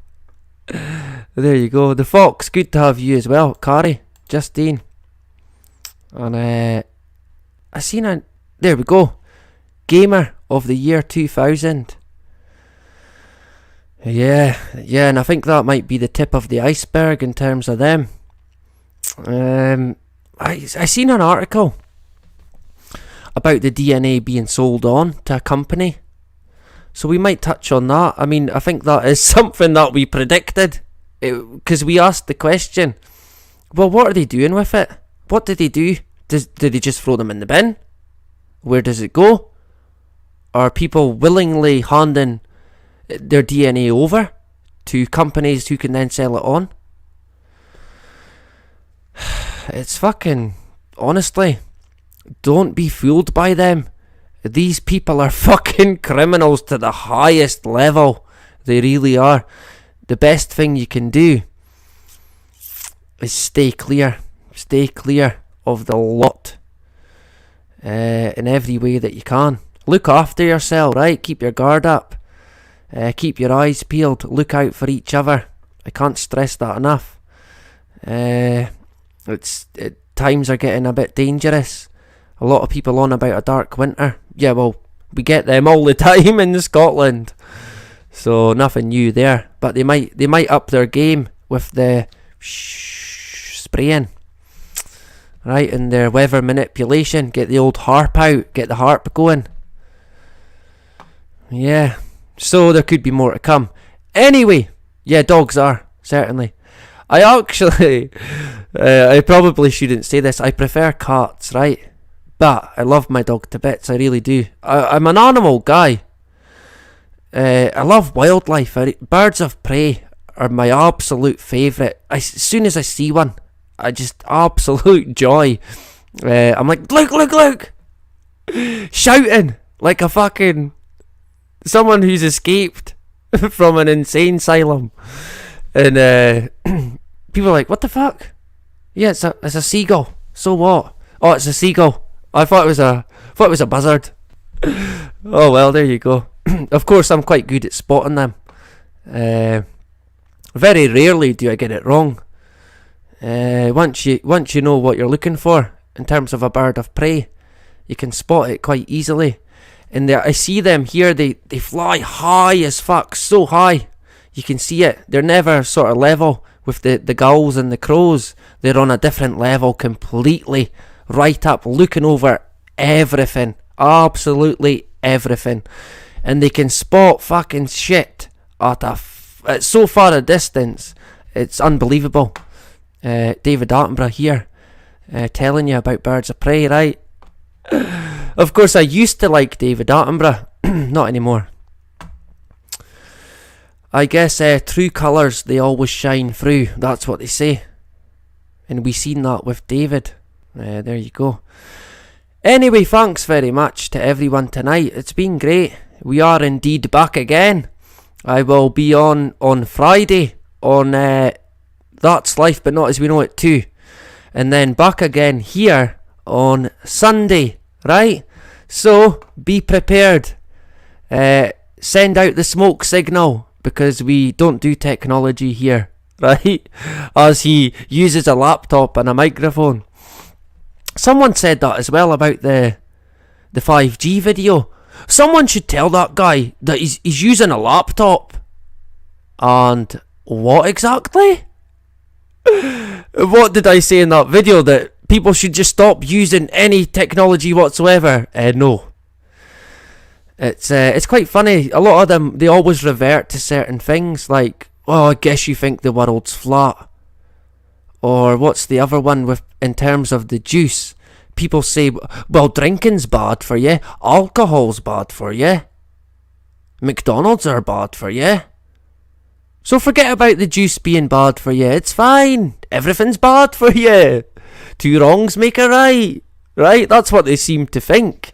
There you go. The Fox, good to have you as well. Carrie, Justine. And I seen a... There we go. Gamer of the year 2000. Yeah, and I think that might be the tip of the iceberg in terms of them. I seen an article about the DNA being sold on to a company. So we might touch on that. I mean, I think that is something that we predicted. Because we asked the question, well, what are they doing with it? What did they do? Did they just throw them in the bin? Where does it go? Are people willingly handing their DNA over to companies who can then sell it on? It's fucking... Honestly, don't be fooled by them. These people are fucking criminals to the highest level. They really are. The best thing you can do is stay clear. Stay clear of the lot. In every way that you can. Look after yourself, right? Keep your guard up. Keep your eyes peeled. Look out for each other. I can't stress that enough. Times are getting a bit dangerous. A lot of people on about a dark winter. Yeah, well, we get them all the time in Scotland. So nothing new there. But they might up their game with the spraying. Right, and their weather manipulation. Get the old harp out. Get the harp going. Yeah. So there could be more to come. Anyway, yeah, dogs are, certainly. I actually, I probably shouldn't say this. I prefer cats, right? But I love my dog to bits. I really do. I'm an animal guy. I love wildlife. Birds of prey are my absolute favourite. As soon as I see one, I just absolute joy. I'm like, look, shouting like a fucking someone who's escaped from an insane asylum. And people are like, what the fuck? Yeah, it's a seagull. So what? Oh, it's a seagull. I thought it was a buzzard. Oh well, there you go. Of course, I'm quite good at spotting them. Very rarely do I get it wrong. Once you know what you're looking for in terms of a bird of prey, you can spot it quite easily. And I see them here. They fly high as fuck, so high. You can see it. They're never sort of level with the gulls and the crows. They're on a different level completely, right up, looking over everything, absolutely everything. And they can spot fucking shit at so far a distance. It's unbelievable. David Attenborough here, telling you about birds of prey, right? Of course, I used to like David Attenborough. Not anymore. I guess true colours, they always shine through. That's what they say. And we seen that with David. There you go. Anyway, thanks very much to everyone tonight. It's been great. We are indeed back again. I will be on Friday on That's Life But Not As We Know It too. And then back again here on Sunday, right? So, be prepared. Send out the smoke signal, because we don't do technology here, right? As he uses a laptop and a microphone. Someone said that as well about the 5G video. Someone should tell that guy that he's using a laptop. And what exactly? What did I say in that video? That people should just stop using any technology whatsoever? No. It's quite funny. A lot of them, they always revert to certain things, like, oh, I guess you think the world's flat. Or what's the other one with in terms of the juice? People say, well, drinking's bad for you, alcohol's bad for you, McDonald's are bad for you. So forget about the juice being bad for you. It's fine. Everything's bad for you. Two wrongs make a right. Right? That's what they seem to think.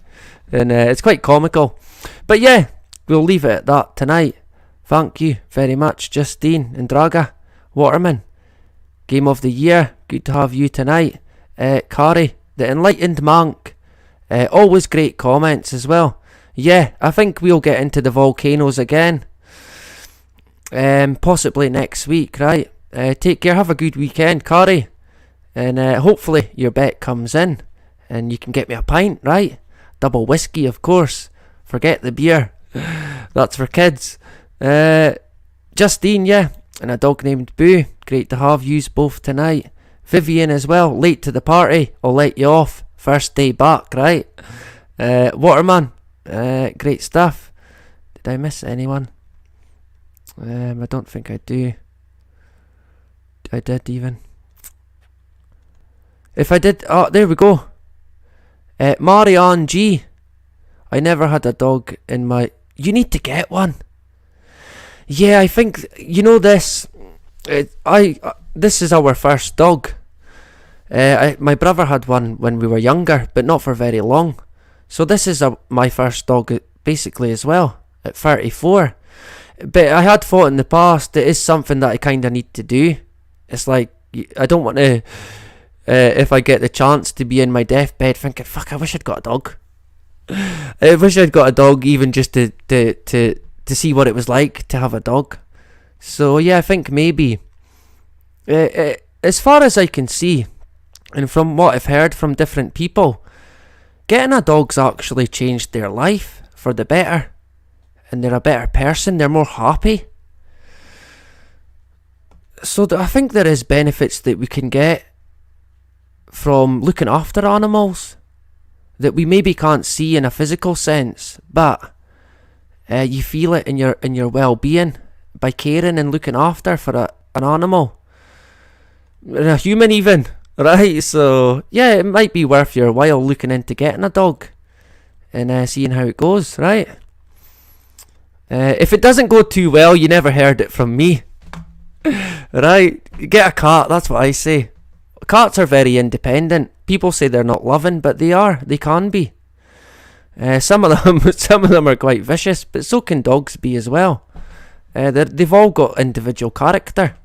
And it's quite comical. But yeah, we'll leave it at that tonight. Thank you very much, Justine and Draga. Waterman, Game of the Year. Good to have you tonight. Kari, the Enlightened Monk. Always great comments as well. Yeah, I think we'll get into the volcanoes again. Possibly next week, right? Take care, have a good weekend, Kari. And hopefully your bet comes in and you can get me a pint, right? Double whiskey, of course. Forget the beer. That's for kids. Justine, yeah. And a dog named Boo. Great to have yous both tonight. Vivian as well. Late to the party. I'll let you off. First day back, right? Waterman. Great stuff. Did I miss anyone? I don't think I do. I did even. If I did, oh, there we go. Marianne G. I never had a dog in my... You need to get one. Yeah, I think, you know this. This is our first dog. My brother had one when we were younger, but not for very long. So this is my first dog, basically, as well, at 34. But I had thought in the past, it is something that I kind of need to do. It's like, I don't want to, if I get the chance to be in my deathbed thinking, fuck, I wish I'd got a dog. I wish I'd got a dog even just to see what it was like to have a dog. So yeah, I think maybe, as far as I can see, and from what I've heard from different people, getting a dog's actually changed their life for the better. And they're a better person, they're more happy. So I think there is benefits that we can get from looking after animals that we maybe can't see in a physical sense, but you feel it in your well-being by caring and looking after for an animal, and a human even, right? So yeah, it might be worth your while looking into getting a dog and seeing how it goes, right? If it doesn't go too well, you never heard it from me. Right? Get a cat, that's what I say. Cats are very independent. People say they're not loving, but they are. They can be. Some of them are quite vicious, but so can dogs be as well. They've all got individual character.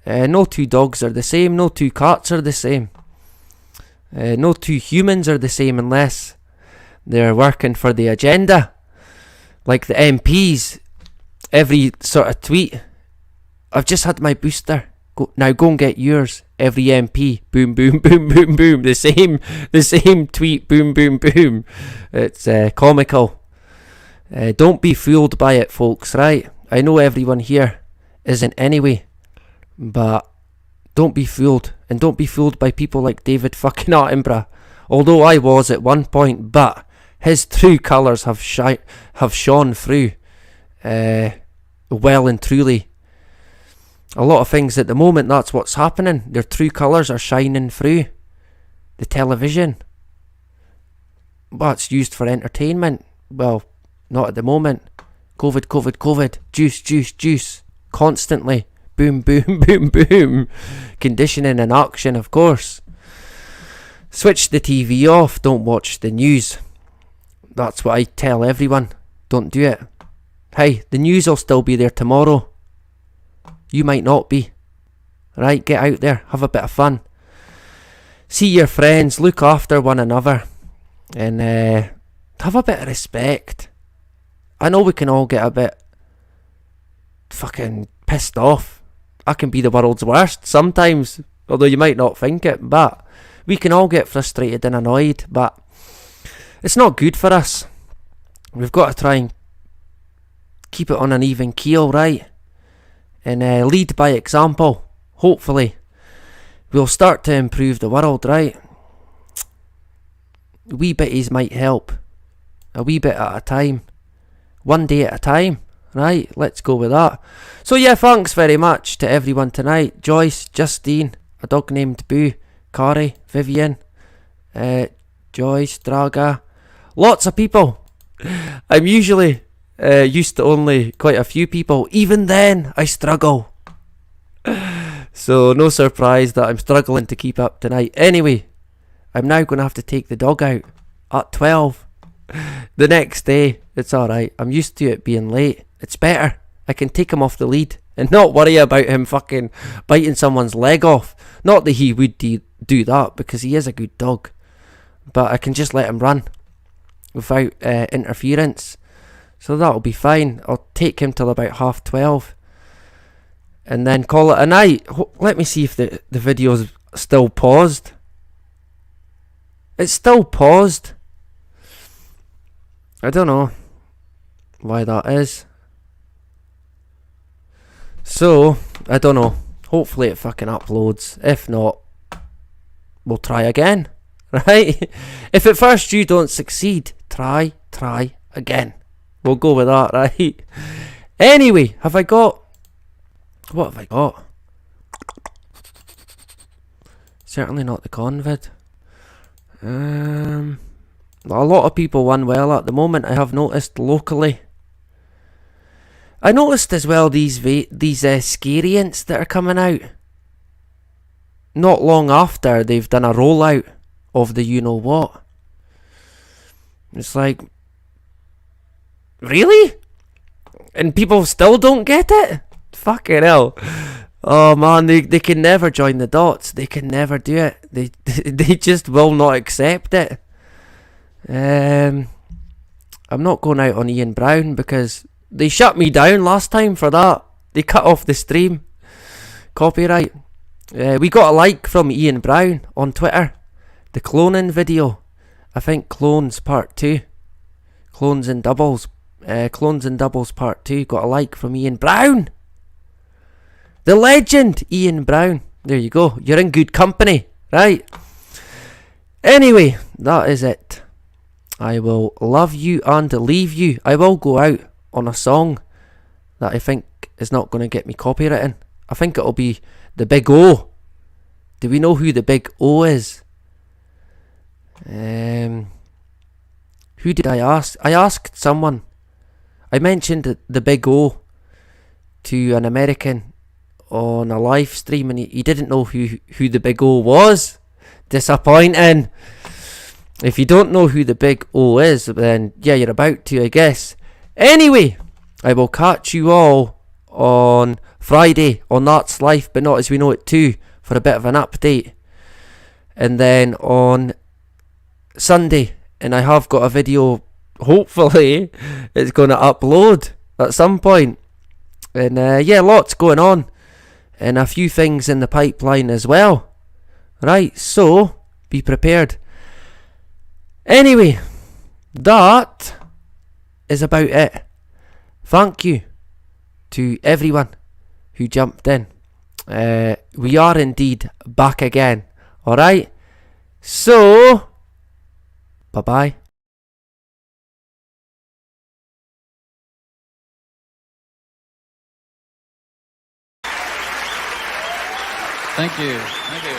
No two dogs are the same. No two cats are the same. No two humans are the same unless they're working for the agenda. Like the MPs, every sort of tweet, I've just had my booster. Now go and get yours. Every MP, boom, boom, boom, boom, boom. The same tweet, boom, boom, boom. It's comical. Don't be fooled by it, folks, right? I know everyone here isn't anyway, but don't be fooled. And don't be fooled by people like David fucking Attenborough. Although I was at one point, but his true colours have shone through well and truly. A lot of things at the moment, that's what's happening. Their true colours are shining through the television. But it's used for entertainment. Well, not at the moment. COVID, COVID, COVID. Juice, juice, juice. Constantly. Boom, boom, boom, boom. Conditioning and action, of course. Switch the TV off. Don't watch the news. That's what I tell everyone. Don't do it. Hey, the news will still be there tomorrow. You might not be. Right, get out there. Have a bit of fun. See your friends. Look after one another. And have a bit of respect. I know we can all get a bit fucking pissed off. I can be the world's worst sometimes. Although you might not think it. But we can all get frustrated and annoyed. But it's not good for us. We've got to try and keep it on an even keel, right? And lead by example. Hopefully we'll start to improve the world, right? Wee bitties might help. A wee bit at a time. One day at a time. Right, let's go with that. So yeah, thanks very much to everyone tonight. Joyce, Justine, a dog named Boo, Carrie, Vivian, Joyce, Draga. Lots of people. I'm usually used to only quite a few people. Even then, I struggle. So no surprise that I'm struggling to keep up tonight. Anyway, I'm now going to have to take the dog out at 12. The next day, it's alright. I'm used to it being late. It's better. I can take him off the lead and not worry about him fucking biting someone's leg off. Not that he would do that, because he is a good dog. But I can just let him run without interference. So that'll be fine. I'll take him till about 12:30 and then call it a night. Let me see if the video's still paused. It's still paused. I don't know why that is. So, I don't know. Hopefully it fucking uploads. If not, we'll try again. Right? If at first you don't succeed, try again. We'll go with that, right? Anyway, what have I got? Certainly not the Convid. A lot of people unwell at the moment, I have noticed locally. I noticed as well these scariants that are coming out. Not long after they've done a rollout of the you-know-what. It's like, really? And people still don't get it? Fucking hell. Oh man, they can never join the dots. They can never do it. They just will not accept it. I'm not going out on Ian Brown because they shut me down last time for that. They cut off the stream. Copyright. We got a like from Ian Brown on Twitter. The cloning video. I think Clones Part 2. Clones and Doubles Part 2. Got a like from Ian Brown. The legend Ian Brown. There you go. You're in good company. Right. Anyway, that is it. I will love you and leave you. I will go out on a song that I think is not going to get me copywritten. I think it'll be the Big O. Do we know who the Big O is? Who did I ask? I asked someone. I mentioned the Big O to an American on a live stream, and he didn't know who the Big O was. Disappointing. If you don't know who the Big O is, then yeah, you're about to, I guess. Anyway, I will catch you all on Friday on That's Life But Not As We Know It too, for a bit of an update. and then on Sunday, and I have got a video, hopefully it's going to upload at some point. And yeah, lots going on, and a few things in the pipeline as well. Right, so be prepared. Anyway, that is about it. Thank you to everyone who jumped in. We are indeed back again. Alright, so bye bye. Thank you. Thank you.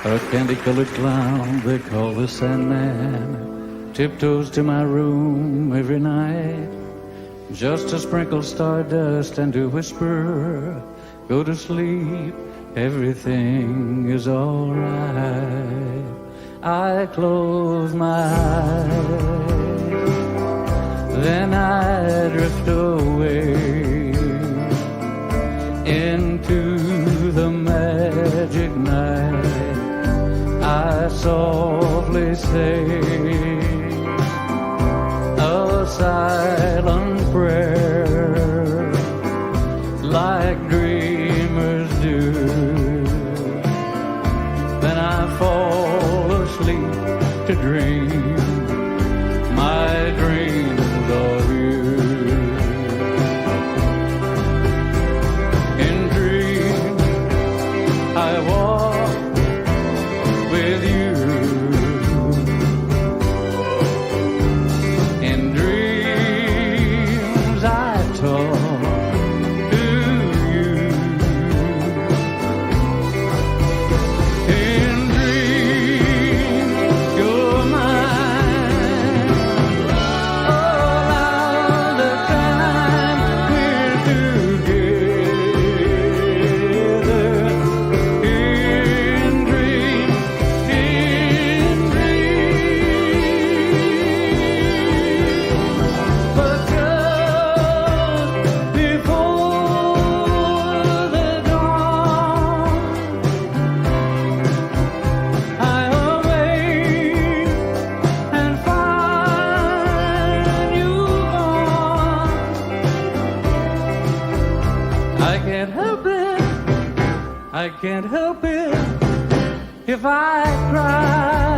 A candy-colored clown they call the Sandman tiptoes to my room every night just to sprinkle stardust and to whisper, go to sleep, everything is alright. I close my eyes, then I drift away into the magic night. I softly say a silent prayer like dreamers do. Then I fall asleep to dream my dreams of you. In dreams I walk with you. In dreams I talk to you. In dreams you're mine. All the time we're together. In dreams, but just before the dawn, I awake and find you gone. I can't help it, I can't help it if I cry.